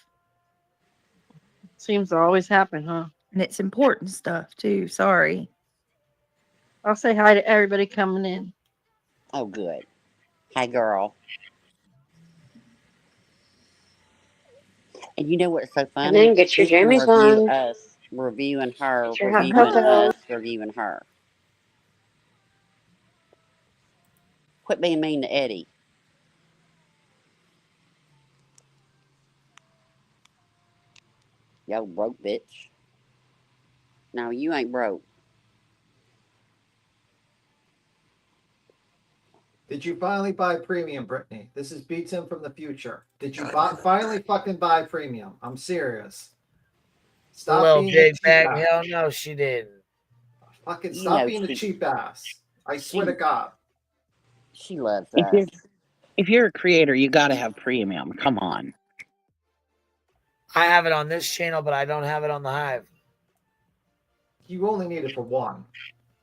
Seems to always happen, huh? And it's important stuff too. Sorry. I'll say hi to everybody coming in. Oh, good. Hi, girl. And you know what's so funny? And then get your jammies on. Us, reviewing her, reviewing us, reviewing her. Quit being mean to Eddie. Yo, broke bitch. No, you ain't broke. Did you finally buy premium, Brittany? This is Beats Him from the future. Did you finally fucking buy premium? I'm serious. Stop little being a cheap bag. Hell no, she didn't. Fucking stop being a cheap ass. I swear to God. She loves us. If you're a creator, you got to have premium. Come on. I have it on this channel, but I don't have it on the Hive. You only need it for one.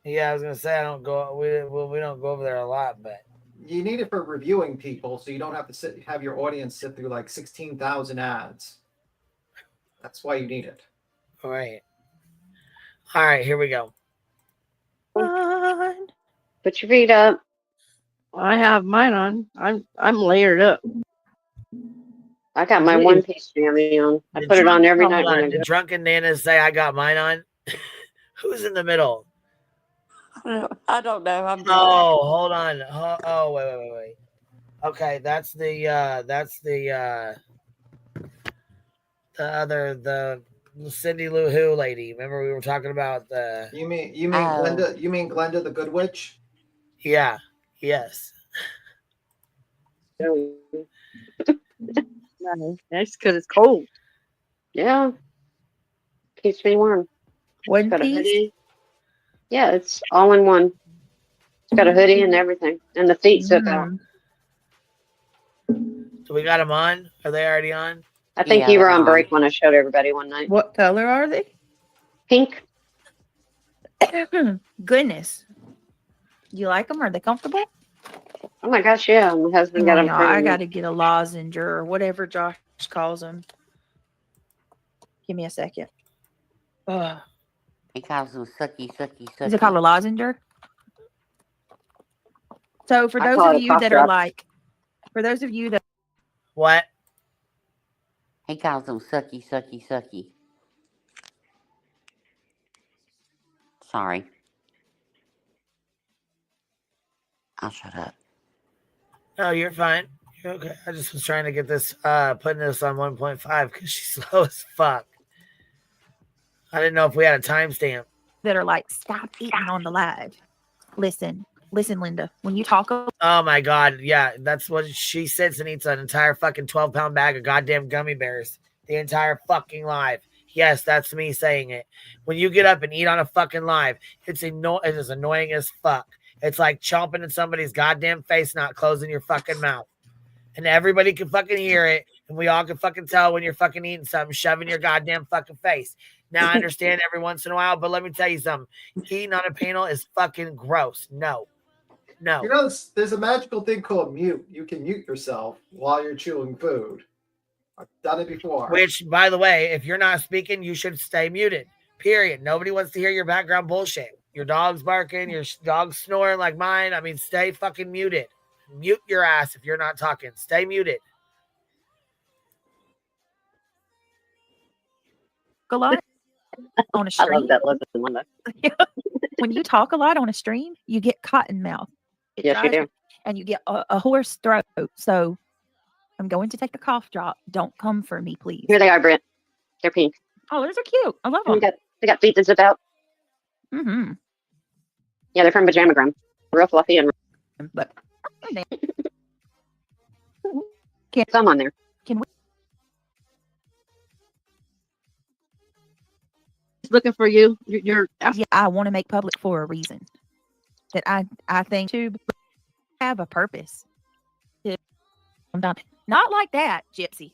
Yeah, I was gonna say we don't go over there a lot, but you need it for reviewing people, so you don't have to have your audience sit through like 16,000 ads. That's why you need it. All right, here we go. Put your feet up. I have mine on. I'm layered up. I got my one-piece jammy on. I put it on every night when I go. Drunken Nanas say I got mine on. Who's in the middle? I don't know. Oh, hold on. Oh, wait. Okay, that's the Cindy Lou Who lady. Remember we were talking about the. You mean Glenda? You mean Glenda the Good Witch? Yeah. Yes. That's because it's cold. Yeah. Keeps me warm. One piece? Yeah, it's all in one. It's got a hoodie and everything. And the feet zip out. So we got them on? Are they already on? I think you were on break when I showed everybody one night. What color are they? Pink. Goodness. You like them? Are they comfortable? Oh my gosh, yeah. My husband Hang got on, him y'all. I from. got to get a lozenge or whatever Josh calls them. Give me a second. Ugh. He calls them sucky, sucky, sucky. Is it called a lozenger? So for I those call of it a you cough that drop. are like, for those of you that What? He calls them sucky, sucky, sucky. Sorry. I'll shut up. No, you're fine. You're okay. I just was trying to get this, putting this on 1.5 because she's slow as fuck. I didn't know if we had a timestamp. that are like, stop eating on the live. Listen, Linda. When you talk, Oh my god, yeah, that's what she sits and eats an entire fucking 12-pound bag of goddamn gummy bears. The entire fucking live. Yes, that's me saying it. When you get up and eat on a fucking live, it is annoying as fuck. It's like chomping in somebody's goddamn face, not closing your fucking mouth. And everybody can fucking hear it, and we all can fucking tell when you're fucking eating something, shoving your goddamn fucking face. Now I understand every once in a while, but let me tell you something. Eating on a panel is fucking gross. No. You know, there's a magical thing called mute. You can mute yourself while you're chewing food. I've done it before. Which, by the way, if you're not speaking, you should stay muted. Period. Nobody wants to hear your background bullshit. Your dog's barking, your dog's snoring like mine. I mean, stay fucking muted. Mute your ass if you're not talking. Stay muted. a lot on a I stream. love that lesson, Linda. When you talk a lot on a stream, you get cotton mouth. It Yes, you dries do. and you get a hoarse throat. So I'm going to take the cough drop. Don't come for me, please. Here they are, Brent. They're pink. Oh, those are cute. I love them. They got feet that zip out. Mm-hmm. Yeah, they're from Pajamagram. Real fluffy and. But some on there. Can we? Looking for you. You're yeah, I want to make public for a reason. That I think to have a purpose. I'm done. Not like that, Gypsy.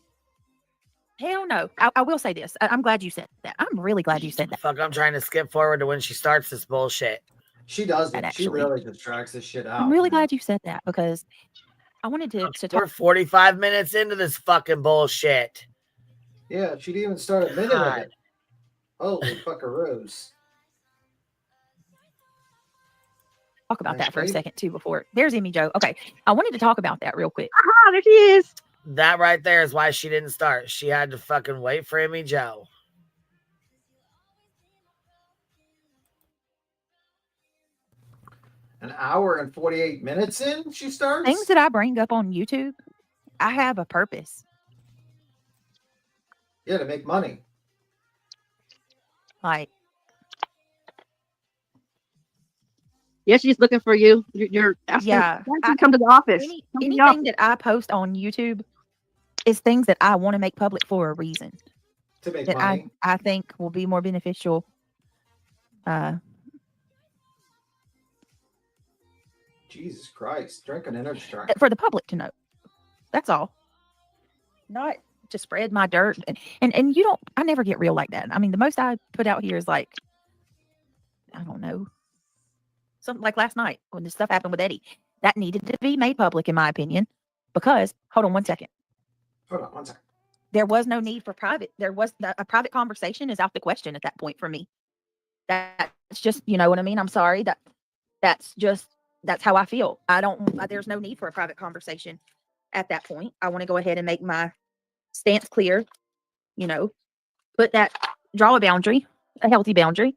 Hell no. I will say this. I'm glad you said that. I'm really glad you said that. Fuck, I'm trying to skip forward to when she starts this bullshit. She doesn't. Actually, she really just drags this shit out. I'm really glad you said that because I wanted to We're talk. 45 minutes into this fucking bullshit. Yeah, she didn't even start a minute of it. Holy fuckaroos. Talk about that for a second too before there's Emmy Joe. Okay, I wanted to talk about that real quick. Aha, there she is. That right there is why she didn't start. She had to fucking wait for Emmy Joe. An hour and 48 minutes in, she starts? Things that I bring up on YouTube, I have a purpose. Yeah, to make money. Like, Yeah, she's looking for you. You're asking. yeah, Come to the office. Anything that I post on YouTube is things that I want to make public for a reason. To make that money. I think will be more beneficial. Jesus Christ. Drink an energy drink. For the public to know. That's all. Not to spread my dirt. And you don't, I never get real like that. I mean, the most I put out here is like, I don't know. Something like last night when this stuff happened with Eddie. That needed to be made public, in my opinion, because, hold on one second. Hold on one second. There was no need for private. A private conversation is out the question at that point for me. That's just, you know what I mean? I'm sorry. That's how I feel. There's no need for a private conversation at that point. I want to go ahead and make my stance clear, draw a boundary, a healthy boundary,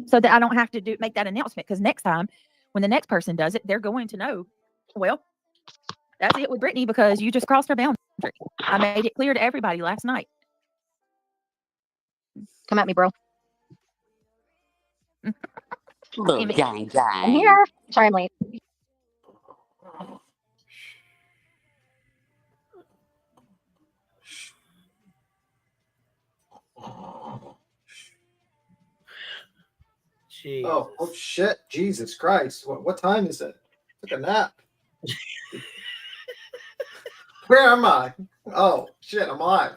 so that I don't have to make that announcement. Because next time when the next person does it, they're going to know, well, that's it with Brittany because you just crossed her boundary. I made it clear to everybody last night. Come at me, bro. Little gang. I'm here. Sorry, I'm late. Jeez. Oh shit. Jesus Christ. What time is it? I took a nap. Where am I? Oh shit, I'm alive.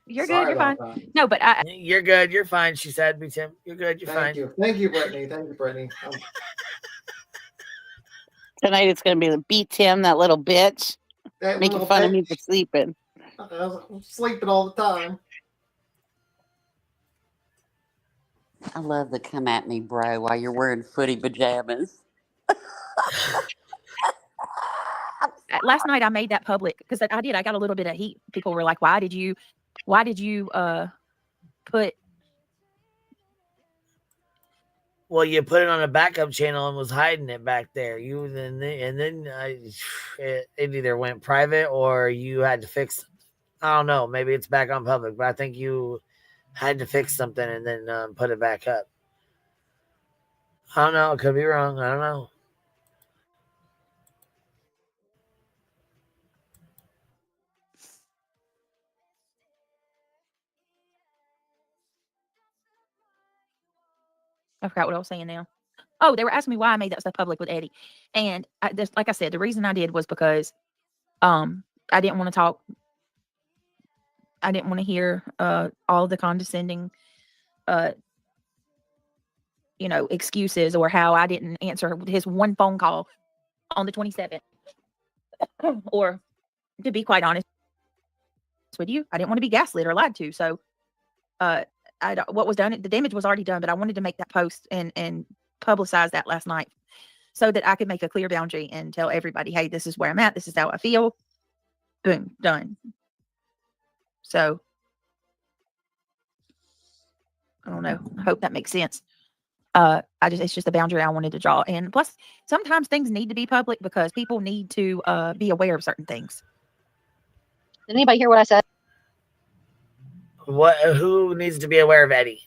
You're Sorry good. You're fine. about that. No, but You're good. You're fine. She said, "Me Tim. You're good. You're fine." Thank you, Brittany. Thank you, Brittany. Tonight it's going to be the beat Tim, that little bitch, That making little fun of bitch. me for sleeping. I'm sleeping all the time. I love the come at me, bro, while you're wearing footy pajamas. last night I made that public because I did. I got a little bit of heat. People were like, "Why did you put?" Well, you put it on a backup channel and was hiding it back there. Then it either went private or you had to fix. I don't know. Maybe it's back on public, but I think you had to fix something and then put it back up. I don't know. It could be wrong. I don't know. I forgot what I was saying now. Oh, they were asking me why I made that stuff public with Eddie. And like I said, the reason I did was because I didn't want to talk. I didn't want to hear all the condescending excuses or how I didn't answer his one phone call on the 27th. Or to be quite honest with you, I didn't want to be gaslit or lied to. So what was done, the damage was already done, but I wanted to make that post and publicize that last night so that I could make a clear boundary and tell everybody, hey, this is where I'm at. This is how I feel. Boom, done. So I don't know. I hope that makes sense. It's just a boundary I wanted to draw. And plus, sometimes things need to be public because people need to be aware of certain things. Did anybody hear what I said? Who needs to be aware of Eddie?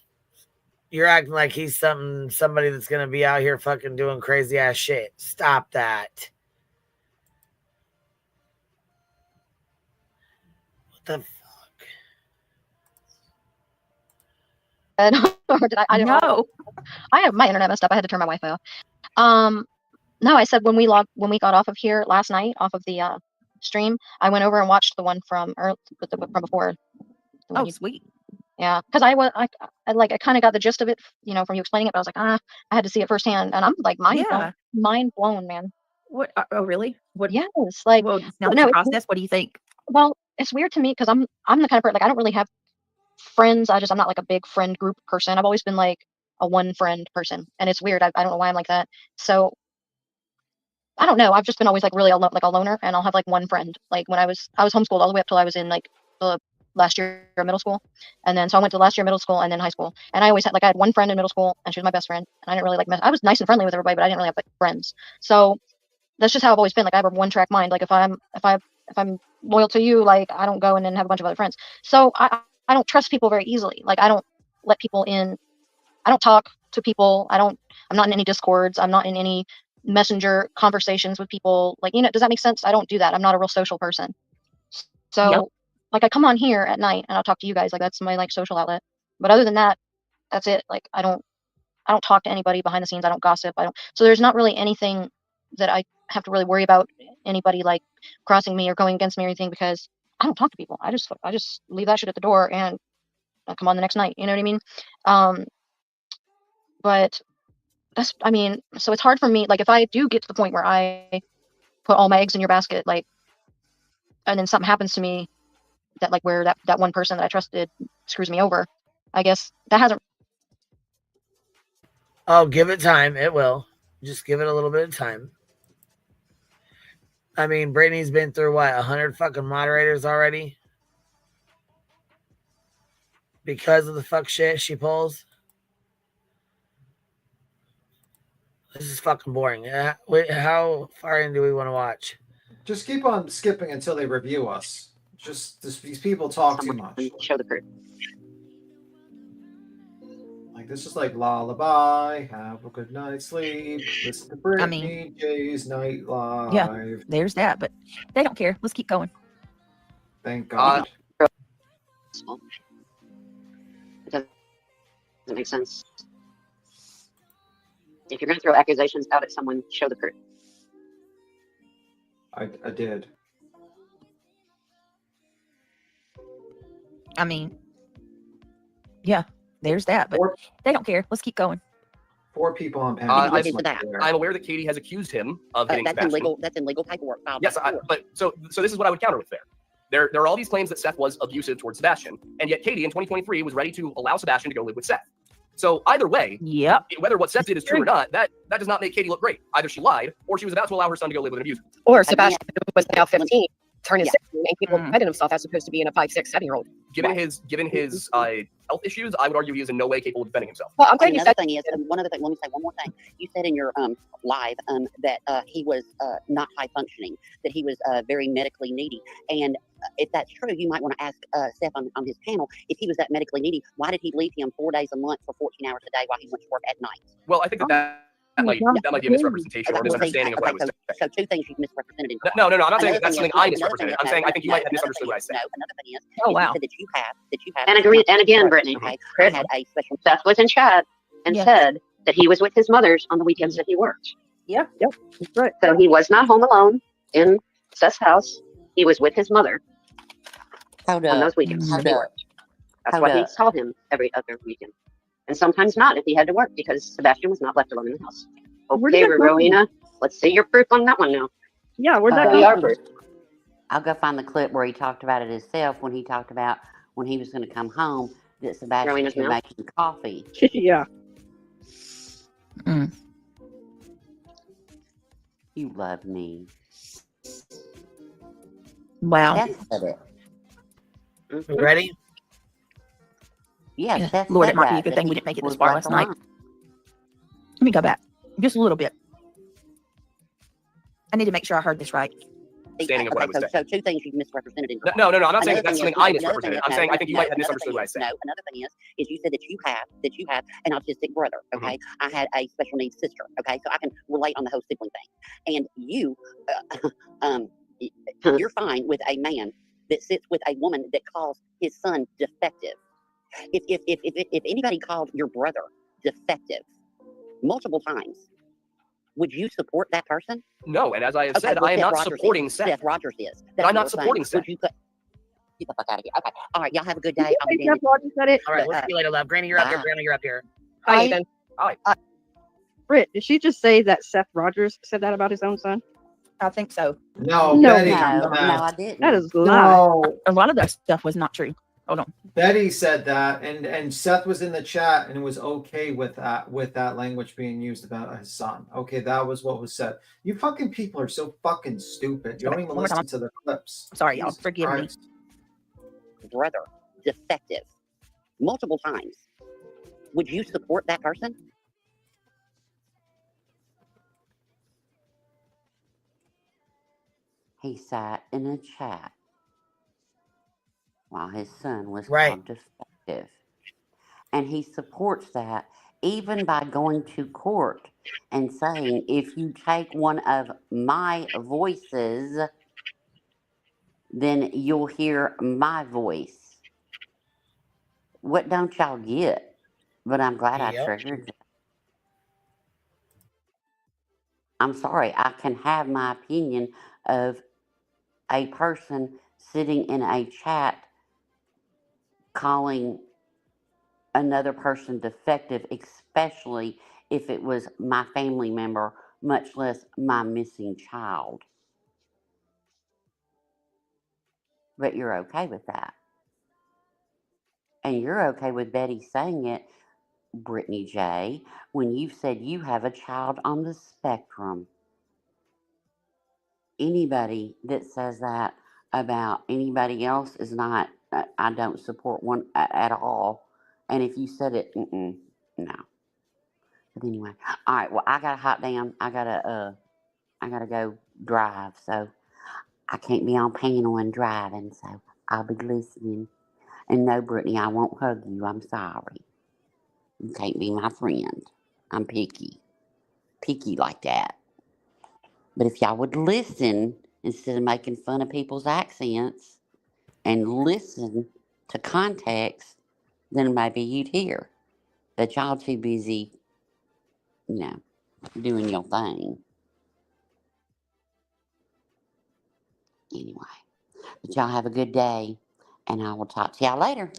You're acting like he's somebody that's gonna be out here fucking doing crazy ass shit. Stop that. What the Or did I don't know. I have my internet messed up. I had to turn my Wi-Fi off. No, I said when we got off of here last night, off of the stream, I went over and watched the one from before. Oh, sweet. Yeah, because I kind of got the gist of it, from you explaining it. But I was like, I had to see it firsthand, and I'm like mind blown, man. What? Oh, really? What? Yes, like. Well, now that you process, what do you think? Well, it's weird to me because I'm the kind of person, like, I don't really have friends. I'm not like a big friend group person. I've always been like a one friend person, and it's weird. I don't know why I'm like that. So I don't know. I've just been always like really like a loner, and I'll have like one friend. Like when I was homeschooled all the way up till I was in like the last year of middle school, and then so I went to last year of middle school and then high school, and I always had I had one friend in middle school, and she was my best friend, and I didn't really I was nice and friendly with everybody, but I didn't really have like friends. So that's just how I've always been. Like I have a one-track mind. Like if I'm loyal to you, like I don't go and then have a bunch of other friends. So I don't trust people very easily. Like I don't let people in. I don't talk to people. I'm not in any discords. I'm not in any messenger conversations with people. Like, does that make sense? I don't do that. I'm not a real social person. So yep. Like I come on here at night and I'll talk to you guys. Like that's my like social outlet. But other than that, that's it. Like I don't talk to anybody behind the scenes. I don't gossip. So there's not really anything that I have to really worry about anybody like crossing me or going against me or anything, because I don't talk to people. I just leave that shit at the door and I come on the next night. You know what I mean? But so it's hard for me. Like if I do get to the point where I put all my eggs in your basket, like, and then something happens to me that like where that one person that I trusted screws me over, I guess that hasn't. Oh, give it time. It will. Just give it a little bit of time. I mean, Brittany's been through 100 fucking moderators already because of the fuck shit she pulls. This is fucking boring. How far in do we want to watch? Just keep on skipping until they review us. These people talk too much. Show the proof. Like this is like lullaby. Have a good night's sleep. Listen to Brittany J's Night Live. Yeah, there's that, but they don't care. Let's keep going. Thank God. It doesn't make sense. If you're going to throw accusations out at someone, show the proof. I did. I mean, yeah, there's that, but they don't care. Let's keep going. 4 people on panel. I'm aware that Katie has accused him of hitting That's Sebastian. That's in legal paperwork. Yes, but so this is what I would counter with there. There are all these claims that Seth was abusive towards Sebastian, and yet Katie in 2023 was ready to allow Sebastian to go live with Seth. So either way, whether what Seth did is true or not, that does not make Katie look great. Either she lied, or she was about to allow her son to go live with an abuser. Or Sebastian was now 15, turning 16, and capable of defending himself as opposed to being a 5, 6, 7-year-old. Given his health issues, I would argue he is in no way capable of defending himself. Well, I'm glad you another said thing is one other thing. Let me say one more thing. You said in your live that he was not high functioning, that he was very medically needy, and if that's true, you might want to ask Seth on his panel, if he was that medically needy, why did he leave him 4 days a month for 14 hours a day while he went to work at night? Well, I think that might be a misrepresentation or a misunderstanding of what I was saying. So 2 things you've misrepresented. No, I'm not saying that's something I misrepresented. I'm saying I think you might have misunderstood what I said. No, another thing is, oh wow, that you have. And agree, and again, Brittany, Okay, Chris, I had a special. Seth was in chat and said that he was with his mother's on the weekends that he worked. Yep, that's right. So he was not home alone in Seth's house. He was with his mother on those weekends that he worked. That's why he saw him every other weekend. And sometimes not if he had to work, because Sebastian was not left alone in the house. Okay, Rowena, let's see your proof on that one now. Yeah, where'd that We go? are proof. I'll go find the clip where he talked about it himself when he talked about when he was going to come home that Sebastian was making coffee. Yeah. You love me. Wow. Seth said it. You ready? Yeah, Seth Lord, said it might be a that, good that thing he we didn't make it this was far left last night. alone. Let me go back just a little bit. I need to make sure I heard this right. Understanding of what I was saying. So 2 things you've misrepresented in No, I'm not saying Another that's thing something I is- another misrepresented. thing I'm is- saying no, I think you no, might have another misunderstood thing what I is- said. No, another thing is you said that you have an autistic brother, okay? I had a special needs sister, okay? So I can relate on the whole sibling thing. And you, you're fine with a man that sits with a woman that calls his son defective. If anybody called your brother defective multiple times, would you support that person? No, and as I have Okay, said, well, I am Seth not Rogers supporting is. Seth. Seth Rogers is. I'm not what I'm supporting saying. Seth. Would you get the fuck out of here? Okay. All right. Y'all have a good day. Did I'll you be say damned. Seth Rogers said it? All right, we'll see you later, love. Granny, you're up here. Bye. Grandma, you're up here. Hi, Ethan. Hi. Britt, did she just say that Seth Rogers said that about his own son? I think so. No, No, Betty. No, I didn't. That is a lie. No, A lot of that stuff was not true. Hold on. Betty said that, and Seth was in the chat and was okay with that language being used about his son. Okay, that was what was said. You fucking people are so fucking stupid. You don't even One more listen time. to the clips. Sorry, y'all. Jesus Forgive me. Christ. Brother defective multiple times. Would you support that person? He sat in a chat while his son was called defective. And he supports that even by going to court and saying, if you take one of my voices, then you'll hear my voice. What don't y'all get? But I'm glad I triggered that. I'm sorry, I can have my opinion of a person sitting in a chat calling another person defective, especially if it was my family member, much less my missing child. But you're okay with that. And you're okay with Betty saying it, Brittany J., when you've said you have a child on the spectrum. Anybody that says that about anybody else is not, I don't support one at all. And if you said it, no. But anyway, all right. Well, I got a hot damn. I gotta go drive. So I can't be on panel and driving. So I'll be listening. And no, Brittany, I won't hug you. I'm sorry. You can't be my friend. I'm picky like that. But if y'all would listen instead of making fun of people's accents and listen to context, then maybe you'd hear. But y'all too busy, doing your thing. Anyway, but y'all have a good day. And I will talk to y'all later.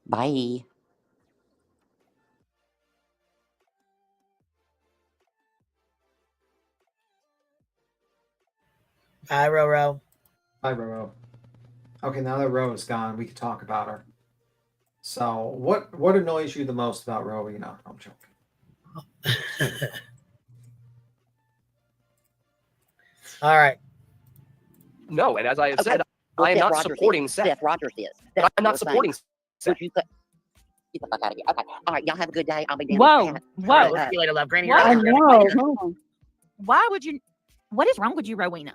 Bye. Hi, Roro. Hi, Roro. Okay, now that Ro is gone, we can talk about her. So, what annoys you the most about Rowena? I'm joking. All right. No, and as I have Okay. said, Well, I am Seth not Rogers supporting is. Seth. Seth Rogers is. But That's I'm what not we're supporting saying. Seth. Would you get the fuck out of here? Okay. All right. Y'all have a good day. I'll be down Whoa, with Kat. whoa. All right, we'll see you later, love. Granny, you're What? out I of here. know. Why would you? What is wrong with you, Rowena?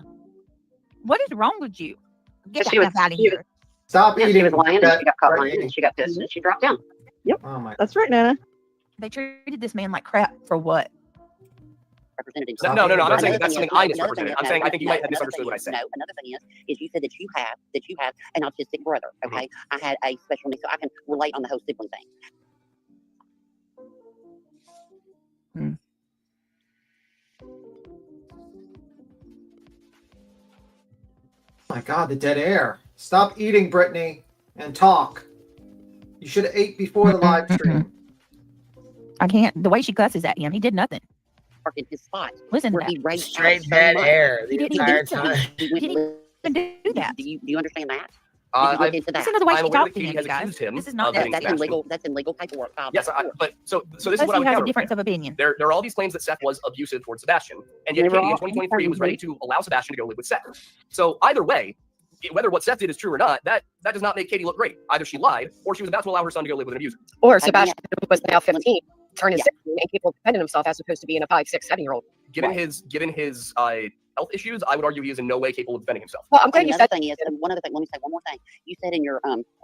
What is wrong with you? Get She the was- F out of she here. Stop Yeah, eating. she was lying and that she got caught right lying eating. and she got pissed and she dropped down. Yep. Oh my. That's right, Nana. They treated this man like crap for what? Representative. No, I'm not saying Another that's thing something I is- misrepresented. another I'm thing saying is- I think you no, might have another misunderstood thing what I is- said. No, another thing is you said that you have an autistic brother. Okay, I had a special needs, so I can relate on the whole sibling thing. My God, the dead air. Stop eating, Brittany, and talk. You should have ate before the live stream. I can't. The way she cusses at him, he did nothing. In his spot, Listen to where that. he raised Straight out so dead much. air He the didn't entire do that. time. He went He didn't do that. Do you understand that? I've- Look into that. Listen to the way I'm she aware talked that to Katie him, has you guys. accused him This is of not getting That's Sebastian. in legal paperwork. Yes, but so this is Because what I he would has a counter with difference there. of opinion. There are all these claims that Seth was abusive towards Sebastian, and yet They were Katie in all 2023 was ready to allow Sebastian to go live with Seth. So either way, whether what Seth did is true or not, that does not make Katie look great. Either she lied or she was about to allow her son to go live with an abuser. Or Sebastian was now 15, turned Yeah. 16, and capable of defending himself as opposed to being a 5, 6, 7-year-old. Given his health issues, I would argue he is in no way capable of defending himself. Well, I'm glad you Another said thing is, one other thing. Let me say one more thing. You said in your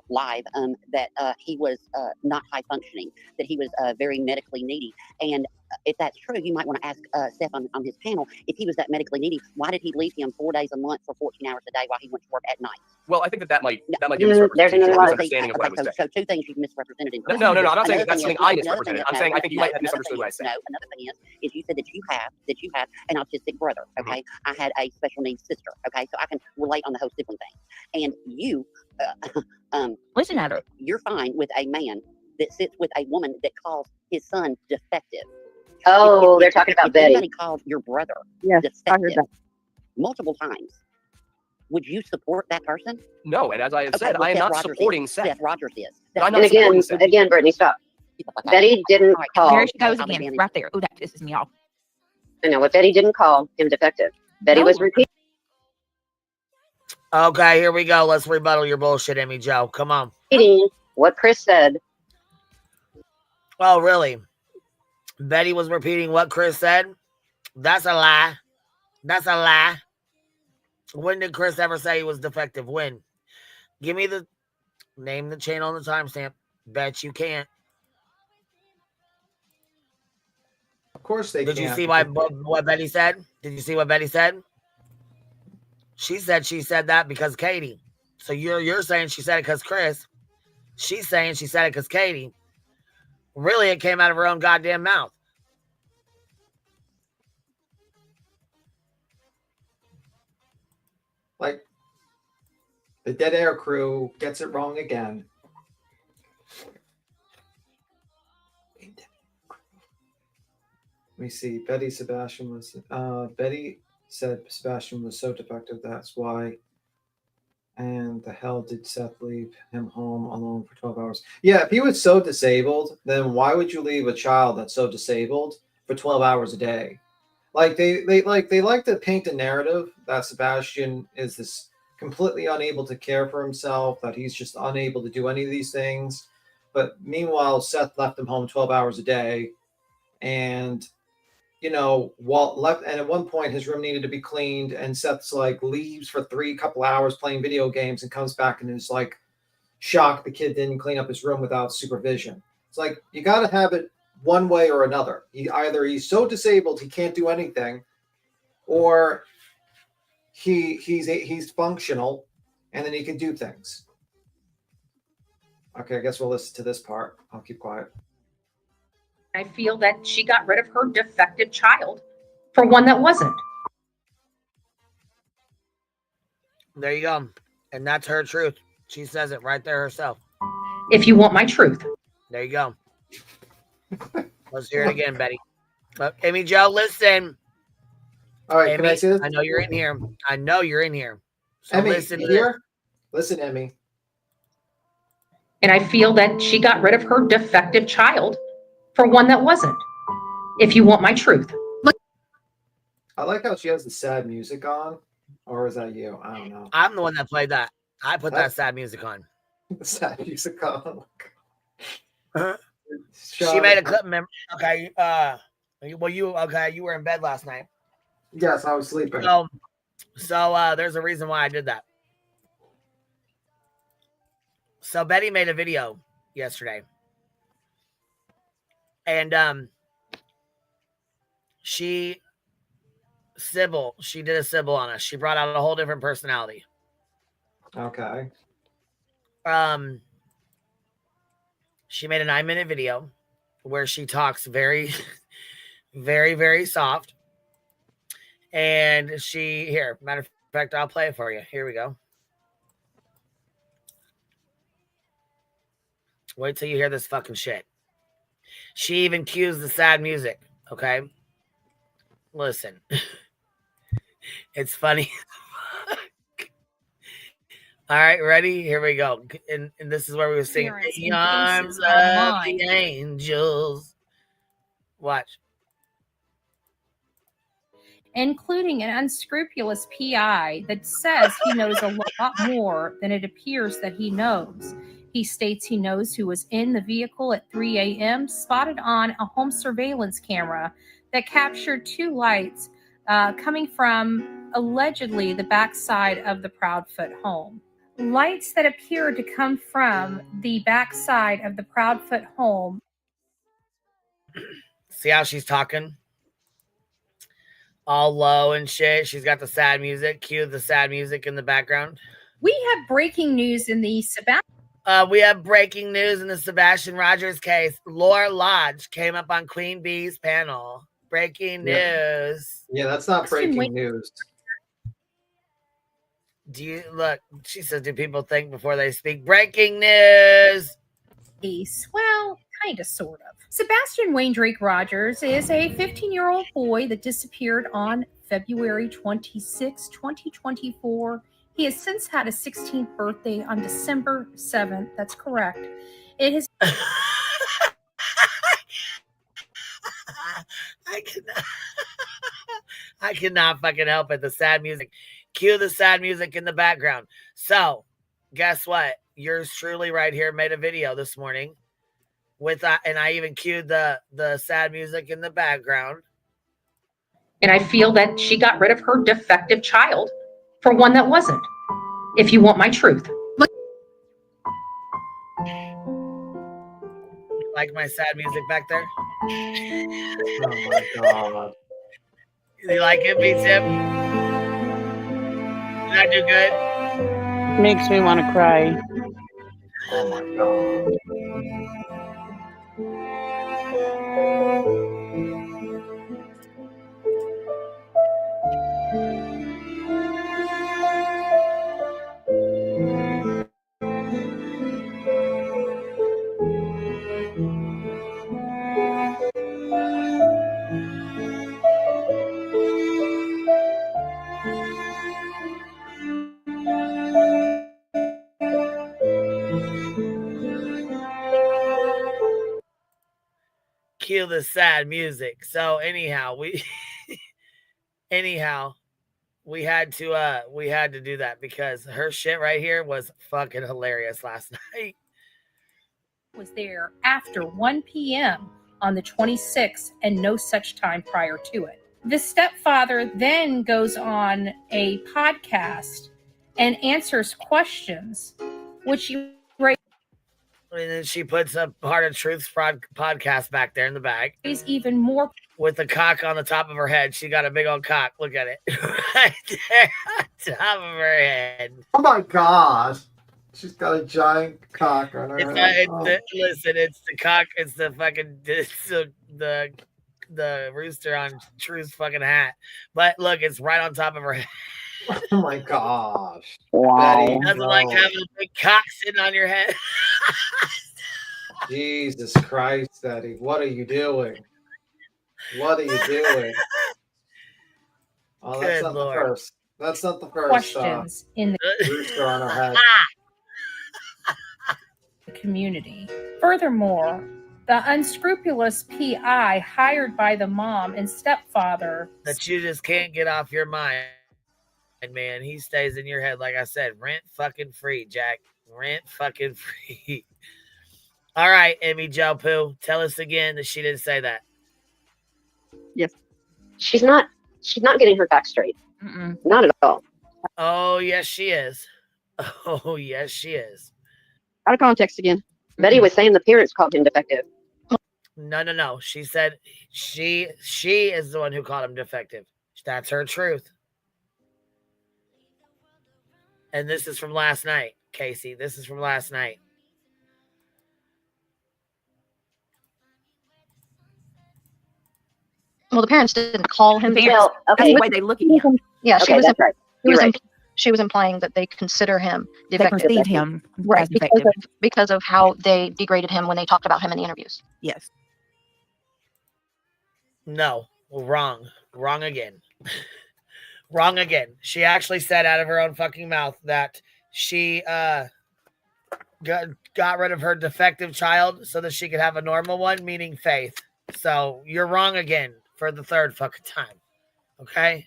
live that he was not high functioning, that he was very medically needy, and if that's true, you might want to ask Seth on his panel if he was that medically needy. Why did he leave him 4 days a month for 14 hours a day while he went to work at night? Well, I think that might be a There's misrepresentation, another a lie. misunderstanding of what I was saying. So two things you've misrepresented. In No, I'm not saying Another that's thing something I is- another thing misrepresented. is- I'm saying I think you might have another misunderstood thing what I is- said. No, another thing is you said that you have an autistic brother. Okay, I had a special needs sister. Okay, so I can relate on the whole sibling thing. And you, Listen at her. you're fine with a man that sits with a woman that calls his son defective. Oh, they're talking about if Betty. anybody called your brother Yes, I heard defective that. multiple times, would you support that person? No, and as I have Okay, said, well, I am Seth not Rogers supporting is. Seth. Seth Rogers is. But I'm And not supporting Seth. again, Brittany, stop. Betty didn't call. There she goes I'll be again, damned. right there. Oh, that pisses me off. I know what Betty didn't call him defective. Betty No. was repeating Okay, here we go. Let's rebuttal your bullshit, Emmy Joe. Come on. what Chris said. Oh, really? Betty was repeating what Chris said? That's a lie. That's a lie. When did Chris ever say he was defective? When? Give me the name, the channel, and the timestamp. Bet you can't. Of course they Did you can't. see what Betty said? Did you see what Betty said? She said that because Katie. So you're saying she said it because Chris. She's saying she said it because Katie. Really, it came out of her own goddamn mouth. Like, the dead air crew gets it wrong again. Let me see. Betty said Sebastian was so defective, that's why. And the hell did Seth leave him home alone for 12 hours? Yeah, if he was so disabled, then why would you leave a child that's so disabled for 12 hours a day? Like they like to paint a narrative that Sebastian is this completely unable to care for himself, that he's just unable to do any of these things. But meanwhile, Seth left him home 12 hours a day, and Walt left, and at one point his room needed to be cleaned, and Seth's like leaves for couple hours playing video games and comes back and is like shocked the kid didn't clean up his room without supervision. It's like, you got to have it one way or another. Either he's so disabled he can't do anything, or he's functional and then he can do things. Okay, I guess we'll listen to this part. I'll keep quiet. I feel that she got rid of her defective child for one that wasn't. There you go. And that's her truth. She says it right there herself. If you want my truth. There you go. Let's hear it again, Betty. Amy Jo, listen. All right, Amy, can I see this? I know you're in here. I know you're in here. So Emmy, listen to here? Listen, Emmy. And I feel that she got rid of her defective child for one that wasn't. If you want my truth. I like how she has the sad music on. Or is that you? I don't know. I'm the one that played that. I put that sad music on. Sad music on. She made a clip. Okay. Well, you were in bed last night. Yes, I was sleeping. So there's a reason why I did that. So Betty made a video yesterday. And she did a Sybil on us. She brought out a whole different personality. Okay. She made a 9-minute video where she talks very, very, very soft. And matter of fact, I'll play it for you. Here we go. Wait till you hear this fucking shit. She even cues the sad music. Okay. Listen. It's funny. All right, ready? Here we go. And this is where we were singing In the Arms of the Angels. Watch. Including an unscrupulous PI that says he knows a lot more than it appears that he knows. He states he knows who was in the vehicle at 3 a.m., spotted on a home surveillance camera that captured two lights coming from allegedly the backside of the Proudfoot home. Lights that appeared to come from the backside of the Proudfoot home. See how she's talking? All low and shit. She's got the sad music. Cue the sad music in the background. We have breaking news in the Sebastian Rogers case. Laura Lodge came up on Queen Bee's panel. Breaking news. Yeah, that's not breaking news. Do you look? She says, "Do people think before they speak?" Breaking news. Well, kind of, sort of. Sebastian Wayne Drake Rogers is a 15-year-old boy that disappeared on February 26, 2024. He has since had a 16th birthday on December 7th. That's correct. It has. I cannot fucking help it. The sad music. Cue the sad music in the background. So, guess what? Yours truly right here made a video this morning with and I even cued the sad music in the background. And I feel that she got rid of her defective child for one that wasn't. If you want my truth. You like my sad music back there? Oh my god. You like it, B-Tip? Did I do good? Makes me want to cry. Oh my god. Cue the sad music. So anyhow, we had to do that because her shit right here was fucking hilarious last night. Was there after 1 p.m. on the 26th and no such time prior to it. The stepfather then goes on a podcast and answers questions, which you and then she puts a Heart of Truth's podcast back there in the bag. Is even more with the cock on the top of her head. She got a big old cock. Look at it right there on top of her head. Oh my god. She's got a giant cock on her head. Listen, it's the cock. It's the fucking the rooster on Truth's fucking hat. But look, it's right on top of her head. Oh my gosh. Wow. Betty, Nothing no. like having a big cock sitting on your head. Jesus Christ, Betty. What are you doing? What are you doing? Oh, that's Good not Lord. the first. That's not the first Questions in rooster on her head. the community. Furthermore, the unscrupulous PI hired by the mom and stepfather That you just can't get off your mind, man. He stays in your head, like I said, rent fucking free, Jack. Rent fucking free. All right, Emmy Joe Poo, tell us again that she didn't say that. Yes. She's not getting her facts straight. Not at all. Oh, yes, she is. Oh, yes, she is. Out of context again. Betty was saying the parents called him defective. No. She said she is the one who called him defective. That's her truth. And this is from last night, Casey. This is from last night. Well, the parents didn't call him. Well, okay. The way they look at him. Yeah, Okay, that's right. You're right. She was implying that they consider him defective. They perceive him right as defective. because of how they degraded him when they talked about him in the interviews. Yes. No, wrong. Wrong again. Wrong again. She actually said out of her own fucking mouth that she got rid of her defective child so that she could have a normal one, meaning Faith. So you're wrong again for the third fucking time. Okay?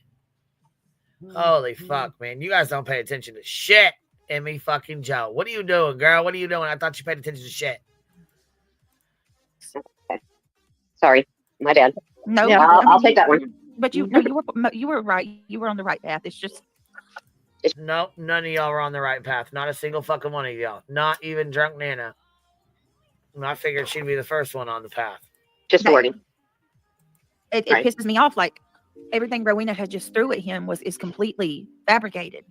Holy fuck, man. You guys don't pay attention to shit, Emmy fucking Joe. What are you doing, girl? What are you doing? I thought you paid attention to shit. Okay. Sorry. My bad. No, yeah, I'll take that one. But you were right. You were on the right path. It's just no, none of y'all were on the right path. Not a single fucking one of y'all. Not even drunk Nana. And I figured she'd be the first one on the path. Just wording. It pisses me off. Like everything Rowena had just threw at him is completely fabricated.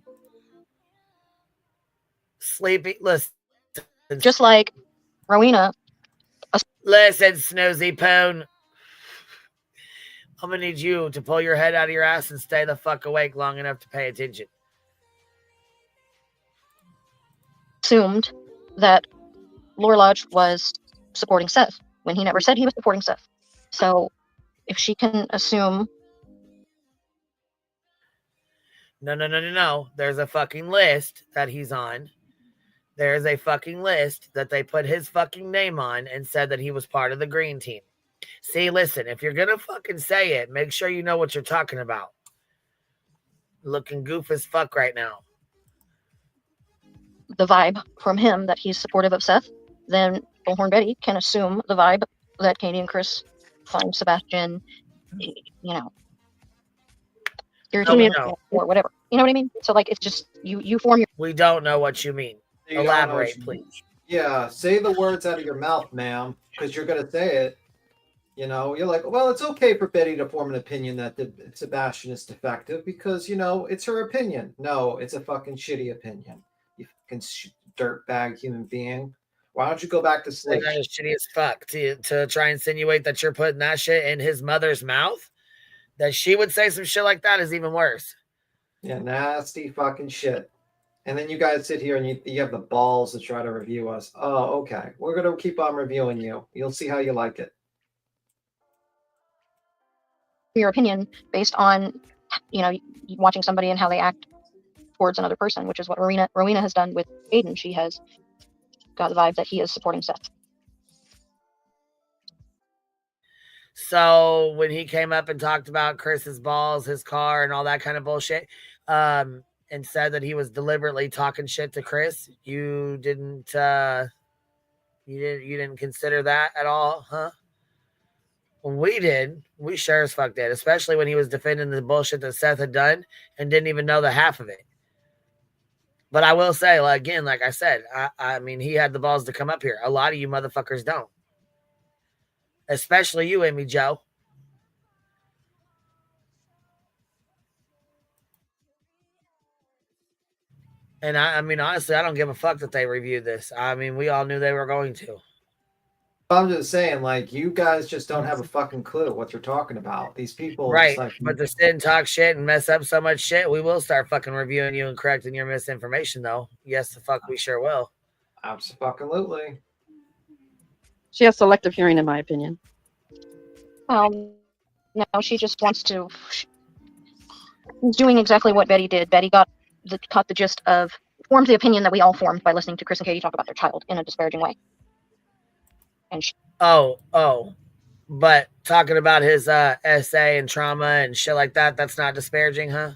Sleepy, listen. Just like Rowena. Listen, Snoozy Pone. I'm gonna need you to pull your head out of your ass and stay the fuck awake long enough to pay attention. Assumed that Laura Lodge was supporting Seth when he never said he was supporting Seth. So if she can assume. No. There's a fucking list that he's on. There's a fucking list that they put his fucking name on and said that he was part of the green team. See, listen, if you're gonna fucking say it, make sure you know what you're talking about. Looking goof as fuck right now. The vibe from him that he's supportive of Seth, then Bullhorn Betty can assume the vibe that Katie and Chris find Sebastian, irritating or whatever. You know what I mean? So like, it's just you form your. We don't know what you mean. Elaborate, please. Yeah, say the words out of your mouth, ma'am, because you're gonna say it. You know, you're like, well, it's okay for Betty to form an opinion that Sebastian is defective because, it's her opinion. No, it's a fucking shitty opinion. You fucking dirtbag human being. Why don't you go back to sleep? That is shitty as fuck to try and insinuate that you're putting that shit in his mother's mouth. That she would say some shit like that is even worse. Yeah, nasty fucking shit. And then you guys sit here and you have the balls to try to review us. Oh, okay. We're going to keep on reviewing you. You'll see how you like it. Your opinion based on, watching somebody and how they act towards another person, which is what Rowena has done with Aiden. She has got the vibe that he is supporting Seth. So when he came up and talked about Chris's balls, his car, and all that kind of bullshit, and said that he was deliberately talking shit to Chris, you didn't consider that at all, huh? We did. We sure as fuck did, especially when he was defending the bullshit that Seth had done and didn't even know the half of it. But I will say, like I said, I mean, he had the balls to come up here. A lot of you motherfuckers don't. Especially you, Emmy Joe. And I mean, honestly, I don't give a fuck that they reviewed this. I mean, we all knew they were going to. I'm just saying, like, you guys just don't have a fucking clue what you're talking about. These people, Right, just like, but to sit and talk shit and mess up so much shit, we will start fucking reviewing you and correcting your misinformation, though. Yes, the fuck we sure will. Absolutely. She has selective hearing, in my opinion. No, she just wants to. She's doing exactly what Betty did. Betty caught the gist of, formed the opinion that we all formed by listening to Chris and Katie talk about their child in a disparaging way. And but talking about his essay and trauma and shit like that, that's not disparaging, huh?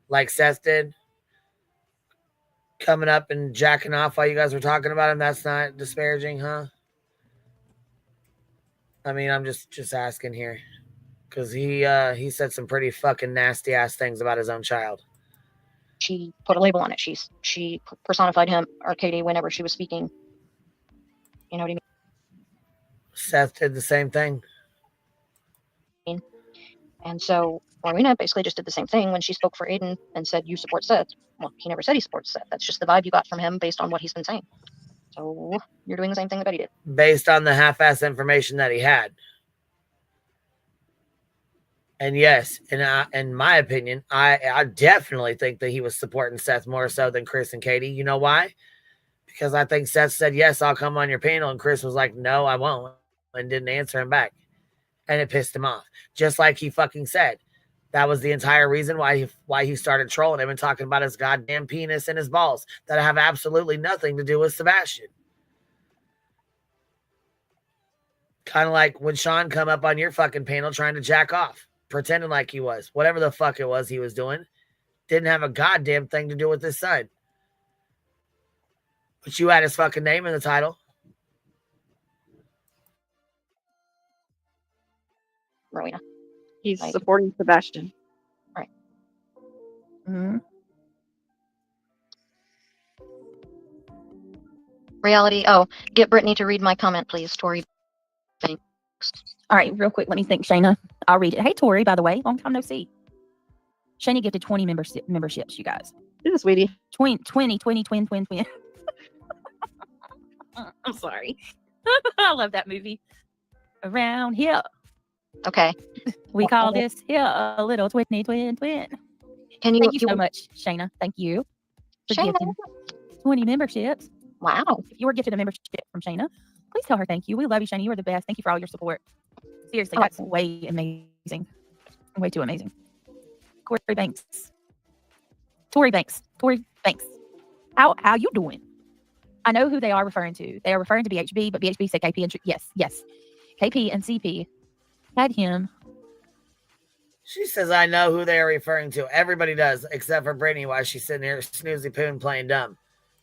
Like Seth did? Coming up and jacking off while you guys were talking about him, that's not disparaging, huh? I mean, I'm just asking here. Because he said some pretty fucking nasty ass things about his own child. she put a label on it. She personified him or Katie whenever she was speaking. You know what I mean? Seth did the same thing. And so Rowena basically just did the same thing when she spoke for Aiden and said, you support Seth. Well, he never said he supports Seth. That's just the vibe you got from him based on what he's been saying. So you're doing the same thing that Betty did. Based on the half-ass information that he had. And yes, in my opinion, I definitely think that he was supporting Seth more so than Chris and Katie. You know why? Because I think Seth said, yes, I'll come on your panel. And Chris was like, no, I won't. And didn't answer him back. And it pissed him off. Just like he fucking said. That was the entire reason why he started trolling him and talking about his goddamn penis and his balls that have absolutely nothing to do with Sebastian. Kind of like when Sean come up on your fucking panel trying to jack off, pretending like he was. Whatever the fuck it was he was doing. Didn't have a goddamn thing to do with his son. But you had his fucking name in the title. Rowena. He's supporting Sebastian. Right. Mm-hmm. Reality. Oh, get Brittany to read my comment, please. Tori. Thanks. All right, real quick. Let me think, Shayna. I'll read it. Hey, Tori, by the way. Long time no see. Shayna gifted 20 memberships, you guys. This is sweetie. 20. I'm sorry. I love that movie. Around here. Okay. We call this here a little twin. Can you? Thank you so much, Shayna. Thank you for gifting 20 memberships. Wow. If you were gifted a membership from Shayna, please tell her thank you. We love you, Shayna. You are the best. Thank you for all your support. Seriously, that's way amazing. Way too amazing. Tori Banks. How you doing? I know who they are referring to. They are referring to BHB, but BHB said KP and yes. KP and CP had him. She says, I know who they are referring to. Everybody does, except for Brittany, while she's sitting here snoozy poon playing dumb.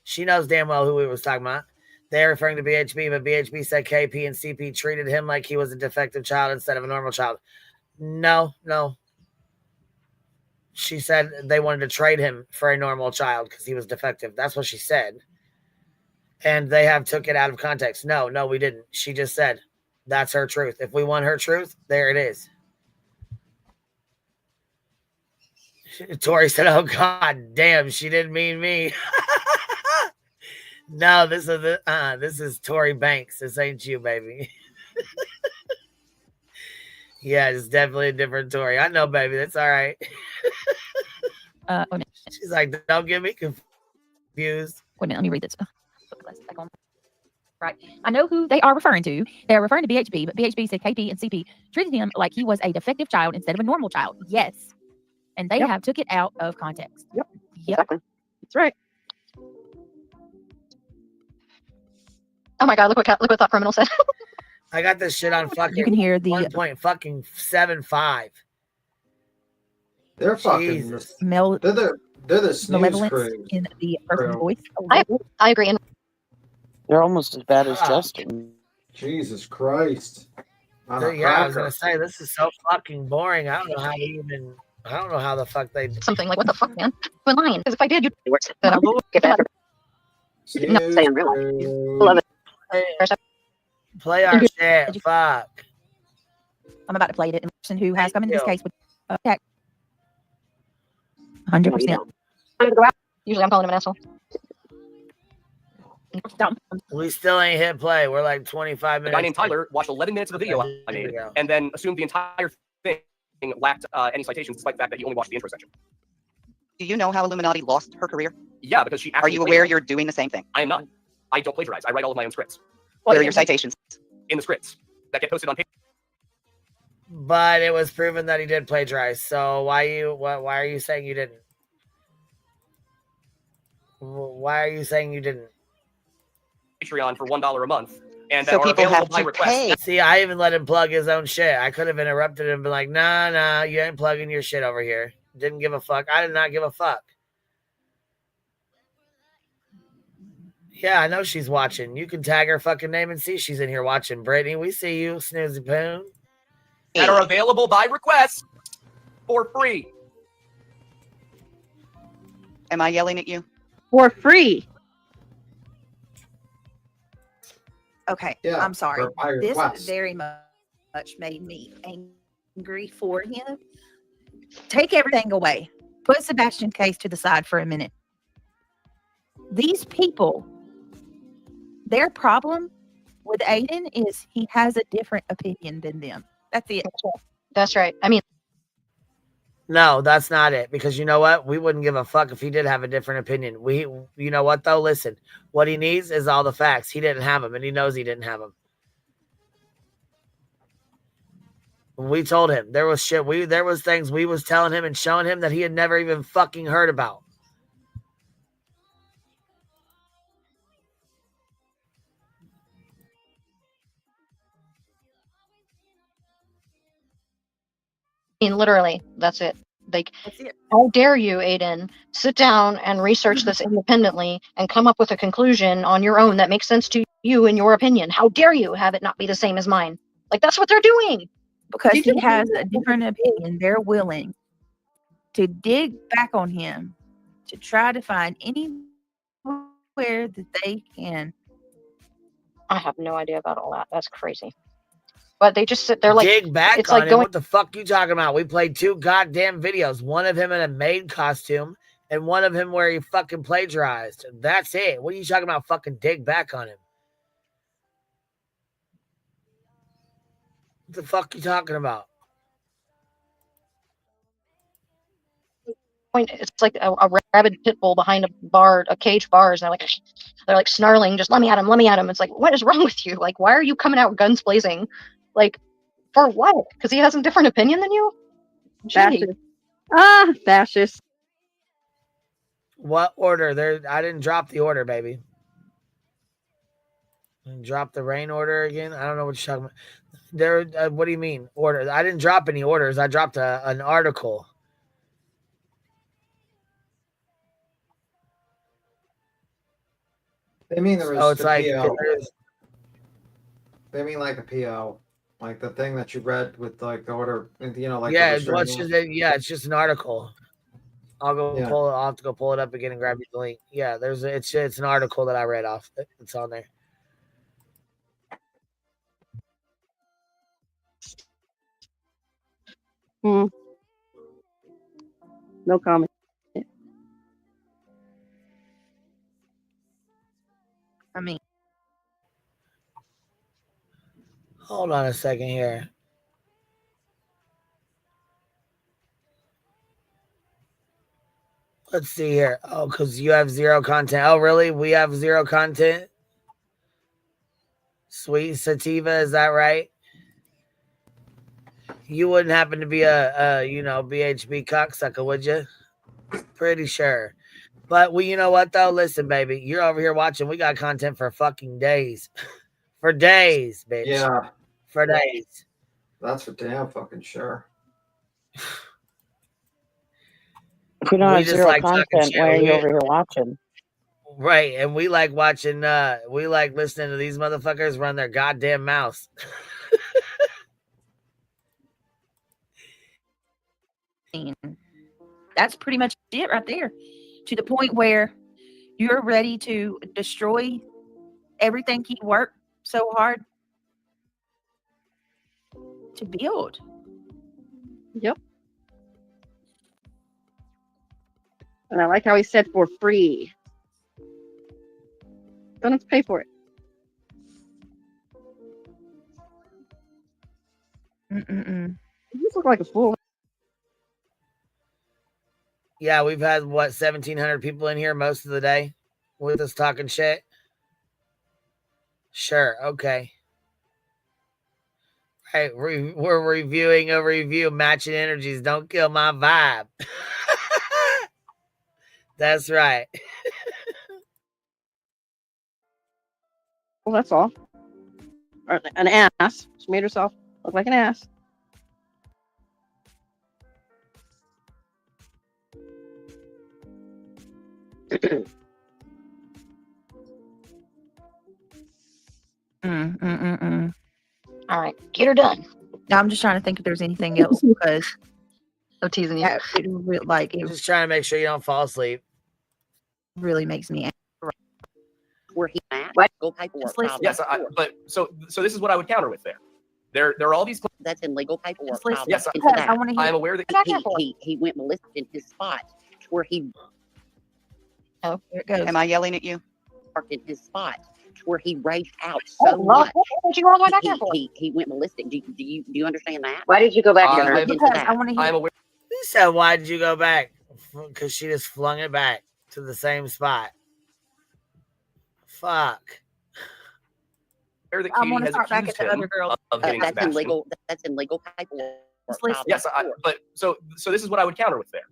She knows damn well who we was talking about. They're referring to BHB, but BHB said KP and CP treated him like he was a defective child instead of a normal child. No. She said they wanted to trade him for a normal child because he was defective. That's what she said. And they have took it out of context. No, we didn't. She just said that's her truth. If we want her truth, there it is. Tori said, oh, God damn, she didn't mean me. No, this is Tori Banks. This ain't you, baby. Yeah, it's definitely a different Tori. I know, baby. That's all right. She's like, don't get me confused. Wait a minute, let me read this. Right. I know who they are referring to. They're referring to BHB, but BHB said KP and CP treated him like he was a defective child instead of a normal child. Yes. And they have took it out of context. Yep. Exactly. That's right. Oh my God! Look what that criminal said. I got this shit on fucking. You can hear the 1.75. They're fucking. They're the snooze crew. In the person's voice. I agree. They're almost as bad as Justin. Jesus Christ. I was gonna say this is so fucking boring. I don't know how the fuck they something like what the fuck, man? We're lying. Because if I did, you'd get better. Not saying real life. Love it. Play our shit. Fuck. I'm about to play it. And the person who has come into this case with attack. 100%. Usually I'm calling him an asshole. We still ain't hit play. We're like 25 A minutes. guy named Tyler watched 11 minutes of the video I made and then assumed the entire thing lacked any citations, despite the fact that he only watched the intro section. Do you know how Illuminati lost her career? Yeah, because she. Are you aware you're doing the same thing? I am not. I don't plagiarize. I write all of my own scripts. Where are your citations? In the scripts that get posted on page. But it was proven that he did plagiarize. So why are you saying you didn't? Why are you saying you didn't? Patreon for $1 a month, and So that are people available have by to request. pay. See, I even let him plug his own shit. I could have interrupted him and been like, nah, you ain't plugging your shit over here. Didn't give a fuck. I did not give a fuck. Yeah, I know she's watching. You can tag her fucking name and see she's in here watching. Brittany, we see you, snoozy poon. That are available by request for free. Am I yelling at you? For free. Okay, Yeah, I'm sorry. for my This request. very much made me angry for him. Take everything away. Put Sebastian Case to the side for a minute. These people, their problem with Aiden is he has a different opinion than them. That's it. That's right. I mean, No, that's not it. Because you know what? We wouldn't give a fuck if he did have a different opinion. You know what though? Listen, what he needs is all the facts. He didn't have them, and he knows he didn't have them. We told him there was shit. There was things we was telling him and showing him that he had never even fucking heard about. literally, that's it. Like, how dare you, Aiden, sit down and research this independently and come up with a conclusion on your own that makes sense to you and your opinion? How dare you have it not be the same as mine? Like, that's what they're doing. Because he has a different opinion. They're willing to dig back on him to try to find anywhere that they can. I have no idea about all that. That's crazy. But they just sit there like, dig back it's on like him. going. What the fuck you talking about? We played 2 goddamn videos. One of him in a maid costume and one of him where he fucking plagiarized. That's it. What are you talking about? Fucking dig back on him. What the fuck you talking about? It's like a rabid pit bull behind a cage bars, and they're like snarling, just let me at him. It's like, what is wrong with you? Like, why are you coming out guns blazing? Like, for what? Because he has a different opinion than you? Fascist. Fascist. What order? I didn't drop the order, baby. Drop the rain order again? I don't know what you're talking about. What do you mean, order? I didn't drop any orders. I dropped an article. They mean there was Oh, it's the like PO. They mean like a PO, like the thing that you read with like the order, you know, like yeah, the restraining order. it's just an article. I'll have to go pull it up again and grab you the link. Yeah, it's an article that I read off. It's on there. No comment. I mean, hold on a second here. Let's see here. Oh, because you have 0 content. Oh, really? We have 0 content? Sweet Sativa, is that right? You wouldn't happen to be a BHB cocksucker, would you? Pretty sure. But you know what though? Listen, baby, you're over here watching. We got content for fucking days. For days, bitch. Yeah. For days. That's for damn fucking sure. If you don't have 0 content, why are you over here watching? Right, and we like watching. We like listening to these motherfuckers run their goddamn mouths. That's pretty much it right there. To the point where you're ready to destroy everything he worked so hard to build. Yep. And I like how he said for free. Don't have to pay for it. Mm-mm-mm. You just look like a fool. Yeah, we've had, what, 1,700 people in here most of the day with us talking shit? Sure, okay. Right, we're reviewing a review, matching energies. Don't kill my vibe. That's right. Well, that's all. Or an ass. She made herself look like an ass. All right, get her done. No, I'm just trying to think if there's anything else because I'm teasing you. It Just trying to make sure you don't fall asleep. really makes me angry. Where he at? Go paperwork. Yes, but so this is what I would counter with there. There are all these. That's in legal paperwork. Yes, I'm aware that he went ballistic in his spot where he. Oh, here it goes. Am I yelling at you? Parked in his spot where he raged out so Lord, much. what did you go all the way back there for? He went ballistic. Do you understand that? Why did you go back there? I'm aware. He said, why did you go back? Because she just flung it back to the same spot. Fuck. That I'm going to start back at the other girl. That's in legal paperwork. Yes, but so this is what I would counter with there.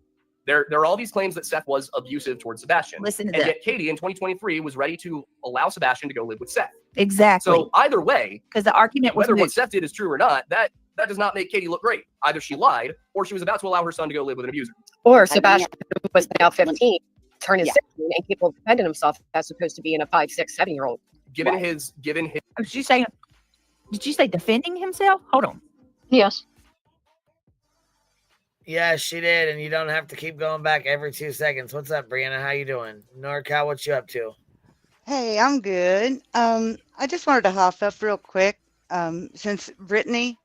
There are all these claims that Seth was abusive towards Sebastian. Listen to and that. yet Katie in 2023 was ready to allow Sebastian to go live with Seth. Exactly. So either way, because the argument was whether what Seth did is true or not, that does not make Katie look great. Either she lied or she was about to allow her son to go live with an abuser. Or Sebastian, who was now 15, turned his 16 and capable of defending himself as opposed to being a 5, 6, 7-year-old. Given his. Did you say defending himself? Hold on. Yes. Yeah, she did, and you don't have to keep going back every 2 seconds. What's up, Brianna? How you doing? NorCal, what you up to? Hey, I'm good. I just wanted to hop up real quick. Since Brittany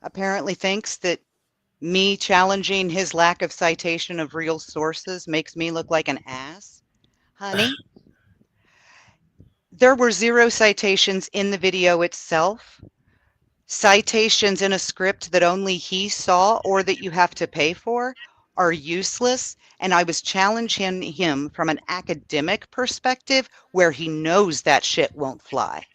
apparently thinks that me challenging his lack of citation of real sources makes me look like an ass, honey, there were 0 citations in the video itself. Citations in a script that only he saw or that you have to pay for are useless, and I was challenging him from an academic perspective where he knows that shit won't fly.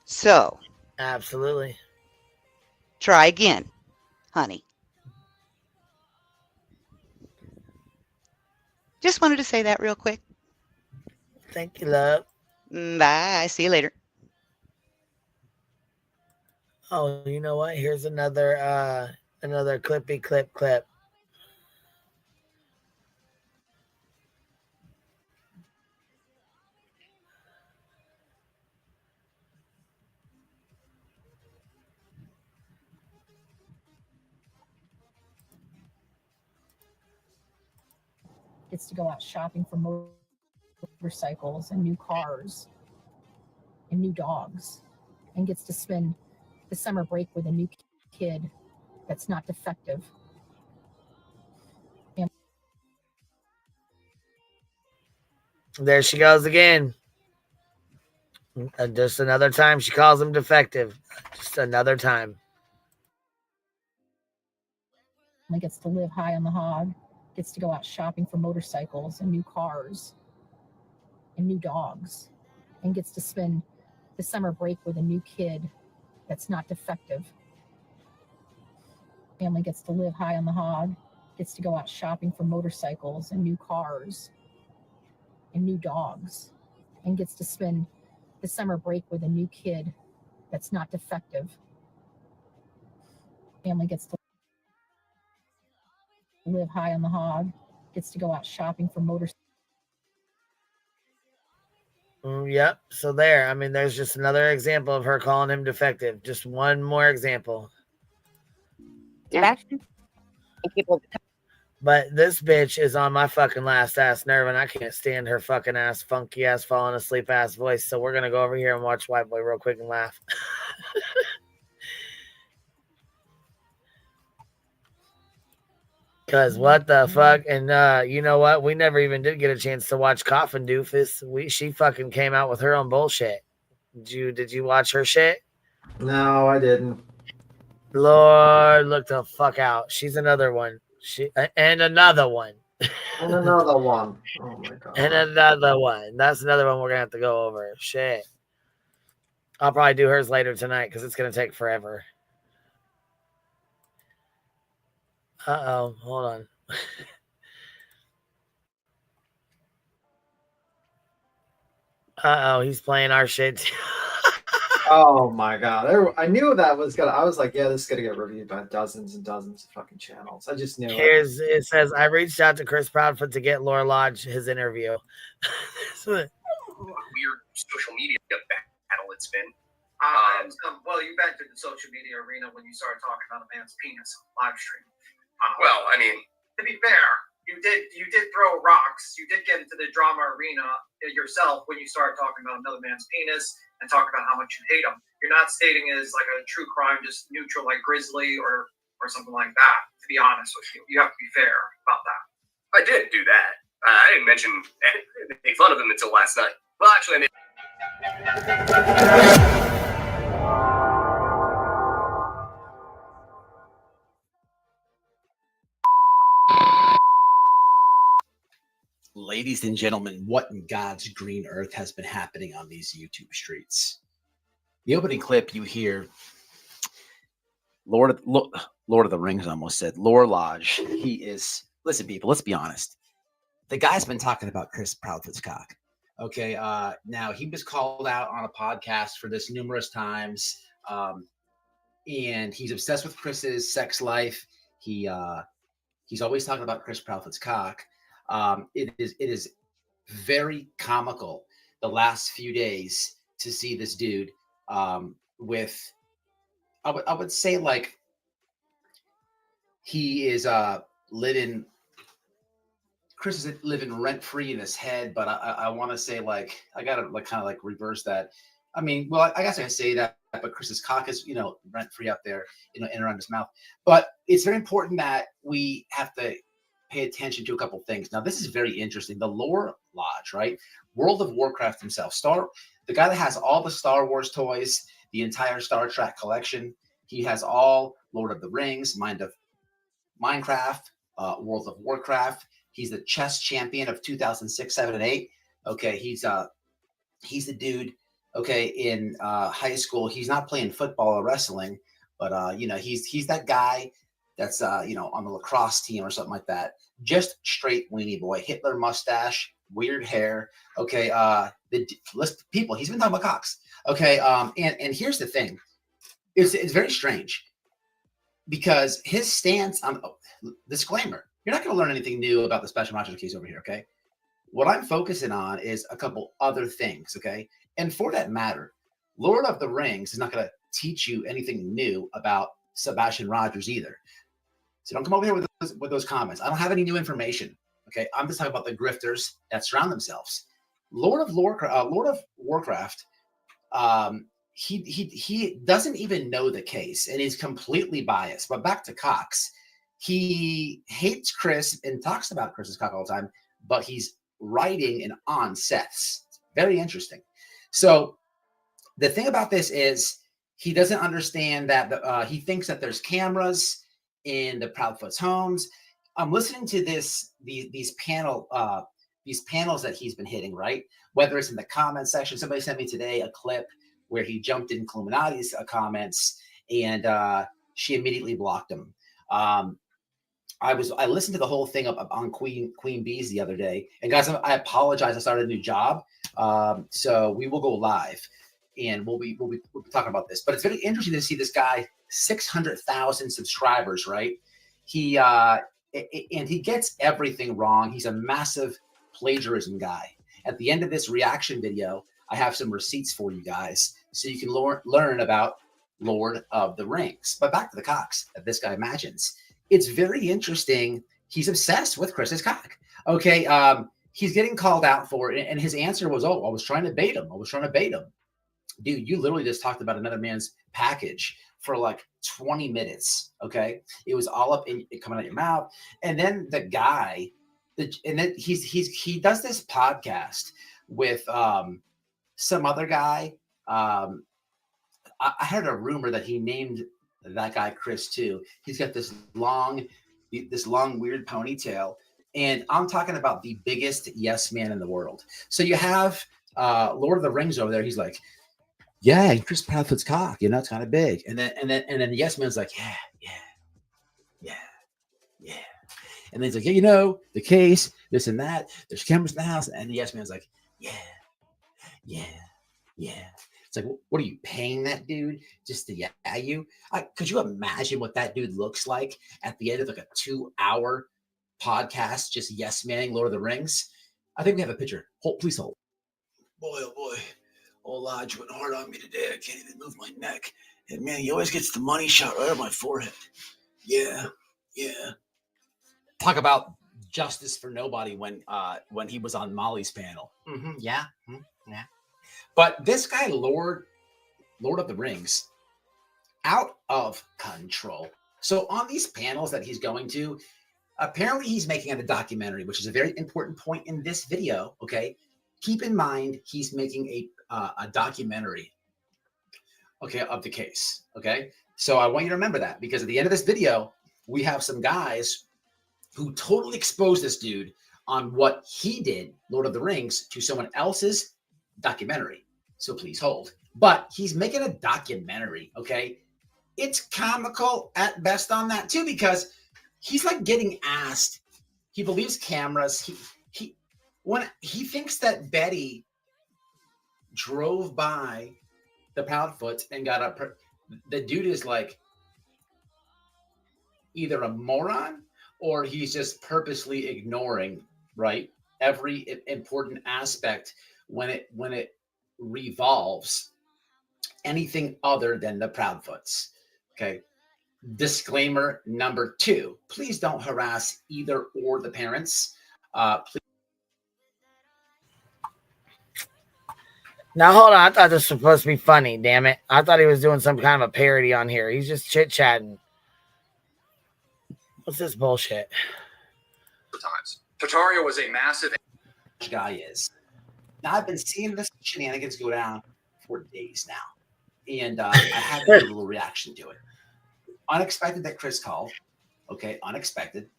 So, absolutely. Try again, honey. Just wanted to say that real quick. Thank you, love. Bye. See you later. Oh, you know what? Here's another clippy clip. Gets to go out shopping for motorcycles and new cars and new dogs, and gets to spend the summer break with a new kid that's not defective. And There she goes again. Just another time she calls him defective. Just another time. gets to live high on the hog, gets to go out shopping for motorcycles and new cars and new dogs, and gets to spend the summer break with a new kid that's not defective. Family gets to live high on the hog, gets to go out shopping for motorcycles and new cars and new dogs, and gets to spend the summer break with a new kid that's not defective. Family gets to live high on the hog, gets to go out shopping for motorcycles. Yep. So there. I mean, there's just another example of her calling him defective. Just one more example. Yeah. But this bitch is on my fucking last ass nerve, and I can't stand her fucking ass, funky ass, falling asleep ass voice. So we're gonna go over here and watch White Boy real quick and laugh. Cause what the fuck? And you know what? We never even did get a chance to watch Coffin Doofus. She fucking came out with her own bullshit. Did you watch her shit? No, I didn't. Lord, look the fuck out. She's another one. And another one. And another one. Oh my god. And another one. That's another one we're gonna have to go over. Shit. I'll probably do hers later tonight because it's gonna take forever. Uh-oh, hold on. Uh-oh, he's playing our shit. Oh my god. I knew that was gonna, I was like, yeah, this is gonna get reviewed by dozens and dozens of fucking channels. I just knew It says, I reached out to Chris Proudfoot to get Laura Lodge his interview. Weird social media battle it's been. Well, you back to the social media arena when you started talking about a man's penis on live stream. Well, I mean, to be fair, you did throw rocks. You did get into the drama arena yourself when you started talking about another man's penis and talking about how much you hate him. You're not stating it as like a true crime, just neutral, like Grizzly or something like that. To be honest with you, you have to be fair about that. I did do that. I didn't make fun of him until last night. Well, actually, I made. Ladies and gentlemen, what in God's green earth has been happening on these YouTube streets? The opening clip you hear, Lord of the Rings almost said, Laura Lodge. He is, listen, people, let's be honest. The guy's been talking about Chris Proudfoot's cock. Okay, now he was called out on a podcast for this numerous times, and he's obsessed with Chris's sex life. He's always talking about Chris Proudfoot's cock. It is very comical the last few days to see this dude with, I would say, like, he is Chris is living rent free in his head, but I want to say, like, I gotta like kind of like reverse that. I mean, well, I guess I say that, but Chris's cock is, rent free up there, in around his mouth. But it's very important that we have to pay attention to a couple things. Now, this is very interesting. The Laura Lodge, right? World of Warcraft himself, the guy that has all the Star Wars toys, the entire Star Trek collection. He has all Lord of the Rings, Minecraft, World of Warcraft. He's the chess champion of 2006, 7, and 8. Okay, he's the dude. Okay, in high school, he's not playing football or wrestling, but he's that guy that's on the lacrosse team or something like that. Just straight weenie boy, Hitler mustache, weird hair. Okay, people, he's been talking about cocks. Okay, and here's the thing, it's very strange because his stance on disclaimer. You're not going to learn anything new about the Special Masters case over here, okay? What I'm focusing on is a couple other things, okay? And for that matter, Lord of the Rings is not going to teach you anything new about Sebastian Rogers either. So don't come over here with those comments. I don't have any new information, okay? I'm just talking about the grifters that surround themselves. Lord of Warcraft, he doesn't even know the case, and he's completely biased. But back to Cox. He hates Chris and talks about Chris's cock all the time, but he's writing and on Seth's. It's very interesting. So the thing about this is he doesn't understand that he thinks that there's cameras in the Proudfoot's homes. I'm listening to these panels that he's been hitting, right? Whether it's in the comment section. Somebody sent me today a clip where he jumped in Illuminati's comments and she immediately blocked him. I listened to the whole thing up on Queen Bees the other day, and guys, I apologize. I started a new job, so we will go live, and we'll be talking about this. But it's very interesting to see this guy, 600,000 subscribers, right? He gets everything wrong. He's a massive plagiarism guy. At the end of this reaction video, I have some receipts for you guys, so you can learn about Lord of the Rings. But back to the cocks that this guy imagines. It's very interesting. He's obsessed with Chris's cock. Okay, he's getting called out for it, and his answer was, "Oh, I was trying to bait him. Dude, you literally just talked about another man's package for like 20 minutes. Okay. It was all up in coming out your mouth. And then the guy, and then he does this podcast with some other guy. I heard a rumor that he named that guy Chris too. He's got this long weird ponytail. And I'm talking about the biggest yes man in the world. So you have Lord of the Rings over there. He's like, yeah, Chris Pratt's cock, you know, it's kind of big. And then the yes man's like, yeah. And then he's like, yeah, you know, the case, this and that. There's cameras in the house. And the yes man's like, yeah. It's like, what are you paying that dude just to yeah you? Could you imagine what that dude looks like at the end of like a 2-hour podcast, just yes manning Lord of the Rings? I think we have a picture. Please hold. Boy, oh boy. Old Lodge went hard on me today. I can't even move my neck. And man, he always gets the money shot right on my forehead. Yeah. Talk about justice for nobody when he was on Molly's panel. Yeah. But this guy, Lord of the Rings, out of control. So on these panels that he's going to, apparently he's making a documentary, which is a very important point in this video. Okay, keep in mind he's making a documentary, okay, of the case. Okay, so I want you to remember that, because at the end of this video, we have some guys who totally exposed this dude on what he did, Lord of the Rings, to someone else's documentary. So please hold. But he's making a documentary, okay? It's comical at best on that too, because he's like getting asked. He believes cameras. When he thinks that Betty drove by the Proudfoot and got up, the dude is like either a moron or he's just purposely ignoring, right, every important aspect when it revolves anything other than the Proudfoots. Okay. Disclaimer number 2, please don't harass either or the parents. Please. Now hold on, I thought this was supposed to be funny, damn it. I thought he was doing some kind of a parody on here. He's just chit-chatting. What's this bullshit? Times. Tartaria was a massive guy is. Now I've been seeing this shenanigans go down for days now. And I had a little reaction to it. Unexpected that Chris called. Okay, unexpected.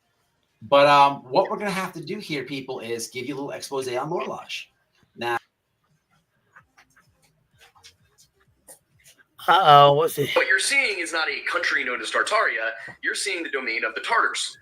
But what we're going to have to do here, people, is give you a little expose on Lorlosh. Now. What's it? What you're seeing is not a country known as Tartaria. You're seeing the domain of the Tartars.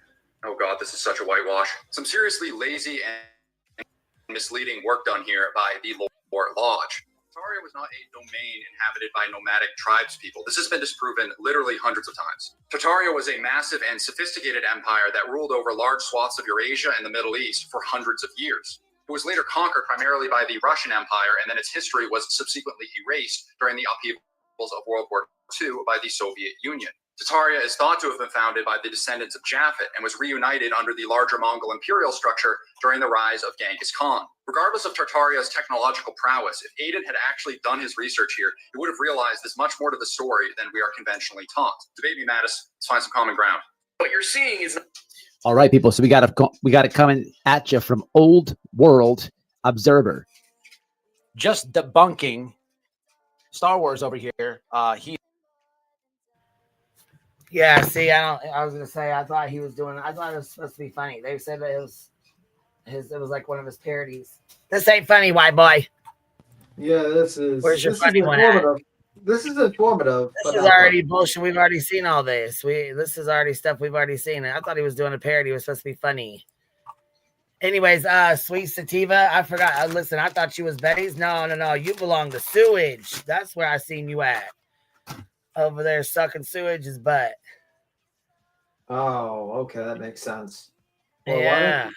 Oh God, this is such a whitewash. Some seriously lazy and misleading work done here by the Lore Lodge. Tartaria was not a domain inhabited by nomadic tribes people. This has been disproven literally hundreds of times. Tartaria was a massive and sophisticated empire that ruled over large swaths of Eurasia and the Middle East for hundreds of years. It was later conquered primarily by the Russian Empire, and then its history was subsequently erased during the upheavals of World War II by the Soviet Union. Tartaria is thought to have been founded by the descendants of Japhet and was reunited under the larger Mongol imperial structure during the rise of Genghis Khan. Regardless of Tartaria's technological prowess, if Aiden had actually done his research here, he would have realized there's much more to the story than we are conventionally taught. Debate me, Mattis. Let's find some common ground. What you're seeing is... All right, people. So we got it coming at you from Old World Observer. Just debunking Star Wars over here. Yeah, see, I was gonna say I thought it was supposed to be funny. They said that it was like one of his parodies. This ain't funny, white boy. Yeah, this is. Where's your funny one at? This is informative. This is already bullshit. We've already seen all this. This is already stuff we've already seen. And I thought he was doing a parody. It was supposed to be funny. Anyways, Sweet Sativa, I forgot. Listen, I thought you was Betty's. No. You belong to sewage. That's where I seen you at. Over there sucking sewage's butt. Oh, okay, that makes sense. Well, yeah.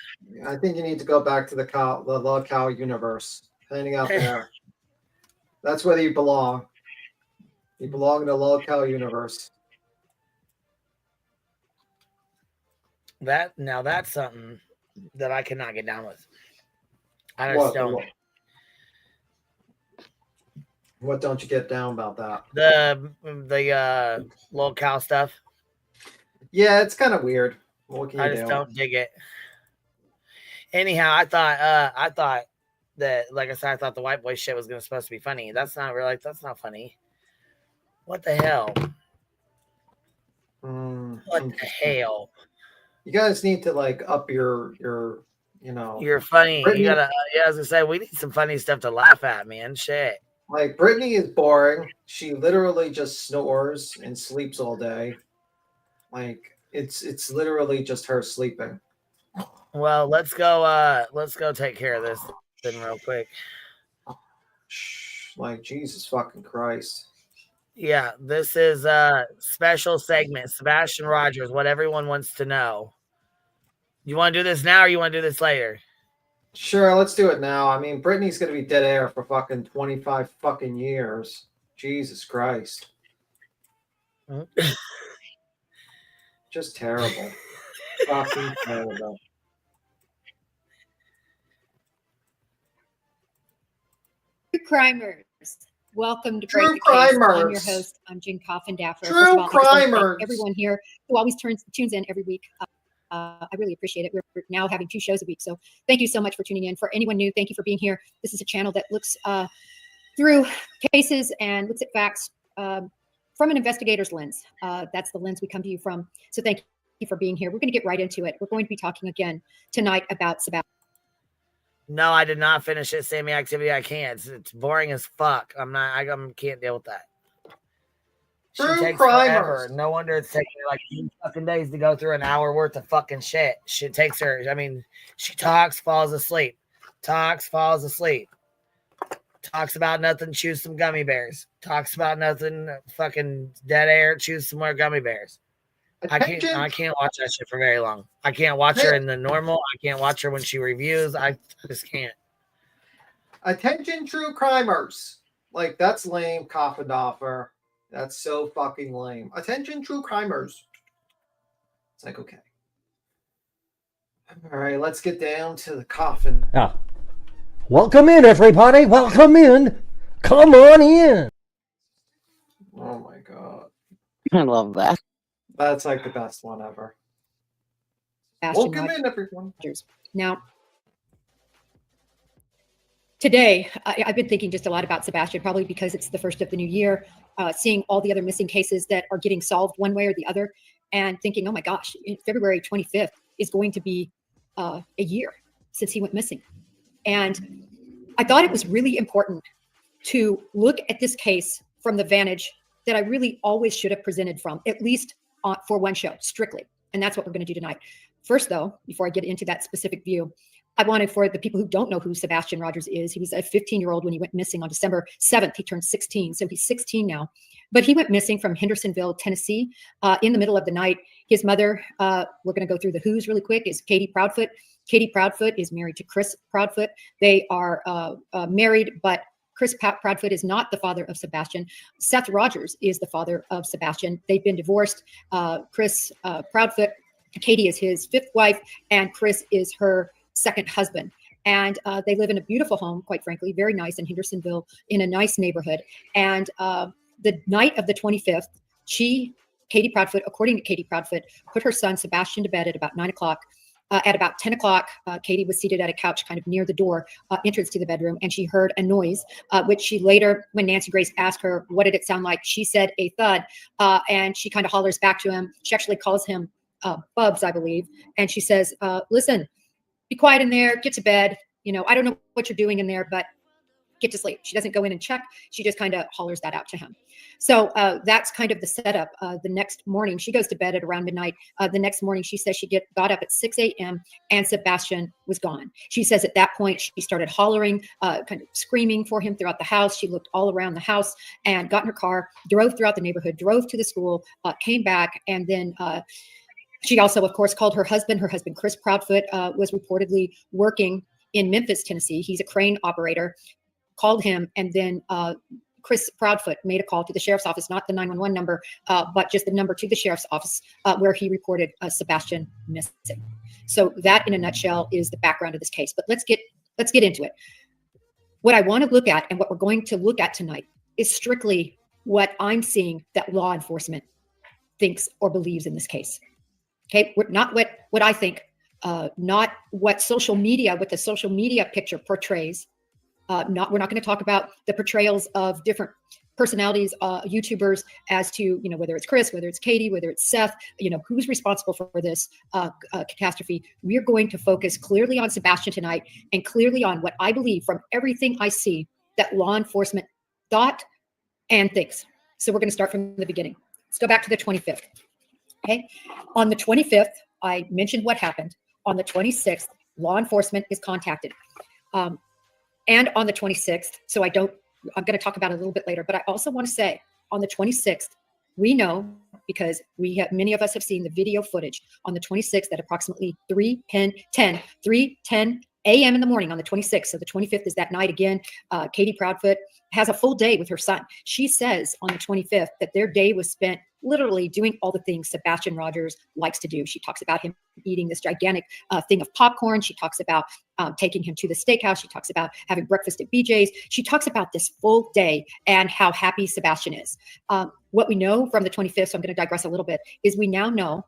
I think you need to go back to the log cow universe. Hanging out there. That's where you belong. You belong in the log cow universe. That's something that I cannot get down with. I just don't. What don't you get down about that? The little cow stuff. Yeah, it's kind of weird. What can you I just do? don't dig it. Anyhow, I thought that, like I said, I thought the white boy shit was supposed to be funny. That's not really, that's not funny. What the hell? What the hell? You guys need to like up your you know. You're funny. Brittany, You gotta. Yeah, as I say, we need some funny stuff to laugh at, man. Shit. Like Brittany is boring. She literally just snores and sleeps all day. Like it's literally just her sleeping. Well, let's go take care of this then real quick. Like Jesus fucking Christ. Yeah, this is a special segment. Sebastian Rogers, what everyone wants to know. You want to do this now or you want to do this later? Sure, let's do it now. I mean, Brittany's gonna be dead air for fucking 25 fucking years. Jesus Christ. Just terrible. Fucking terrible. True crimers, welcome to True Break the Case. I'm your crimers. host. I'm Jen Coffin-Daffler. True First of all, I just want to thank crimers. everyone here who always tunes in every week. I really appreciate it. We're now having 2 shows a week, so thank you so much for tuning in. For anyone new, thank you for being here. This is a channel that looks through cases and looks at facts from an investigator's lens. That's the lens we come to you from. So thank you for being here. We're going to get right into it. We're going to be talking again tonight about Sebastian. No, I did not finish it. Sammy activity. I can't. It's boring as fuck. I can't deal with that. She True takes crimers. forever. No wonder it's taking her like 2 fucking days to go through an hour worth of fucking shit. Shit takes her. I mean, she talks, falls asleep. Talks, falls asleep. Talks about nothing, chews some gummy bears. Talks about nothing, fucking dead air, chews some more gummy bears. I can't watch that shit for very long. I can't watch her in the normal. I can't watch her when she reviews. I just can't. Attention, true crimers. Like, that's lame, Coffin-Daffler. That's so fucking lame. Attention, true crimers. It's like, okay. All right, let's get down to the coffin. Ah. Welcome in, everybody. Welcome in. Come on in. Oh my God. I love that. That's like the best one ever. Welcome in, everyone. Now, today, I've been thinking just a lot about Sebastian, probably because it's the first of the new year, seeing all the other missing cases that are getting solved one way or the other, and thinking, oh my gosh, February 25th is going to be a year since he went missing. And I thought it was really important to look at this case from the vantage that I really always should have presented from, at least for one show, strictly. And that's what we're going to do tonight. First, though, before I get into that specific view, I wanted, for the people who don't know who Sebastian Rogers is, he was a 15-year-old when he went missing on December 7th. He turned 16, so he's 16 now. But he went missing from Hendersonville, Tennessee, in the middle of the night. His mother, we're going to go through the who's really quick, is Katie Proudfoot. Katie Proudfoot is married to Chris Proudfoot. They are married, but Chris Proudfoot is not the father of Sebastian. Seth Rogers is the father of Sebastian. They've been divorced. Chris Proudfoot, Katie is his 5th wife, and Chris is her 2nd husband. And they live in a beautiful home, quite frankly, very nice in Hendersonville, in a nice neighborhood. And the night of the 25th, Katie Proudfoot, according to Katie Proudfoot, put her son Sebastian to bed at about 9 o'clock. At about 10 o'clock, Katie was seated at a couch kind of near the door entrance to the bedroom, and she heard a noise, which she later, when Nancy Grace asked her, what did it sound like? She said a thud, and she kind of hollers back to him. She actually calls him Bubs, I believe. And she says, listen, be quiet in there, get to bed. You know, I don't know what you're doing in there, but get to sleep. She doesn't go in and check. She just kind of hollers that out to him. So that's kind of the setup. The next morning, she goes to bed at around midnight. The next morning, she says she got up at 6 a.m. and Sebastian was gone. She says at that point, she started hollering, kind of screaming for him throughout the house. She looked all around the house and got in her car, drove throughout the neighborhood, drove to the school, came back, and then she also, of course, called her husband. Her husband, Chris Proudfoot, was reportedly working in Memphis, Tennessee. He's a crane operator. Called him, and then Chris Proudfoot made a call to the sheriff's office, not the 911 number, but just the number to the sheriff's office, where he reported Sebastian missing. So that, in a nutshell, is the background of this case. But let's get into it. What I want to look at, and what we're going to look at tonight, is strictly what I'm seeing that law enforcement thinks or believes in this case. Okay, not what I think, not what the social media picture portrays. We're not going to talk about the portrayals of different personalities, YouTubers, as to, you know, whether it's Chris, whether it's Katie, whether it's Seth, you know, who's responsible for this catastrophe. We're going to focus clearly on Sebastian tonight, and clearly on what I believe from everything I see that law enforcement thought and thinks. So we're going to start from the beginning. Let's go back to the 25th. Okay, on the 25th, I mentioned what happened. On the 26th, law enforcement is contacted. And on the 26th, so I'm going to talk about it a little bit later, but I also want to say on the 26th, we know, because many of us have seen the video footage on the 26th at approximately 3:10 a.m. in the morning on the 26th. So the 25th is that night again. Katie Proudfoot has a full day with her son. She says on the 25th that their day was spent literally doing all the things Sebastian Rogers likes to do. She talks about him eating this gigantic thing of popcorn. She talks about taking him to the steakhouse. She talks about having breakfast at BJ's. She talks about this full day and how happy Sebastian is. What we know from the 25th, so I'm going to digress a little bit, is we now know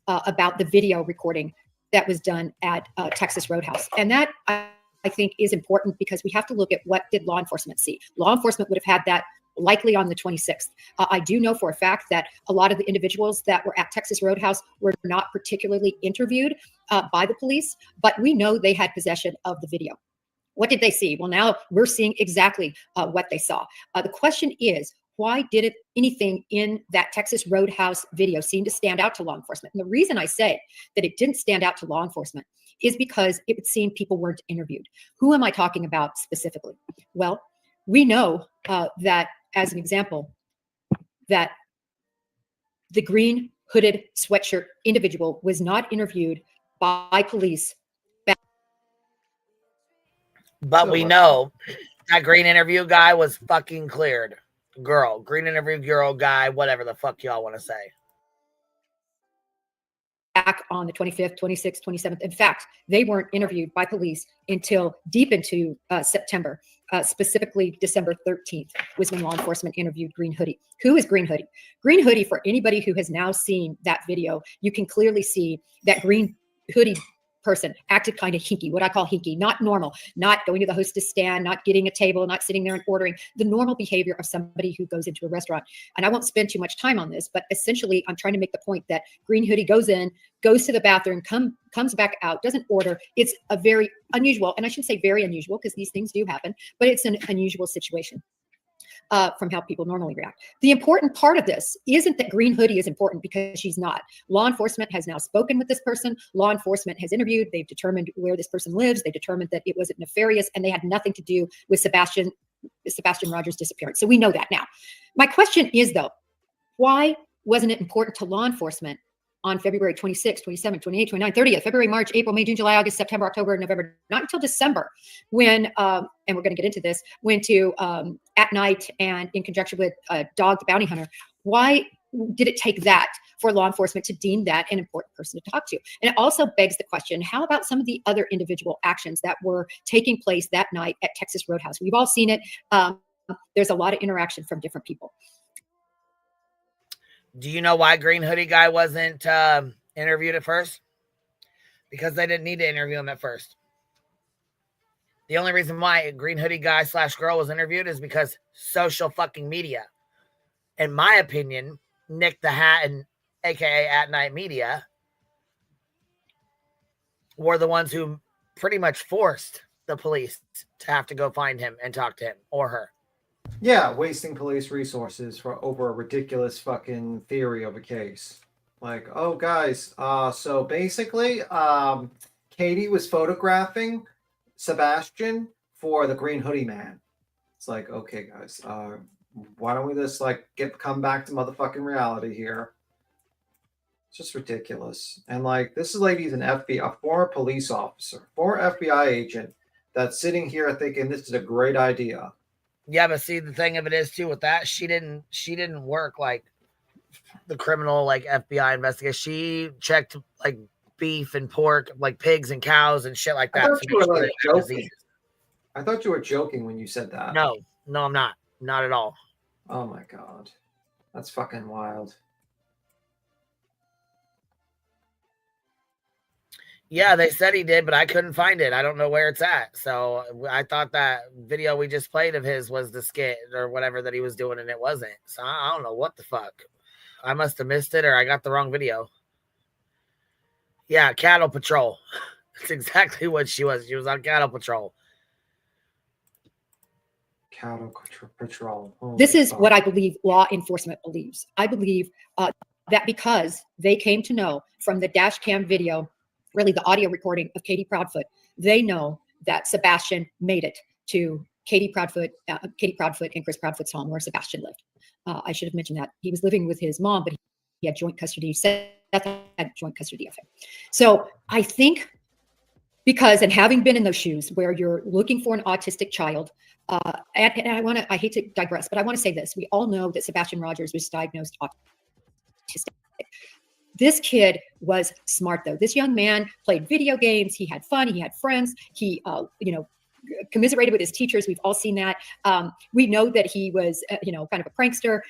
about the video recording that was done at Texas Roadhouse. And that, I think, is important because we have to look at what did law enforcement see. Law enforcement would have had that likely on the 26th. I do know for a fact that a lot of the individuals that were at Texas Roadhouse were not particularly interviewed by the police, but we know they had possession of the video. What did they see? Well, now we're seeing exactly what they saw. The question is, why did anything in that Texas Roadhouse video seem to stand out to law enforcement? And the reason I say that it didn't stand out to law enforcement is because it would seem people weren't interviewed. Who am I talking about specifically? Well, we know that, as an example, that the green hooded sweatshirt individual was not interviewed by police. But we know that green interview guy was fucking cleared. Green interview girl, guy, whatever the fuck y'all want to say. Back on the 25th, 26th, 27th. In fact, they weren't interviewed by police until deep into September. Specifically, December 13th was when law enforcement interviewed Green Hoodie. Who is Green Hoodie? Green Hoodie, for anybody who has now seen that video, you can clearly see that Green Hoodie person acted kind of hinky, what I call hinky, not normal, not going to the hostess stand, not getting a table, not sitting there and ordering, the normal behavior of somebody who goes into a restaurant. And I won't spend too much time on this, but essentially I'm trying to make the point that Green Hoodie goes in, goes to the bathroom, comes back out, doesn't order. It's a very unusual, and I shouldn't say very unusual because these things do happen, but it's an unusual situation. From how people normally react. The important part of this isn't that Green Hoodie is important, because she's not. Law enforcement has now spoken with this person. Law enforcement has interviewed. They've determined where this person lives. They determined that it wasn't nefarious, and they had nothing to do with Sebastian Rogers' disappearance. So we know that now. My question is, though, why wasn't it important to law enforcement on February 26, 27, 28, 29, 30th, February, March, April, May, June, July, August, September, October, November, not until December, when, and we're going to get into this, went to at night and in conjunction with Dog the Bounty Hunter. Why did it take that for law enforcement to deem that an important person to talk to? And it also begs the question, how about some of the other individual actions that were taking place that night at Texas Roadhouse? We've all seen it. There's a lot of interaction from different people. Do you know why Green Hoodie guy wasn't interviewed at first? Because they didn't need to interview him at first. The only reason why Green Hoodie guy / girl was interviewed is because social fucking media, in my opinion, Nick the Hatton, aka At Night Media, were the ones who pretty much forced the police to have to go find him and talk to him or her. Yeah, wasting police resources for over a ridiculous fucking theory of a case. Like, oh guys, so basically, Katie was photographing Sebastian for the Green Hoodie Man. It's like, okay guys, why don't we just like come back to motherfucking reality here? It's just ridiculous. And like, this lady is an FBI, a former police officer, former FBI agent that's sitting here thinking this is a great idea. Yeah, but see, the thing of it is too with that, she didn't work like the criminal like FBI investigation. She checked like beef and pork, like pigs and cows and shit like that. I thought you were joking when you said that. No, I'm not. Not at all. Oh my God. That's fucking wild. Yeah, they said he did, but I couldn't find it. I don't know where it's at. So I thought that video we just played of his was the skit or whatever that he was doing, and it wasn't. So I don't know what the fuck. I must have missed it, or I got the wrong video. Yeah, cattle patrol. That's exactly what she was. She was on cattle patrol. Cattle patrol. Holy This is fuck. what I believe law enforcement believes. I believe that because they came to know from the dash cam video, really the audio recording of Katie Proudfoot, they know that Sebastian made it to Katie Proudfoot and Chris Proudfoot's home where Sebastian lived. I should have mentioned that. He was living with his mom, but he had joint custody. Seth had joint custody of him. So I think because, and having been in those shoes where you're looking for an autistic child, and I hate to digress, but I want to say this. We all know that Sebastian Rogers was diagnosed autistic. This kid was smart, though. This young man played video games. He had fun. He had friends. He, commiserated with his teachers. We've all seen that. We know that he was, kind of a prankster.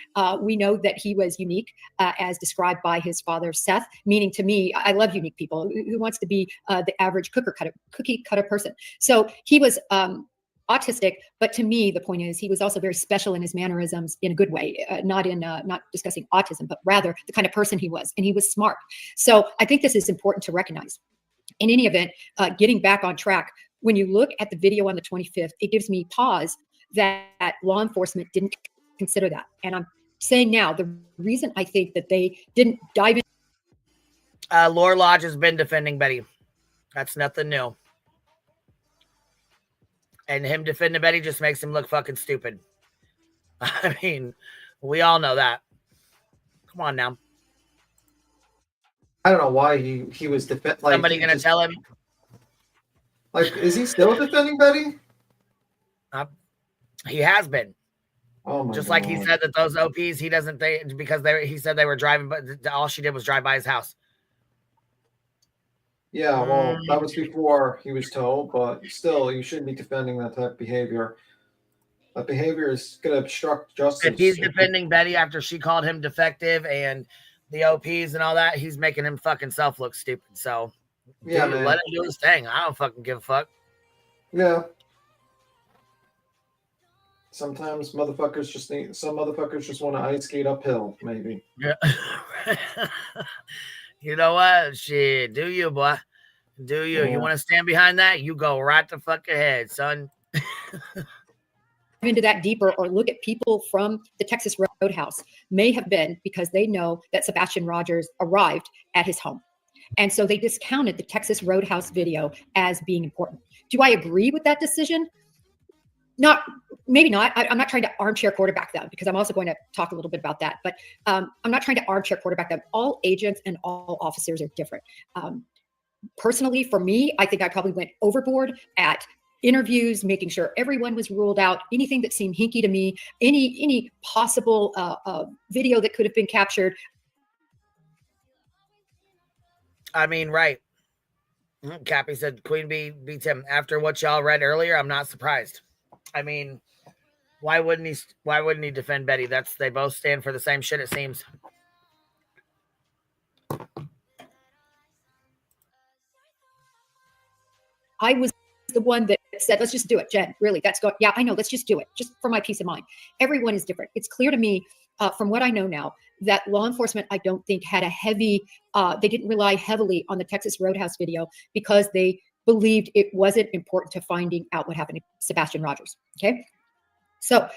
We know that he was unique, as described by his father, Seth, meaning to me, I love unique people. Who wants to be the average cookie cutter person? So he was autistic, but to me, the point is he was also very special in his mannerisms in a good way, not discussing autism, but rather the kind of person he was, and he was smart. So I think this is important to recognize. In any event, getting back on track, when you look at the video on the 25th, it gives me pause that law enforcement didn't consider that. And I'm saying now, the reason I think that they didn't dive in. Laura Lodge has been defending Betty. That's nothing new. And him defending Betty just makes him look fucking stupid. I mean, we all know that. Come on now. I don't know why he was defending. Like, somebody gonna tell him? Like, is he still defending Betty? He has been. Oh my Just God. like he said that those OPs, he doesn't think because he said they were driving, but all she did was drive by his house. Yeah, well, that was before he was told, but still, you shouldn't be defending that type of behavior. That behavior is going to obstruct justice. If he's defending Betty after she called him defective and the OPs and all that, he's making him fucking self look stupid. So, yeah, dude, man. let him do his thing. I don't fucking give a fuck. Yeah. Sometimes motherfuckers just want to ice skate uphill, maybe. Yeah. You know what? Shit, do you, boy? Do you? Yeah. You want to stand behind that? You go right the fuck ahead, son. Into that deeper or look at people from the Texas Roadhouse may have been because they know that Sebastian Rogers arrived at his home. And so they discounted the Texas Roadhouse video as being important. Do I agree with that decision? Maybe not. I'm not trying to armchair quarterback them because I'm also going to talk a little bit about that. But I'm not trying to armchair quarterback them. All agents and all officers are different. Personally, for me, I think I probably went overboard at interviews, making sure everyone was ruled out, anything that seemed hinky to me, any possible video that could have been captured. I mean, right. Cappy said Queen Bee beats him. After what y'all read earlier, I'm not surprised. I mean, why wouldn't he defend Betty? They both stand for the same shit, it seems. I was the one that said, let's just do it, Jen. Really, yeah, I know, let's just do it, just for my peace of mind. Everyone is different. It's clear to me from what I know now that law enforcement, I don't think had they didn't rely heavily on the Texas Roadhouse video because they believed it wasn't important to finding out what happened to Sebastian Rogers. Okay. So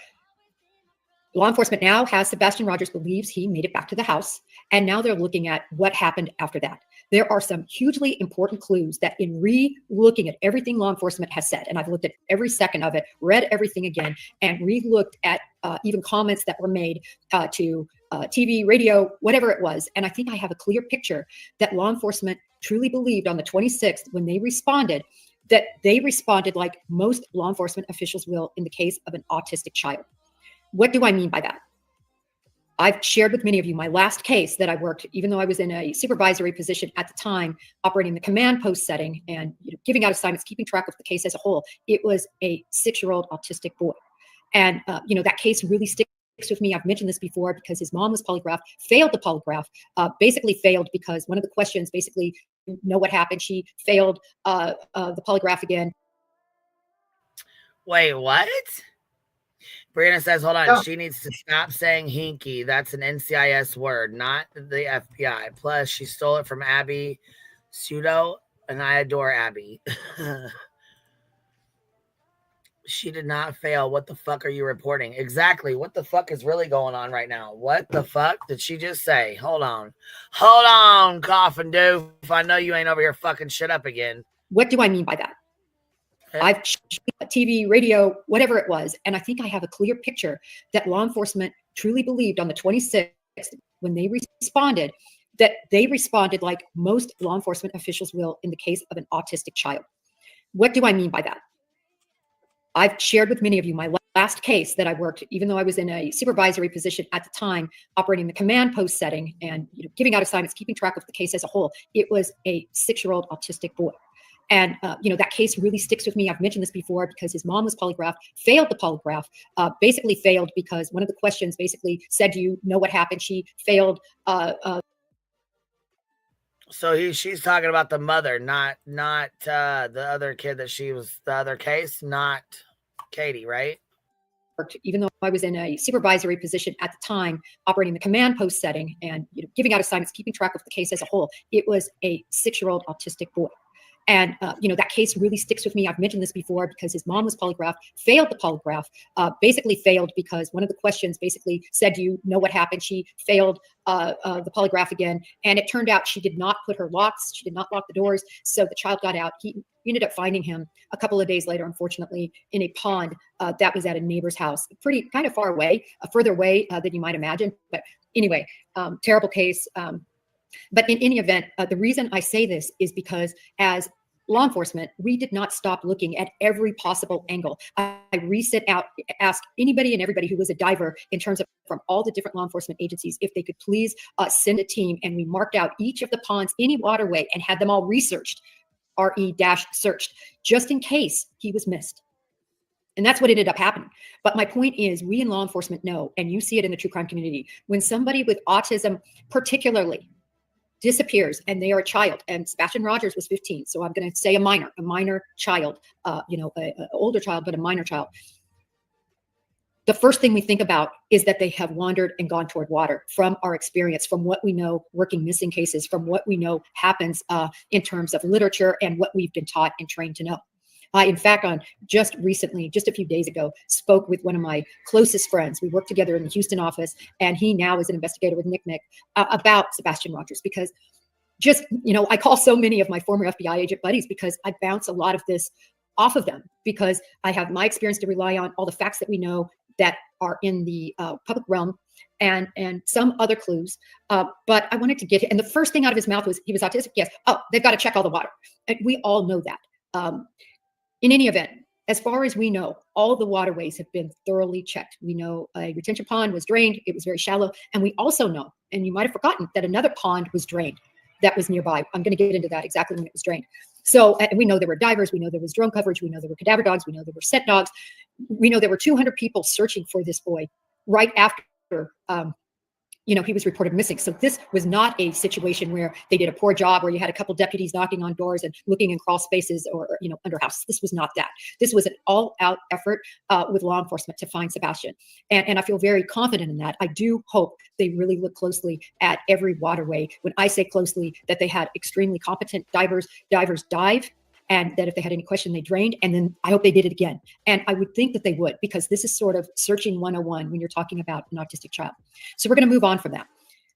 law enforcement now has Sebastian Rogers believes he made it back to the house. And now they're looking at what happened after that. There are some hugely important clues that in re-looking at everything law enforcement has said, and I've looked at every second of it, read everything again, and re-looked at even comments that were made to TV, radio, whatever it was. And I think I have a clear picture that law enforcement truly believed on the 26th when they responded, that they responded like most law enforcement officials will in the case of an autistic child. What do I mean by that? I've shared with many of you my last case that I worked, even though I was in a supervisory position at the time, operating the command post setting and giving out assignments, keeping track of the case as a whole. It was a 6-year-old autistic boy. And, that case really sticks with me. I've mentioned this before because his mom was polygraphed, failed the polygraph, basically failed because one of the questions basically, you know what happened. She failed the polygraph again. Wait, what? Brianna says, hold on, Yeah. she needs to stop saying hinky. That's an NCIS word, not the FBI. Plus, she stole it from Abby Pseudo, and I adore Abby. She did not fail. What the fuck are you reporting? Exactly. What the fuck is really going on right now? What the fuck did she just say? Hold on. Hold on, Coffin Doof. I know you ain't over here fucking shit up again. What do I mean by that? I've TV, radio, whatever it was. And I think I have a clear picture that law enforcement truly believed on the 26th when they responded, that they responded like most law enforcement officials will in the case of an autistic child. What do I mean by that? I've shared with many of you my last case that I worked, even though I was in a supervisory position at the time, operating the command post setting and giving out assignments, keeping track of the case as a whole. It was a 6-year-old autistic boy. And, that case really sticks with me. I've mentioned this before because his mom was polygraphed, failed the polygraph, basically failed because one of the questions basically said, do you know what happened? She failed. So she's talking about the mother, not the other kid that she was, the other case, not Katie, right? Even though I was in a supervisory position at the time, operating the command post setting and giving out assignments, keeping track of the case as a whole, it was a 6-year-old autistic boy. And, that case really sticks with me. I've mentioned this before because his mom was polygraphed, failed the polygraph, basically failed because one of the questions basically said, do you know what happened? She failed the polygraph again. And it turned out she did not put her locks. She did not lock the doors. So the child got out. He ended up finding him a couple of days later, unfortunately, in a pond that was at a neighbor's house, pretty kind of far away, further away than you might imagine. But anyway, terrible case. But in any event, the reason I say this is because as law enforcement, we did not stop looking at every possible angle. I reset out, asked anybody and everybody who was a diver in terms of from all the different law enforcement agencies, if they could please send a team. And we marked out each of the ponds, any waterway, and had them all researched, RE-searched, just in case he was missed. And that's what ended up happening. But my point is, we in law enforcement know, and you see it in the true crime community, when somebody with autism particularly disappears and they are a child, and Sebastian Rogers was 15, so I'm going to say a minor child, an older child, but a minor child. The first thing we think about is that they have wandered and gone toward water from our experience, from what we know working missing cases, from what we know happens in terms of literature and what we've been taught and trained to know. In fact, just recently, just a few days ago, spoke with one of my closest friends. We worked together in the Houston office, and he now is an investigator with Nick about Sebastian Rogers, because I call so many of my former FBI agent buddies because I bounce a lot of this off of them, because I have my experience to rely on, all the facts that we know that are in the public realm, and some other clues. But I wanted to get, and the first thing out of his mouth was, he was autistic. Yes. Oh, they've got to check all the water. And we all know that. In any event, as far as we know, all the waterways have been thoroughly checked. We know a retention pond was drained. It was very shallow. And we also know, and you might have forgotten, that another pond was drained that was nearby. I'm going to get into that exactly when it was drained. So we know there were divers. We know there was drone coverage. We know there were cadaver dogs. We know there were scent dogs. We know there were 200 people searching for this boy right after he was reported missing. So this was not a situation where they did a poor job, where you had a couple deputies knocking on doors and looking in crawl spaces or under houses. This was not that. This was an all-out effort with law enforcement to find Sebastian. And I feel very confident in that. I do hope they really look closely at every waterway. When I say closely, that they had extremely competent divers dive, and that if they had any question, they drained. And then I hope they did it again. And I would think that they would, because this is sort of searching 101 when you're talking about an autistic child. So we're going to move on from that.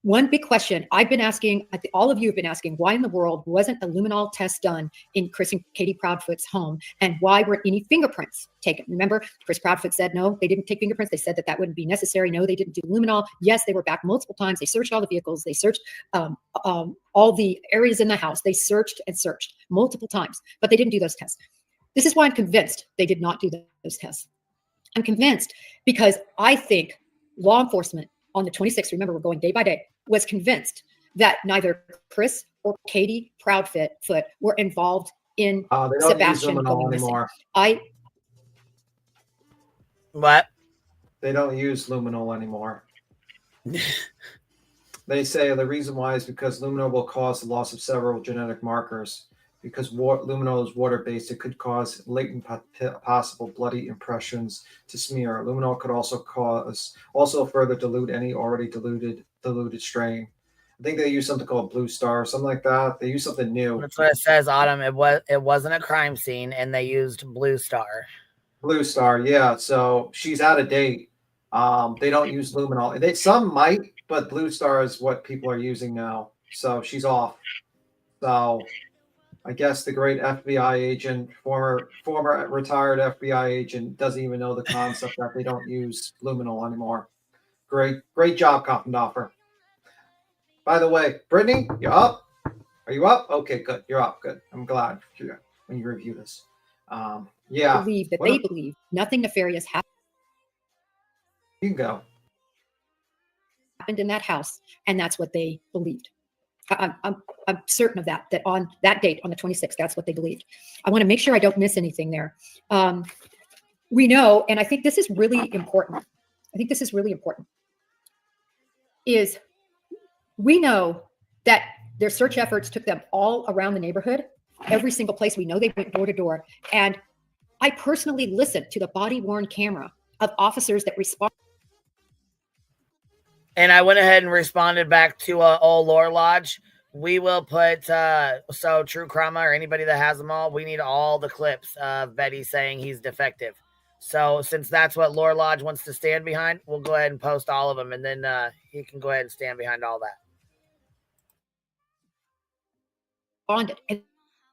One big question I've been asking, I think all of you have been asking, why in the world wasn't a luminol test done in Chris and Katie Proudfoot's home? And why weren't any fingerprints taken? Remember, Chris Proudfoot said, no, they didn't take fingerprints. They said that wouldn't be necessary. No, they didn't do luminol. Yes, they were back multiple times. They searched all the vehicles. They searched all the areas in the house. They searched and searched multiple times, but they didn't do those tests. This is why I'm convinced they did not do those tests. I'm convinced because I think law enforcement on the 26th, remember, we're going day by day, was convinced that neither Chris or Katie Proudfoot were involved in Sebastian going missing. What? They don't use luminol anymore. They say the reason why is because luminol will cause the loss of several genetic markers. Because luminol is water-based, it could cause latent possible bloody impressions to smear. Luminol could also further dilute any already diluted strain. I think they use something called Blue Star, something like that. They use something new. That's what it says, Autumn. It wasn't a crime scene, and they used Blue Star. Blue Star, yeah. So she's out of date. They don't use luminol. Some might, but Blue Star is what people are using now. So she's off. So I guess the great FBI agent, former retired FBI agent, doesn't even know the concept that they don't use luminol anymore. Great job, Kopfendorfer. By the way, Brittany, you're up. Are you up? Okay, good. You're up. Good. I'm glad when you review this. Yeah. They believe nothing nefarious happened. You can go. Happened in that house, and that's what they believed. I'm certain of that on that date, on the 26th, that's what they believed. I want to make sure I don't miss anything there. We know, and I think this is really important. Is we know that their search efforts took them all around the neighborhood, every single place. We know they went door to door. And I personally listened to the body-worn camera of officers that responded. And I went ahead and responded back to old Lore Lodge. We will put, so True Crime or anybody that has them all, we need all the clips of Betty saying he's defective. So since that's what Lore Lodge wants to stand behind, we'll go ahead and post all of them. And then he can go ahead and stand behind all that. And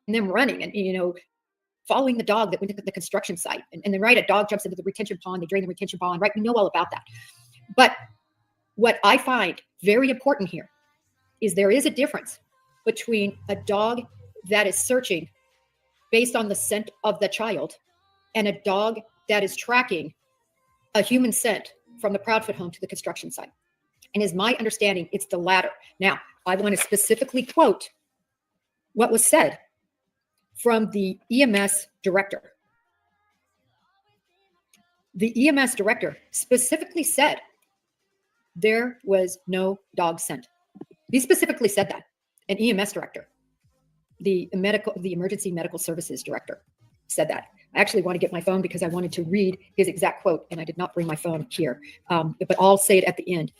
them running and, following the dog that went to the construction site. And then, right, a dog jumps into the retention pond, they drain the retention pond, right? We know all about that. But what I find very important here is there is a difference between a dog that is searching based on the scent of the child and a dog that is tracking a human scent from the Proudfoot home to the construction site. And is my understanding, it's the latter. Now, I want to specifically quote what was said from the EMS director. The EMS director specifically said there was no dog scent. He specifically said that. An EMS director, the emergency medical services director, said that. I actually want to get my phone because I wanted to read his exact quote, and I did not bring my phone here. But I'll say it at the end.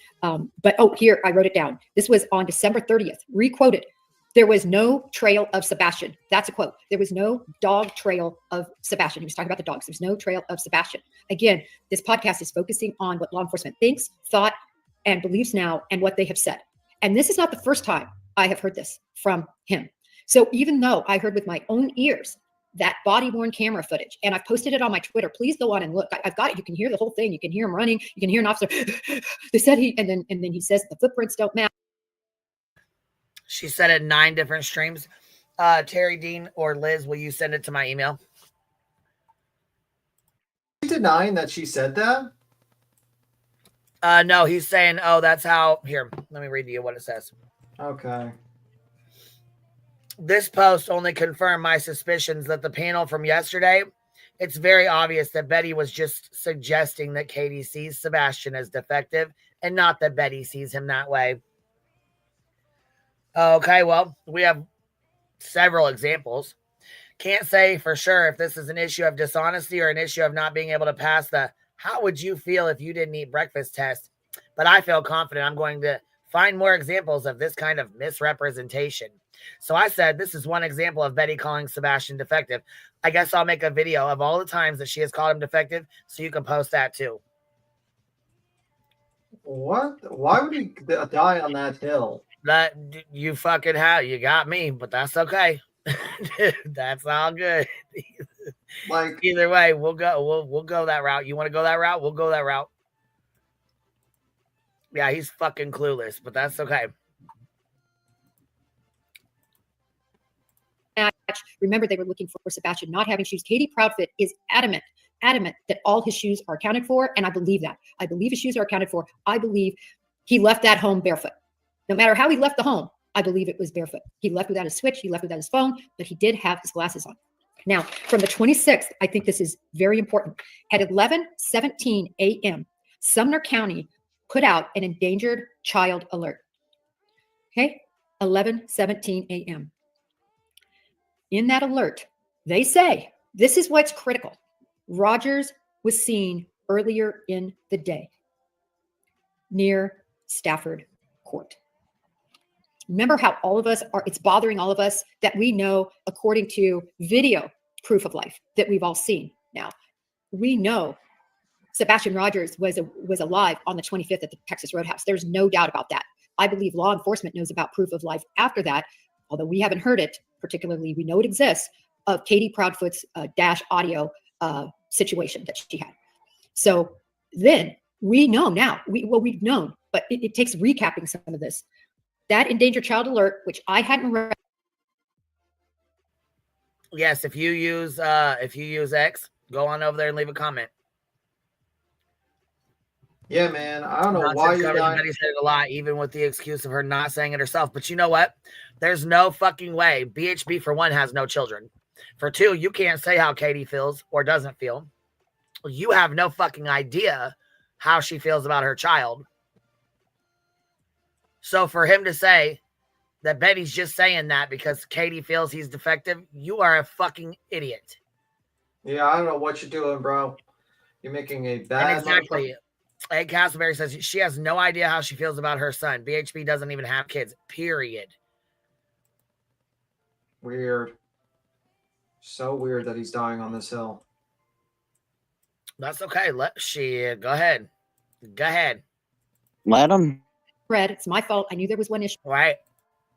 Here, I wrote it down. This was on December 30th, re-quoted. There was no trail of Sebastian. That's a quote. There was no dog trail of Sebastian. He was talking about the dogs. There's no trail of Sebastian. Again, this podcast is focusing on what law enforcement thinks, thought, and believes now, and what they have said. And this is not the first time I have heard this from him. So even though I heard with my own ears that body-worn camera footage, and I've posted it on my Twitter, please go on and look. I've got it. You can hear the whole thing. You can hear him running. You can hear an officer. They said and then he says the footprints don't match. She said it 9 different streams. Terry, Dean, or Liz, will you send it to my email? Are you denying that she said that? No, he's saying, that's how. Here, let me read to you what it says. Okay. This post only confirmed my suspicions that the panel from yesterday, it's very obvious that Betty was just suggesting that Katie sees Sebastian as defective and not that Betty sees him that way. Okay, well, we have several examples. Can't say for sure if this is an issue of dishonesty or an issue of not being able to pass the how would you feel if you didn't eat breakfast test, but I feel confident I'm going to find more examples of this kind of misrepresentation. So I said, this is one example of Betty calling Sebastian defective. I guess I'll make a video of all the times that she has called him defective so you can post that too. What? Why would he die on that hill? That you fucking have. You got me, but that's okay. That's all good. Like either way, we'll go that route. You want to go that route? We'll go that route. Yeah, he's fucking clueless, but that's okay. Remember, they were looking for Sebastian not having shoes. Katie Proudfoot is adamant that all his shoes are accounted for, and I believe that. I believe his shoes are accounted for. I believe he left that home barefoot. No matter how he left the home, I believe it was barefoot. He left without his switch. He left without his phone, but he did have his glasses on. Now, from the 26th, I think this is very important. At 11:17 a.m., Sumner County put out an endangered child alert. Okay, 11:17 a.m. In that alert, they say, this is what's critical. Rogers was seen earlier in the day near Stafford Court. Remember how all of us are, it's bothering all of us that we know, according to video proof of life that we've all seen now, we know Sebastian Rogers was alive on the 25th at the Texas Roadhouse. There's no doubt about that. I believe law enforcement knows about proof of life after that, although we haven't heard it particularly. We know it exists, of Katie Proudfoot's dash audio situation that she had. So then we know now, we've known, but it takes recapping some of this. That endangered child alert, which I hadn't read. Yes, if you use X, go on over there and leave a comment. Yeah, man. I don't know why you're not. Betty said it a lot, even with the excuse of her not saying it herself. But you know what? There's no fucking way. BHB, for one, has no children. For two, you can't say how Katie feels or doesn't feel. You have no fucking idea how she feels about her child. So for him to say that Betty's just saying that because Katie feels he's defective, you are a fucking idiot. Yeah, I don't know what you're doing, bro. You're making a bad. And exactly. Ed Castleberry says she has no idea how she feels about her son. BHB doesn't even have kids, period. Weird. So weird that he's dying on this hill. That's okay. Go ahead. Go ahead. Let him. Red, it's my fault. I knew there was one issue. Right.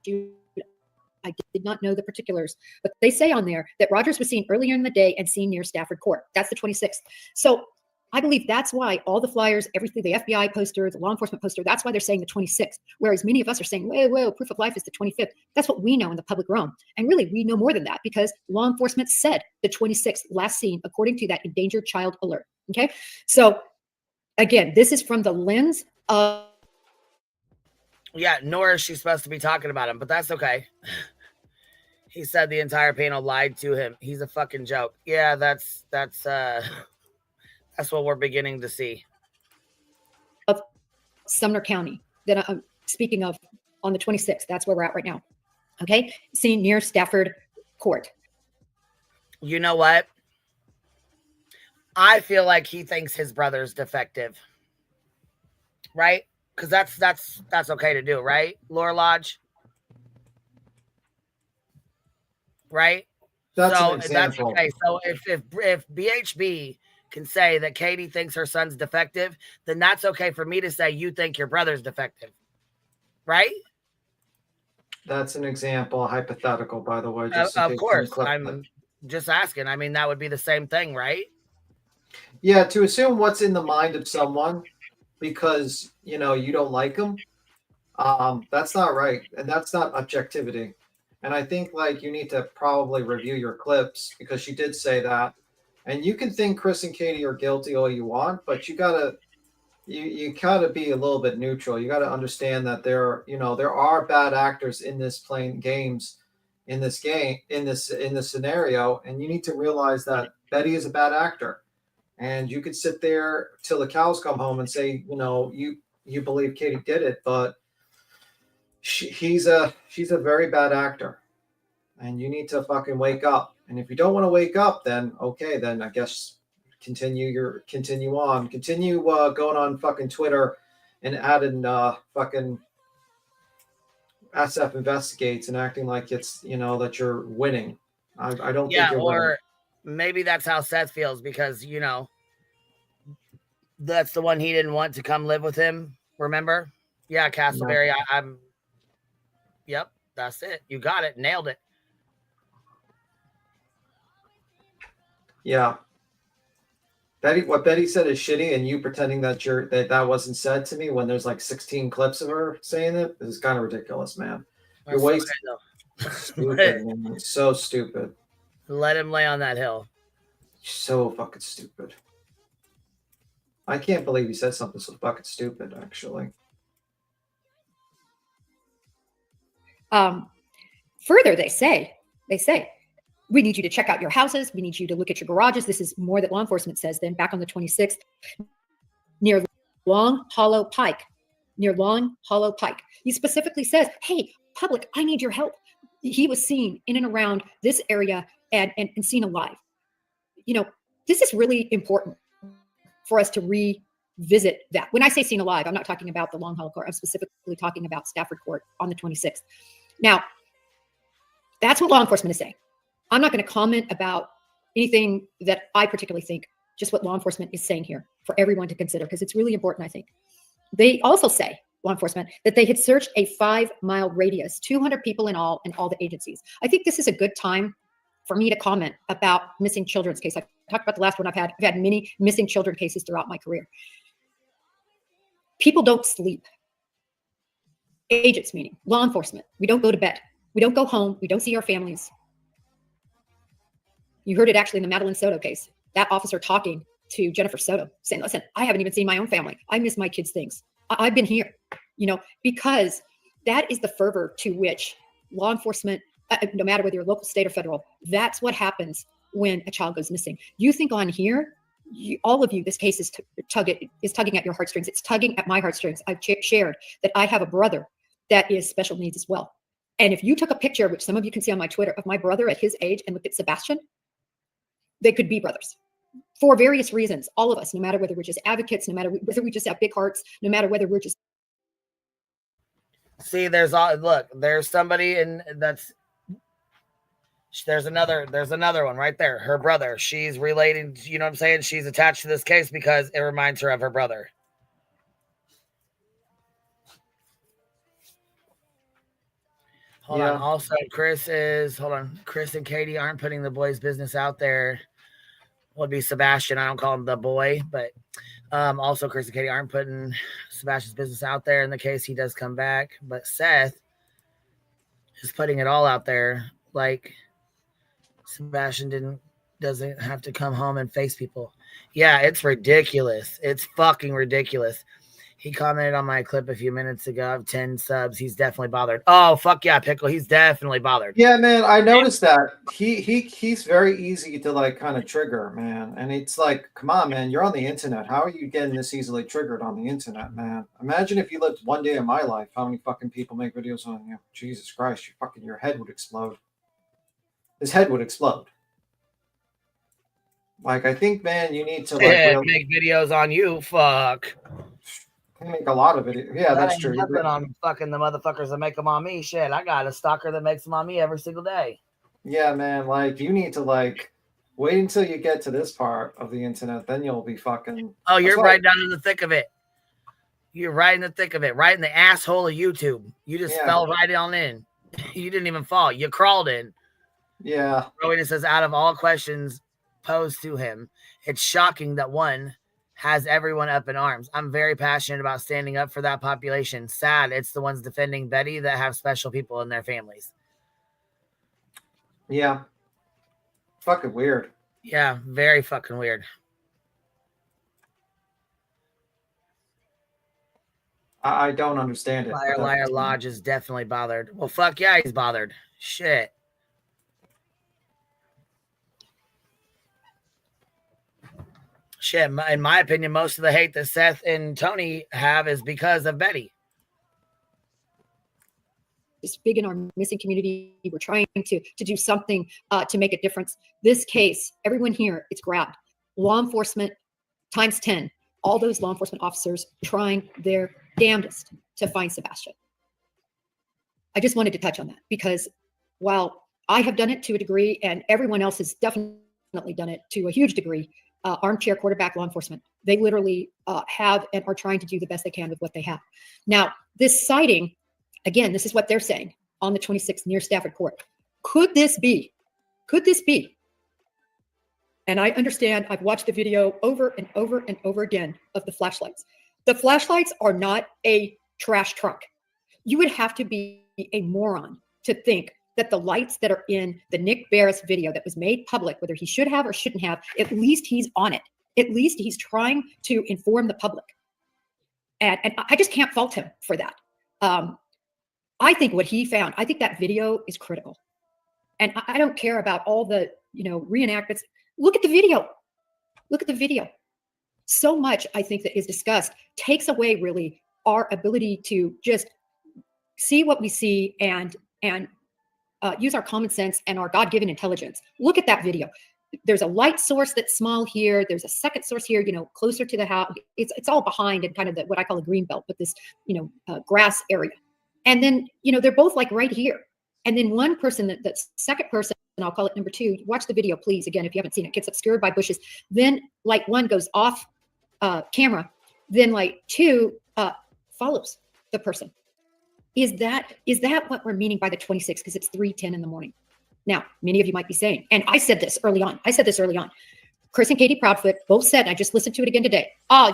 I did not know the particulars, but they say on there that Rogers was seen earlier in the day and seen near Stafford Court. That's the 26th. So I believe that's why all the flyers, everything, the FBI poster, the law enforcement poster, that's why they're saying the 26th. Whereas many of us are saying, whoa, proof of life is the 25th. That's what we know in the public realm. And really, we know more than that because law enforcement said the 26th last seen according to that endangered child alert. Okay. So again, this is from the lens of. Yeah, nor is she supposed to be talking about him, but that's okay. He said the entire panel lied to him. He's a fucking joke. Yeah, that's what we're beginning to see. Of Sumner County that I'm speaking of on the 26th. That's where we're at right now. Okay. Seen near Stafford Court. You know what? I feel like he thinks his brother's defective. Right? Because that's okay to do, right? Laura Lodge? Right? That's so an example. That's okay. So if BHB can say that Katie thinks her son's defective, then that's okay for me to say you think your brother's defective. Right? That's an example, hypothetical, by the way. Of course. I'm just asking. I mean, that would be the same thing, right? Yeah, to assume what's in the mind of someone because, you don't like them, that's not right. And that's not objectivity. And I think, you need to probably review your clips because she did say that. And you can think Chris and Katie are guilty all you want, but you gotta be a little bit neutral. You gotta understand that there are bad actors in this playing games, in this scenario, and you need to realize that Betty is a bad actor. And you could sit there till the cows come home and say, you believe Katie did it, but she's a very bad actor, and you need to fucking wake up. And if you don't want to wake up, then okay, then I guess continue on, going on fucking Twitter and adding fucking SF investigates and acting like it's that you're winning. I don't think you're winning. Maybe that's how Seth feels because, that's the one he didn't want to come live with him. Remember? Yeah, Castleberry. No. Yep, that's it. You got it. Nailed it. Yeah. What Betty said is shitty, and you pretending that that wasn't said to me when there's 16 clips of her saying it is kind of ridiculous, man. You're wasting. Stupid, man. It's so stupid. Let him lay on that hill. So fucking stupid. I can't believe he said something so fucking stupid, actually. Further, they say, we need you to check out your houses. We need you to look at your garages. This is more that law enforcement says then back on the 26th near Long Hollow Pike, near Long Hollow Pike. He specifically says, hey, public, I need your help. He was seen in and around this area and seen alive. You know, this is really important for us to revisit that. When I say seen alive, I'm not talking about the Long Hollow Court. I'm specifically talking about Stafford Court on the 26th. Now, that's what law enforcement is saying. I'm not going to comment about anything that I particularly think, just what law enforcement is saying here for everyone to consider, because it's really important, I think. They also say, law enforcement, that they had searched a 5-mile radius, 200 people in all the agencies. I think this is a good time for me to comment about missing children's case. I talked about the last one I've had many missing children cases throughout my career. People don't sleep. Agents, meaning law enforcement, we don't go to bed. We don't go home. We don't see our families. You heard it actually in the Madeline Soto case. That officer talking to Jennifer Soto saying, listen, I haven't even seen my own family. I miss my kids' things. I've been here, you know, because that is the fervor to which law enforcement, no matter whether you're local, state, or federal, that's what happens when a child goes missing. You think on here, all of you, this case is tugging at your heartstrings. It's tugging at my heartstrings. I've shared that I have a brother that is special needs as well. And if you took a picture, which some of you can see on my Twitter, of my brother at his age and looked at Sebastian, they could be brothers for various reasons. All of us, no matter whether we're just advocates, no matter whether we just have big hearts, no matter whether we're just. See, there's somebody there's another one right there. Her brother. She's relating, you know what I'm saying? She's attached to this case because it reminds her of her brother. Hold on. Also, Chris and Katie aren't putting the boy's business out there. Would be Sebastian. I don't call him the boy, but also Chris and Katie aren't putting Sebastian's business out there in the case he does come back. But Seth is putting it all out there. Like Sebastian doesn't have to come home and face people. Yeah, it's ridiculous. It's fucking ridiculous. He commented on my clip a few minutes ago of 10 subs. He's definitely bothered. Oh, fuck yeah, Pickle. He's definitely bothered. Yeah, man, I noticed that. He's very easy to like kind of trigger, man. And it's like, come on, man, you're on the internet. How are you getting this easily triggered on the internet, man? Imagine if you lived one day in my life, how many fucking people make videos on you? Jesus Christ, your head would explode. His head would explode. Like, I think, man, you need to like make videos on you. Fuck. I make a lot of it. Yeah, that's true. Nothing on fucking the motherfuckers that make them on me. Shit, I got a stalker that makes them on me every single day. Yeah, man. Like, you need to like wait until you get to this part of the internet, then you'll be fucking. Oh, you're right down in the thick of it. You're right in the thick of it, right in the asshole of YouTube. You just fell right on in. You didn't even fall. You crawled in. Yeah. Rowan says, out of all questions posed to him, it's shocking that one has everyone up in arms. I'm very passionate about standing up for that population. Sad, it's the ones defending Betty that have special people in their families. Yeah. Fucking weird. Yeah, very fucking weird. I don't understand it. Liar Lodge is definitely bothered. Well, fuck yeah, he's bothered. Shit. Shit, in my opinion, most of the hate that Seth and Tony have is because of Betty. It's big in our missing community. We're trying to do something to make a difference. This case, everyone here, it's grabbed. Law enforcement times 10. All those law enforcement officers trying their damnedest to find Sebastian. I just wanted to touch on that because while I have done it to a degree and everyone else has definitely done it to a huge degree, armchair quarterback law enforcement, they literally have and are trying to do the best they can with what they have. Now, this sighting, again, this is what they're saying on the 26th near Stafford Court. Could this be? And I understand, I've watched the video over and over and over again of the flashlights. The flashlights are not a trash trunk. You would have to be a moron to think that the lights that are in the Nick Barris video that was made public, whether he should have or shouldn't have, at least he's on it. At least he's trying to inform the public. And I just can't fault him for that. I think what he found, I think that video is critical. And I don't care about all the, reenactments. Look at the video. Look at the video. so much I think that is discussed takes away really our ability to just see what we see and use our common sense and our God-given intelligence. Look at that video. There's a light source that's small here. There's a second source here, closer to the house. It's all behind in kind of what I call a green belt, but this, grass area. And then, they're both like right here. And then one person, that second person, and I'll call it number 2, watch the video, please. Again, if you haven't seen it, gets obscured by bushes. Then like 1 goes off camera. Then like 2 follows the person. Is that what we're meaning by the 26th? Because it's 3:10 in the morning. Now, many of you might be saying, and I said this early on. Chris and Katie Proudfoot both said, I just listened to it again today. Oh,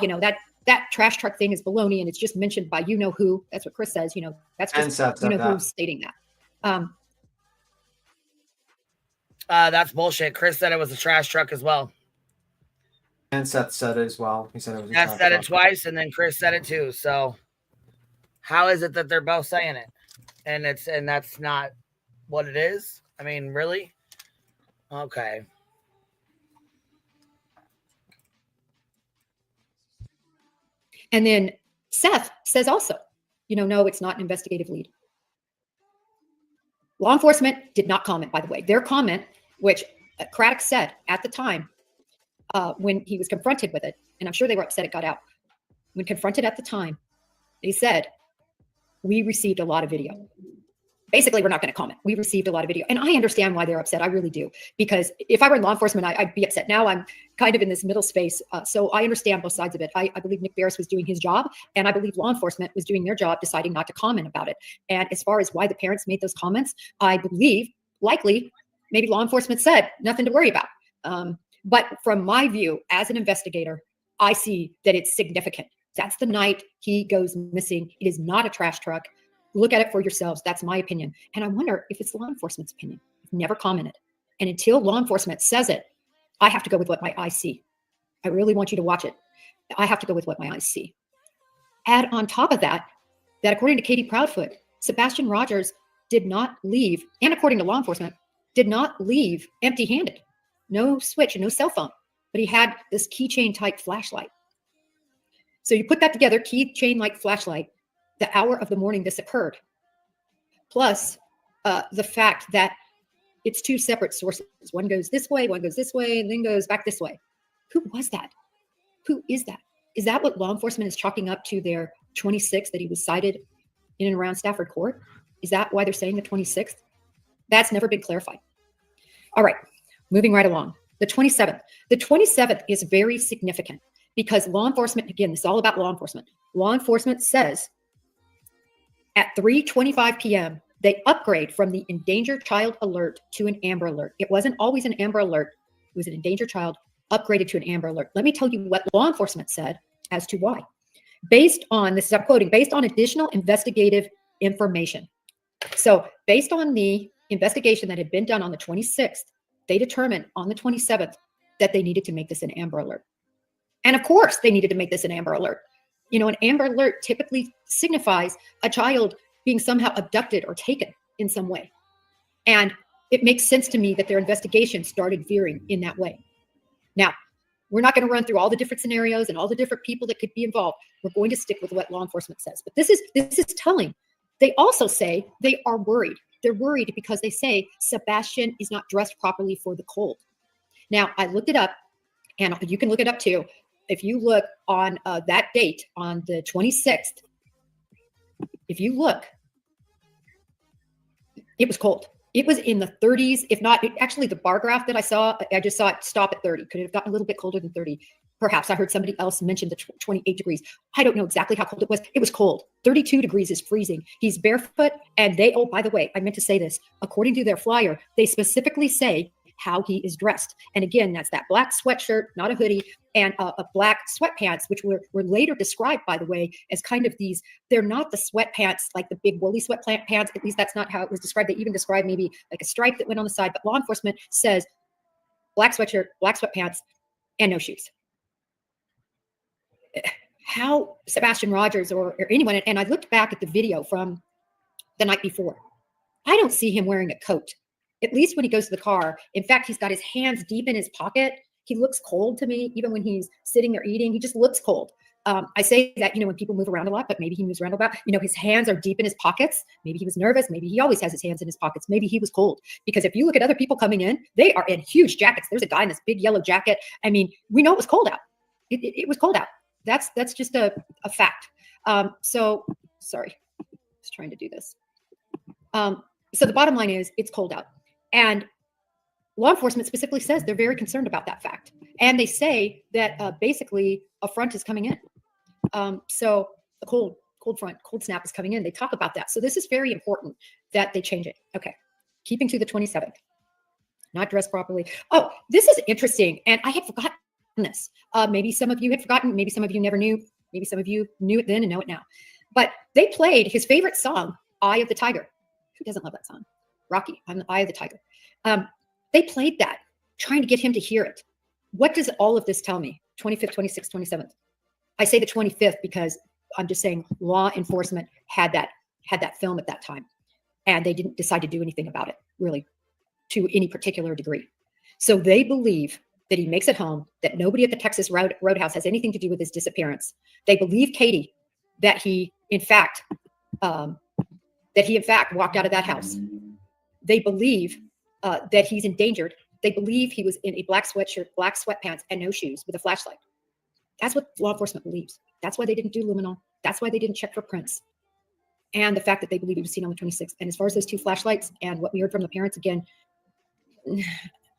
that trash truck thing is baloney, and it's just mentioned by you know who. That's what Chris says. That's just who's stating that. That's bullshit. Chris said it was a trash truck as well. And Seth said it as well. He said it was a Seth trash said truck. it twice, and then Chris said it too. So how is it that they're both saying it? And that's not what it is? I mean, really? Okay. And then Seth says also, no, it's not an investigative lead. Law enforcement did not comment, by the way. Their comment, which Craddock said at the time when he was confronted with it, and I'm sure they were upset it got out. When confronted at the time, they said, we received a lot of video. Basically, we're not going to comment. We received a lot of video. And I understand why they're upset. I really do. Because if I were in law enforcement, I'd be upset. Now I'm kind of in this middle space. So I understand both sides of it. I believe Nick Barris was doing his job. And I believe law enforcement was doing their job, deciding not to comment about it. And as far as why the parents made those comments, I believe likely maybe law enforcement said nothing to worry about. But from my view as an investigator, I see that it's significant. That's the night he goes missing. It is not a trash truck. Look at it for yourselves. That's my opinion. And I wonder if it's law enforcement's opinion. I've never commented. And until law enforcement says it, I have to go with what my eyes see. I really want you to watch it. I have to go with what my eyes see. Add on top of that according to Katie Proudfoot, Sebastian Rogers did not leave, and according to law enforcement, did not leave empty-handed. No switch and no cell phone. But he had this keychain type flashlight. So you put that together, keychain like flashlight, the hour of the morning this occurred, plus the fact that it's 2 separate sources. One goes this way, one goes this way, and then goes back this way. Who was that? Who is that? Is that what law enforcement is chalking up to their 26th that he was cited in and around Stafford Court? Is that why they're saying the 26th? That's never been clarified. All right, moving right along. The 27th. The 27th is very significant because law enforcement, again, this is all about law enforcement. Law enforcement says at 3:25 p.m., they upgrade from the endangered child alert to an Amber Alert. It wasn't always an Amber Alert. It was an endangered child upgraded to an Amber Alert. Let me tell you what law enforcement said as to why. Based on, this is I'm quoting, based on additional investigative information. So based on the investigation that had been done on the 26th, they determined on the 27th that they needed to make this an Amber Alert. And of course, they needed to make this an Amber Alert. An Amber Alert typically signifies a child being somehow abducted or taken in some way. And it makes sense to me that their investigation started veering in that way. Now, we're not going to run through all the different scenarios and all the different people that could be involved. We're going to stick with what law enforcement says. But this is telling. They also say they are worried. They're worried because they say Sebastian is not dressed properly for the cold. Now, I looked it up, and you can look it up too. If you look on that date, on the 26th, if you look, it was cold. It was in the 30s, if not, actually the bar graph that I saw, I just saw it stop at 30. Could it have gotten a little bit colder than 30? Perhaps. I heard somebody else mention the 28 degrees. I don't know exactly how cold it was. It was cold. 32 degrees is freezing. He's barefoot, and they, oh, by the way, I meant to say this. According to their flyer, they specifically say how he is dressed. And again, that's that black sweatshirt, not a hoodie, and a black sweatpants, which were later described, by the way, as kind of these, they're not the sweatpants, like the big woolly sweatpants. At least that's not how it was described. They even described maybe like a stripe that went on the side, but law enforcement says black sweatshirt, black sweatpants, and no shoes. How Sebastian Rogers or anyone, and I looked back at the video from the night before, I don't see him wearing a coat, at least when he goes to the car. In fact, he's got his hands deep in his pocket. He looks cold to me, even when he's sitting there eating. He just looks cold. I say that, when people move around a lot, but maybe he moves around a lot. His hands are deep in his pockets. Maybe he was nervous. Maybe he always has his hands in his pockets. Maybe he was cold. Because if you look at other people coming in, they are in huge jackets. There's a guy in this big yellow jacket. I mean, we know it was cold out. It was cold out. That's just a fact. So sorry, I was trying to do this. So the bottom line is it's cold out. And law enforcement specifically says they're very concerned about that fact. And they say that basically a front is coming in. So a cold front, cold snap is coming in. They talk about that. So this is very important that they change it. Okay. Keeping to the 27th. Not dressed properly. Oh, this is interesting. And I had forgotten this. Maybe some of you had forgotten. Maybe some of you never knew. Maybe some of you knew it then and know it now. But they played his favorite song, Eye of the Tiger. Who doesn't love that song? Rocky, I'm the Eye of the Tiger. They played that, trying to get him to hear it. What does all of this tell me? 25th, 26th, 27th. I say the 25th because I'm just saying law enforcement had that film at that time, and they didn't decide to do anything about it, really, to any particular degree. So they believe that he makes it home, that nobody at the Texas Roadhouse has anything to do with his disappearance. They believe Katie, that he in fact walked out of that house. They believe that he's endangered. They believe he was in a black sweatshirt, black sweatpants, and no shoes with a flashlight. That's what law enforcement believes. That's why they didn't do luminol. That's why they didn't check for prints. And the fact that they believe he was seen on the 26th. And as far as those two flashlights and what we heard from the parents, again,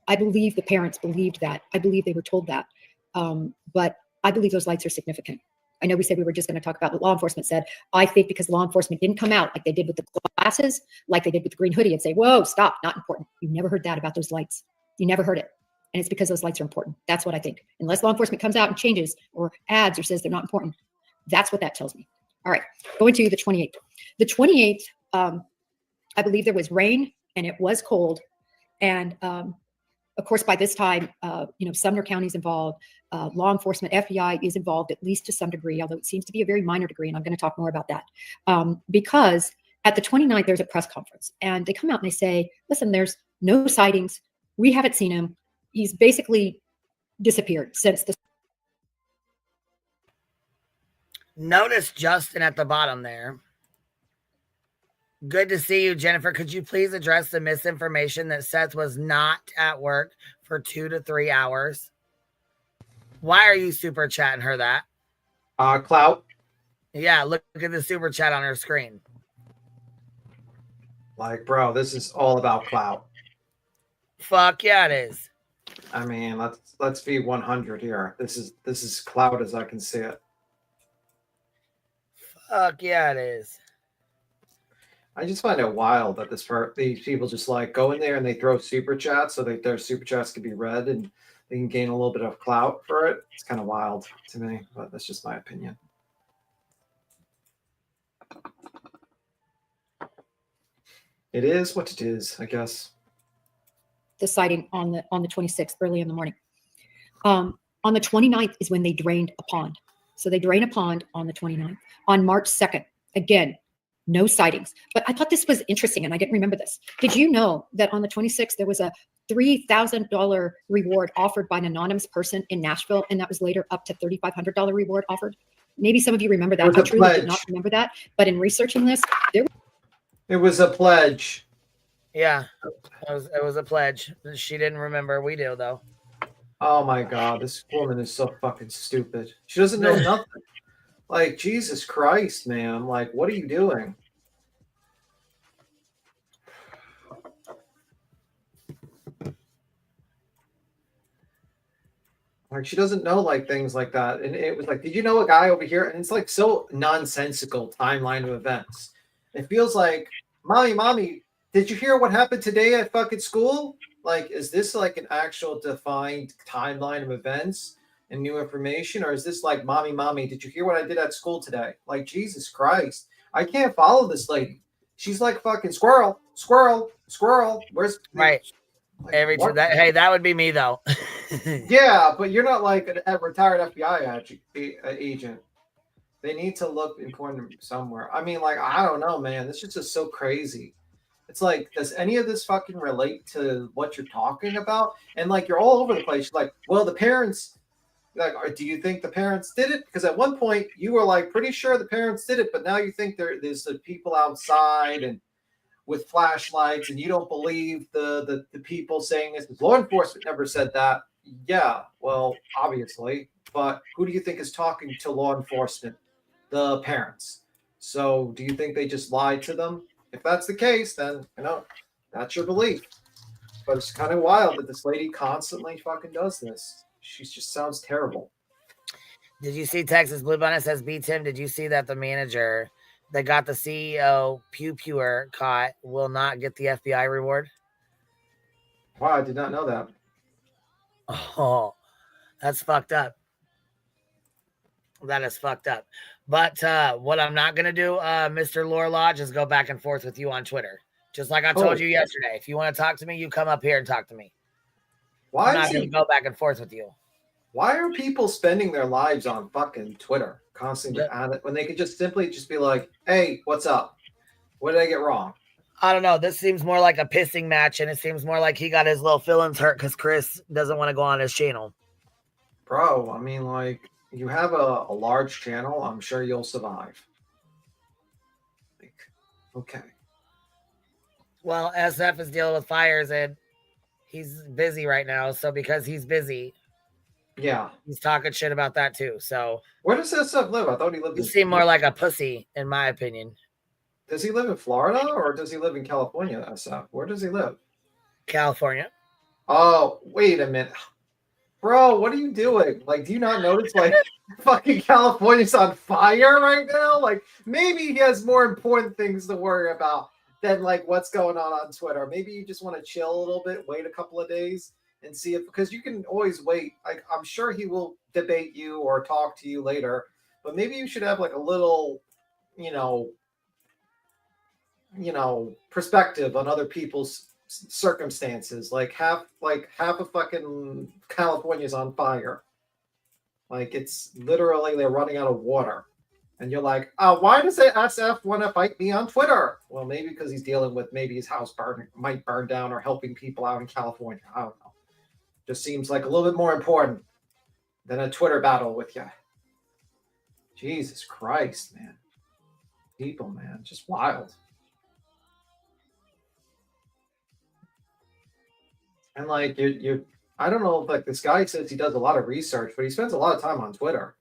I believe the parents believed that. I believe they were told that. But I believe those lights are significant. I know we said we were just going to talk about what law enforcement said. I think because law enforcement didn't come out like they did with the glasses, like they did with the green hoodie, and say, whoa, stop, not important. You never heard that about those lights. You never heard it. And it's because those lights are important. That's what I think. Unless law enforcement comes out and changes or adds or says they're not important. That's what that tells me. All right, going to the 28th. The 28th, I believe there was rain and it was cold. And of course, by this time, Sumner County's involved. Law enforcement, FBI is involved at least to some degree, although it seems to be a very minor degree. And I'm going to talk more about that. Because at the 29th, there's a press conference and they come out and they say, listen, there's no sightings. We haven't seen him. He's basically disappeared since the. Notice Justin at the bottom there. Good to see you, Jennifer. Could you please address the misinformation that Seth was not at work for 2 to 3 hours? Why are you super chatting her that? Clout. Yeah, look at the super chat on her screen. Like, bro, this is all about clout. Fuck yeah, it is. I mean, let's be 100 here. This is clout as I can see it. Fuck yeah, it is. I just find it wild that these people just like go in there and they throw super chats so that their super chats can be read and they can gain a little bit of clout for it. It's kind of wild to me, but that's just my opinion. It is what it is, I guess. The sighting on the 26th, early in the morning. On the 29th is when they drained a pond. So they drain a pond on the 29th. On March 2nd, again, no sightings. But I thought this was interesting, and I didn't remember this. Did you know that on the 26th, there was a $3,000 reward offered by an anonymous person in Nashville, and that was later up to $3,500 reward offered? Maybe some of you remember that. I truly did not remember that. But in researching this, it was a pledge. Yeah, it was a pledge. She didn't remember. We do, though. Oh, my God. This woman is so fucking stupid. She doesn't know nothing. Like, Jesus Christ, man. Like, what are you doing? Like, she doesn't know, like, things like that. And it was like, did you know a guy over here? And it's, like, so nonsensical timeline of events. It feels like, mommy, did you hear what happened today at fucking school? Like, is this, like, an actual defined timeline of events and new information? Or is this like, mommy, did you hear what I did at school today? Like, Jesus Christ. I can't follow this lady. She's like fucking squirrel. Where's right? Like, hey, that would be me though. Yeah, but you're not like a retired FBI agent. They need to look important somewhere. I mean, like, I don't know, man. This is just so crazy. It's like, does any of this fucking relate to what you're talking about? And like, you're all over the place. You're like, well, the parents, like, do you think the parents did it? Because at one point you were like pretty sure the parents did it, but now you think there's the people outside and with flashlights, and you don't believe the people saying this. Law enforcement never said that. Yeah, well, obviously, but who do you think is talking to law enforcement? The parents. So do you think they just lied to them? If that's the case, then that's your belief. But it's kind of wild that this lady constantly fucking does this. She just sounds terrible. Did you see Texas Blue Bonnet says, B. Tim, did you see that the manager that got the CEO pewer caught will not get the FBI reward? Wow, I did not know that. Oh, that's fucked up. That is fucked up. But what I'm not going to do, Mr. Lore Lodge, is go back and forth with you on Twitter. Just like I told you yesterday. If you want to talk to me, you come up here and talk to me. I'm not going to go back and forth with you. Why are people spending their lives on fucking Twitter constantly at it when they could just simply just be like, hey, what's up? What did I get wrong? I don't know. This seems more like a pissing match, and it seems more like he got his little feelings hurt because Chris doesn't want to go on his channel. Bro, I mean, like, you have a large channel. I'm sure you'll survive. Like, okay. Well, SF is dealing with fires, and he's busy right now. So because he's busy, yeah, he's talking shit about that too. So where does SF live? I thought he lived. You seem more like a pussy, in my opinion. Does he live in Florida or does he live in California? SF. Where does he live? California. Oh, wait a minute. Bro, what are you doing? Like, do you not notice, like, fucking California's on fire right now? Like, maybe he has more important things to worry about than, like, what's going on Twitter. Maybe you just want to chill a little bit, wait a couple of days, and see if, because you can always wait. Like, I'm sure he will debate you or talk to you later, but maybe you should have, like, a little, perspective on other people's circumstances. Like half of fucking California's on fire. Like, it's literally they're running out of water, and you're like, why does the SF want to fight me on Twitter? Well, maybe because he's dealing with maybe his house might burn down or helping people out in California. I don't know. Just seems like a little bit more important than a Twitter battle with you. Jesus Christ, man. People, man, just wild. And like you I don't know if, like, this guy says he does a lot of research, but he spends a lot of time on Twitter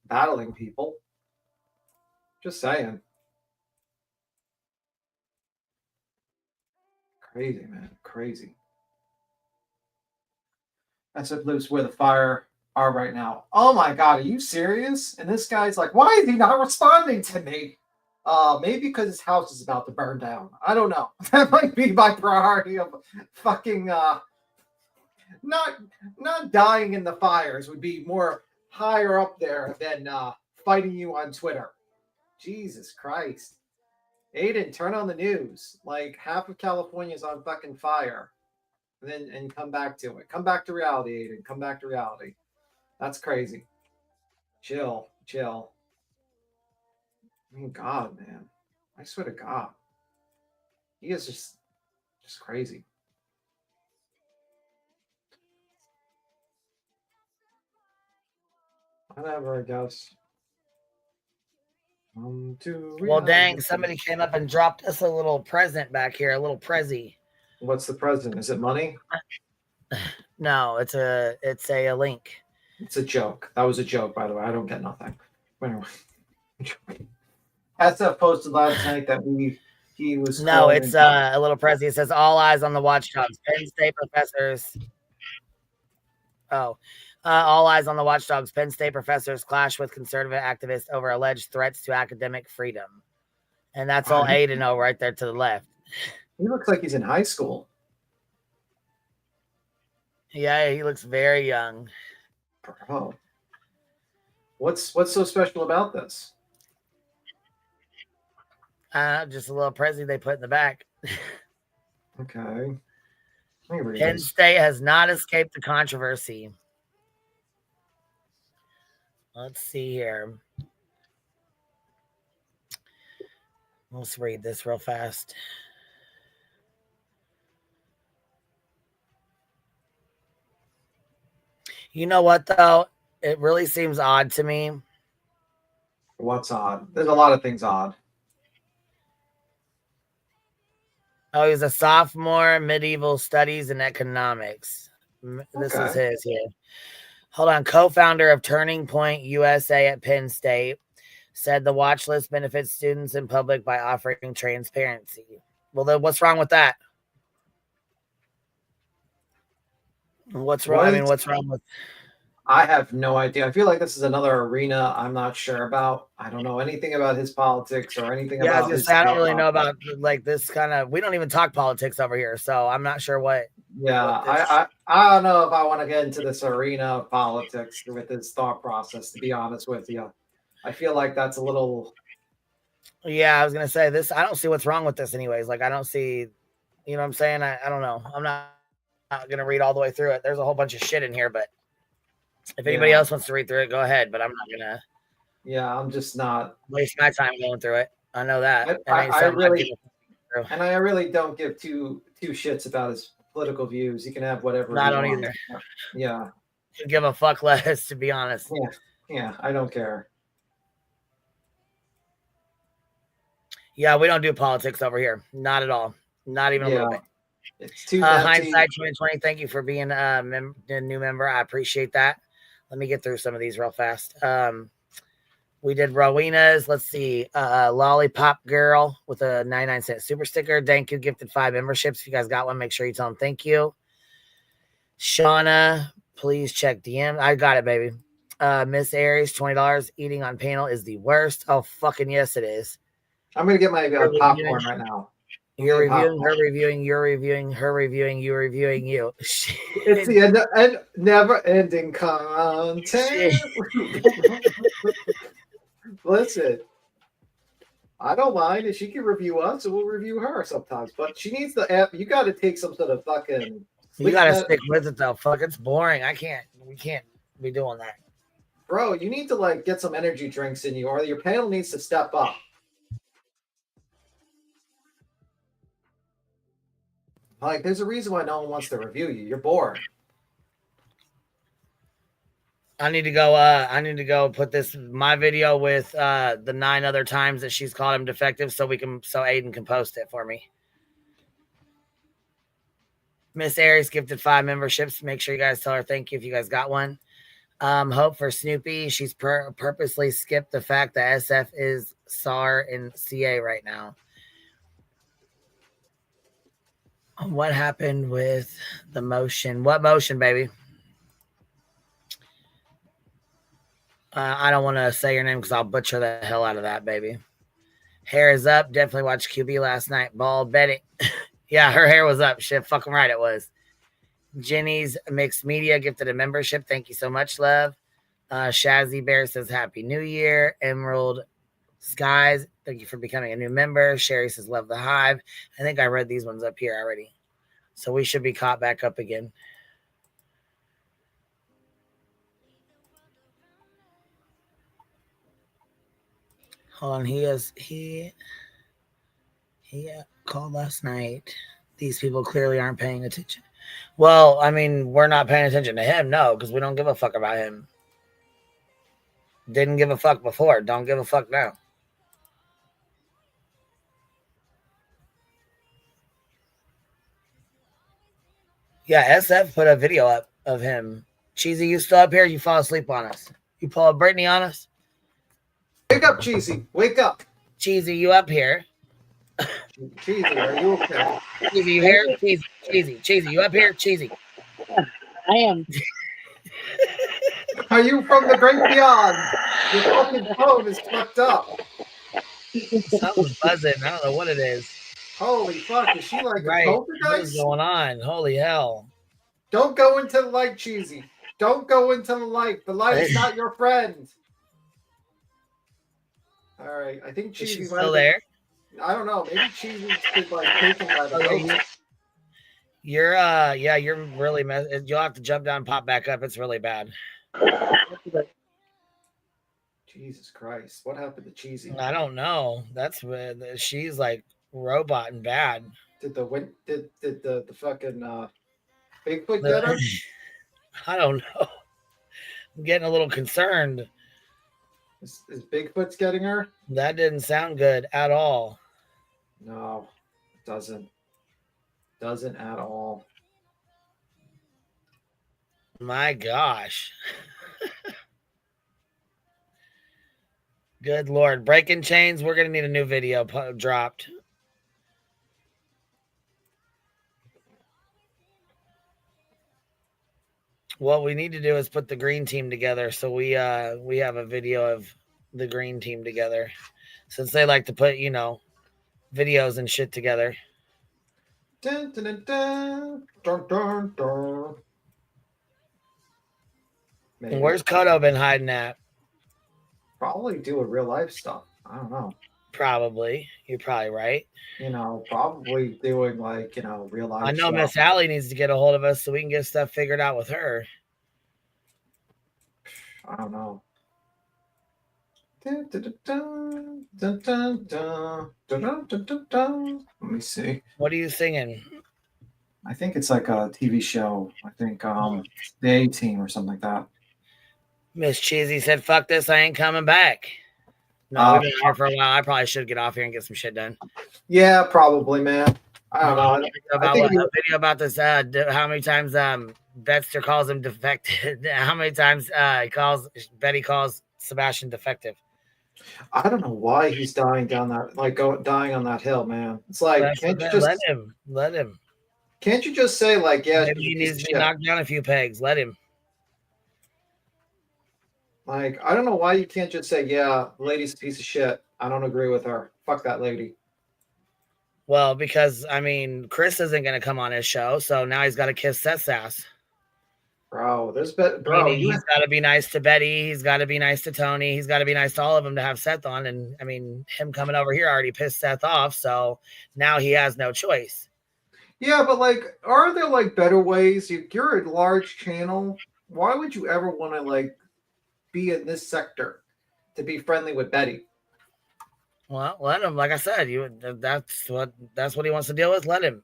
battling people. Just saying. Crazy, man. Crazy. That's where the fire are right now. Oh my God, are you serious? And this guy's like, why is he not responding to me? Maybe because his house is about to burn down. I don't know. That might be my priority of fucking not dying in the fires would be more higher up there than fighting you on Twitter. Jesus Christ. Aiden, turn on the news. Like, half of California is on fucking fire. And come back to it. Come back to reality, Aiden. Come back to reality. That's crazy. Chill. I mean, God, man. I swear to God. He is just crazy. Whatever, I guess. Well, dang, somebody came up and dropped us a little present back here, a little prezi. What's the present? Is it money? No, it's a link. It's a joke. That was a joke, by the way. I don't get nothing. Anyway. SF posted last night that he was. No, it's a little prezi. It says all eyes on the watchdogs. Penn State professors. All eyes on the watchdogs. Penn State professors clash with conservative activists over alleged threats to academic freedom. And that's all A to know right there to the left. He looks like he's in high school. Yeah, he looks very young. Bro. What's so special about this? Just a little prezi they put in the back. Okay. Penn State has not escaped the controversy. Let's see here. Let's read this real fast. You know what though? It really seems odd to me. What's odd? There's a lot of things odd. Oh, he's a sophomore, medieval studies and economics. This is his here. Hold on. Co-founder of Turning Point USA at Penn State said the watch list benefits students and public by offering transparency. Well, then what's wrong with that? What's wrong? I mean, what's wrong with? I have no idea. I feel like this is another arena I'm not sure about. I don't know anything about his politics or anything about his. I don't really know about like this kind of. We don't even talk politics over here, so I'm not sure what. Yeah, I don't know if I want to get into this arena of politics with his thought process. To be honest with you, I feel like that's a little. Yeah, I was gonna say this. I don't see what's wrong with this, anyways. Like I don't see. You know what I'm saying? I don't know. I'm not gonna read all the way through it. There's a whole bunch of shit in here, but. If anybody else wants to read through it, go ahead. But I'm not gonna. Yeah, I'm just not waste my time going through it. I know that. I really don't give two shits about his political views. He can have whatever. I don't either. Yeah. Could give a fuck less, to be honest. Yeah, I don't care. Yeah, we don't do politics over here. Not at all. Not even a little bit. It's too hindsight 2020. Thank you for being a new member. I appreciate that. Let me get through some of these real fast. We did Rowena's. Let's see. Lollipop Girl with a 99-cent super sticker. Thank you. Gifted 5 memberships. If you guys got one, make sure you tell them thank you. Shauna, please check DM. I got it, baby. Miss Aries, $20. Eating on panel is the worst. Oh, fucking yes, it is. I'm going to get my popcorn right now. You're reviewing, her reviewing, you're reviewing, her reviewing, you reviewing you. It's the never-ending content. Listen, I don't mind if she can review us, and we'll review her sometimes. But she needs the app. You got to take some sort of fucking. You got to stick with it though. Fuck, it's boring. We can't be doing that, bro. You need to like get some energy drinks in you, or your panel needs to step up. Like, there's a reason why no one wants to review you. You're bored. I need to go put my video with the 9 other times that she's called him defective so Aiden can post it for me. Miss Aries gifted 5 memberships. Make sure you guys tell her thank you if you guys got one. Hope for Snoopy. She's purposely skipped the fact that SF is SAR and CA right now. What happened with the motion? What motion, baby? I don't want to say your name because I'll butcher the hell out of that, baby. Hair is up. Definitely watched QB last night. Bald Betty. Yeah, her hair was up. Shit, fucking right it was. Jenny's Mixed Media gifted a membership. Thank you so much, love. Shazzy Bear says Happy New Year. Emerald Skies, thank you for becoming a new member. Sherry says love the hive. I think I read these ones up here already. So we should be caught back up again. Hold on, he called last night. These people clearly aren't paying attention. Well, I mean, we're not paying attention to him, no, because we don't give a fuck about him. Didn't give a fuck before. Don't give a fuck now. Yeah, SF put a video up of him. Cheesy, you still up here? You fall asleep on us? You pull a Brittany on us? Wake up, Cheesy. Wake up. Cheesy, you up here? Cheesy, are you okay? Cheesy, you here? Cheesy, you up here? Cheesy. I am. Are you from the great beyond? Your fucking phone is fucked up. Something's buzzing. I don't know what it is. Holy fuck, is she like right. a poltergeist? What is going on? Holy hell. Don't go into the light, Cheesy. Don't go into the light. The light is not your friend. All right, I think Cheesy still there. I don't know. Maybe Cheesy's been like taken by the ghost. You're really you'll have to jump down and pop back up. It's really bad. Jesus Christ. What happened to Cheesy? I don't know. That's where she's like robot and bad. Did the fucking Bigfoot get her? I don't know. I'm getting a little concerned. Is Bigfoot's getting her? That didn't sound good at all. No, it doesn't. Doesn't at all. My gosh. Good Lord. Breaking chains. We're going to need a new video dropped. What we need to do is put the green team together. So we have a video of the green team together. Since they like to put, you know, videos and shit together. Dun, dun, dun, dun, dun, dun, dun. And where's Kodo been hiding at? Probably doing real life stuff. I don't know. Probably. You're probably right. You know, probably doing like, you know, real life I know stuff. Miss Allie needs to get a hold of us so we can get stuff figured out with her. I don't know. Dun, dun, dun, dun, dun, dun, dun, dun, dun, dun, dun. Let me see. What are you singing? I think it's like a TV show. I think the A-Team or something like that. Miss Cheesy said, fuck this, I ain't coming back. No, we've been here for a while. I probably should get off here and get some shit done. Yeah, probably, man. I don't know. A video about this, how many times Betster calls him defective. How many times Betty calls Sebastian defective. I don't know why he's dying down that, like dying on that hill, man. It's like, can't you just let him? Can't you just say like, yeah, maybe he needs to be knocked down a few pegs. Let him. Like, I don't know why you can't just say, yeah, the lady's a piece of shit. I don't agree with her. Fuck that lady. Well, because I mean, Chris isn't going to come on his show, so now he's got to kiss Seth's ass. Bro, he's got to be nice to Betty. He's got to be nice to Tony. He's got to be nice to all of them to have Seth on. And I mean, him coming over here already pissed Seth off, so now he has no choice. Yeah, but like, are there like better ways? You're a large channel. Why would you ever want to like be in this sector to be friendly with Betty? Well, let him. Like I said, that's what he wants to deal with. Let him.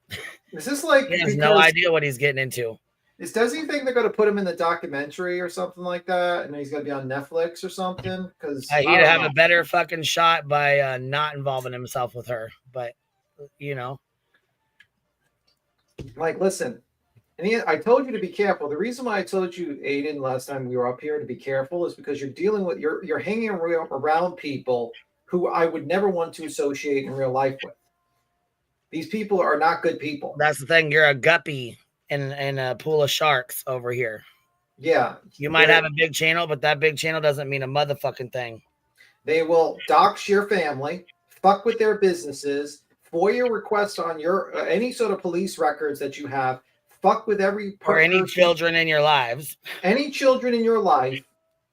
Is this like he has no idea what he's getting into? Does he think they're going to put him in the documentary or something like that, and he's going to be on Netflix or something? Because he'd have a better fucking shot by not involving himself with her. But you know, like, listen. And I told you to be careful. The reason why I told you, Aiden, last time we were up here to be careful is because you're dealing with you're hanging around people who I would never want to associate in real life with. These people are not good people. That's the thing. You're a guppy in a pool of sharks over here. Yeah. You might have a big channel, but that big channel doesn't mean a motherfucking thing. They will dox your family, fuck with their businesses, FOIA requests on your any sort of police records that you have. Fuck with every or any children in your lives. Any children in your life,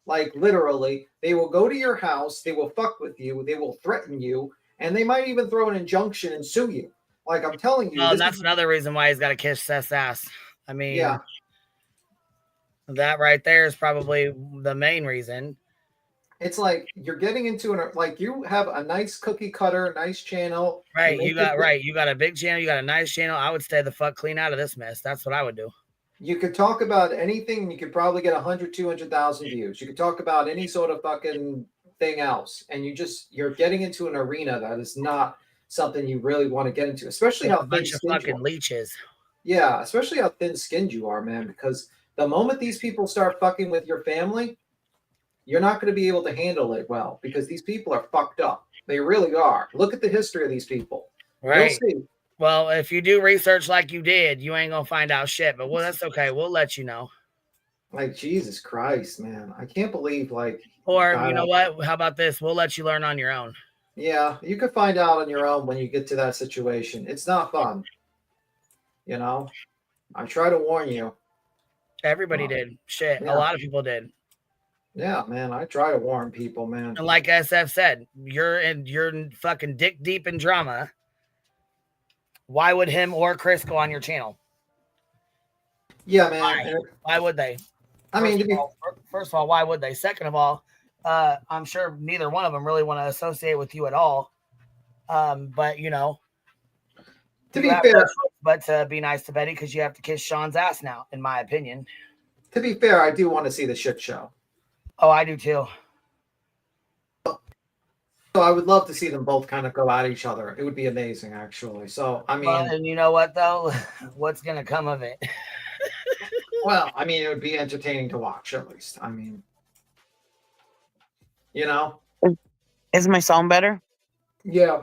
like literally, they will go to your house, they will fuck with you, they will threaten you, and they might even throw an injunction and sue you. Like I'm telling you. Oh, that's another reason why he's got to kiss Seth's ass. I mean, yeah. That right there is probably the main reason. It's like you're getting into like you have a nice cookie cutter, nice channel. Right. You got a big channel. You got a nice channel. I would stay the fuck clean out of this mess. That's what I would do. You could talk about anything and you could probably get 100, 200,000 views. You could talk about any sort of fucking thing else. And you're getting into an arena that is not something you really want to get into, especially how bunch of fucking leeches. Yeah. Especially how thin skinned you are, man, because the moment these people start fucking with your family, you're not going to be able to handle it well because these people are fucked up. They really are. Look at the history of these people. Right. Well, if you do research like you did, you ain't going to find out shit. But well, that's okay. We'll let you know. Like, Jesus Christ, man. I can't believe, like... Or, you know what? How about this? We'll let you learn on your own. Yeah, you could find out on your own when you get to that situation. It's not fun. You know? I try to warn you. Everybody did. Shit. Yeah. A lot of people did. Yeah, man, I try to warn people, man. And like SF said, you're fucking dick deep in drama. Why would him or Chris go on your channel? Yeah, man. Why would they? I mean, first of all, why would they? Second of all, I'm sure neither one of them really want to associate with you at all. But you know, to be fair, but to be nice to Betty because you have to kiss Sean's ass now, in my opinion. To be fair, I do want to see the shit show. Oh, I do too. So I would love to see them both kind of go at each other. It would be amazing, actually. So I mean, well, and you know what though? What's gonna come of it? well, I mean, it would be entertaining to watch at least. I mean, you know. Is my sound better? Yeah.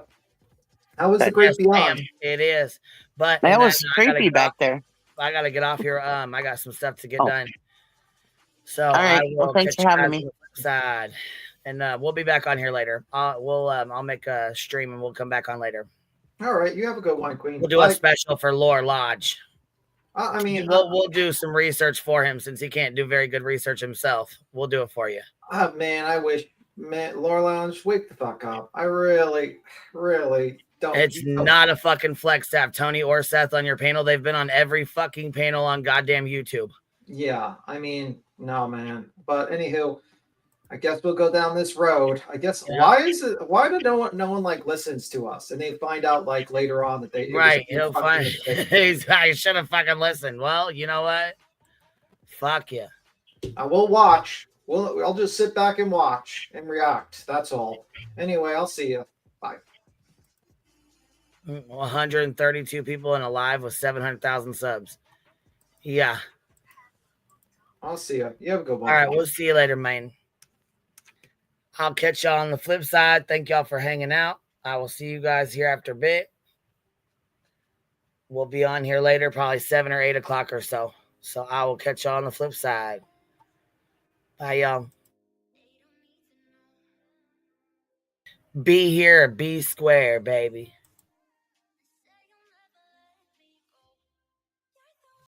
How was the Great Beyond? It is, but that was creepy back there. I gotta get off here. I got some stuff to get done. So all right. I will Well, thanks catch for you having guys me. on the side, and we'll be back on here later. I'll make a stream and we'll come back on later. All right, you have a good one, Queen. We'll do a special for Lore Lodge. I mean, we'll do some research for him since he can't do very good research himself. We'll do it for you. Oh man, I wish, man, Lore Lounge, wake the fuck up. I really don't. It's not a fucking flex to have Tony or Seth on your panel. They've been on every fucking panel on goddamn YouTube. Yeah, I mean, no, man. But anywho, I guess we'll go down this road. I guess why did no one like listens to us, and they find out like later on that they right. He'll find I should have fucking listened. Well, you know what? Fuck you. We'll watch. I'll just sit back and watch and react. That's all. Anyway, I'll see you. Bye. 132 people in a live with 700,000 subs. Yeah. I'll see you. You have a good one. All right, we'll see you later, man. I'll catch y'all on the flip side. Thank y'all for hanging out. I will see you guys here after a bit. We'll be on here later, probably 7 or 8 o'clock or so. So I will catch y'all on the flip side. Bye, y'all. Be here, be square, baby.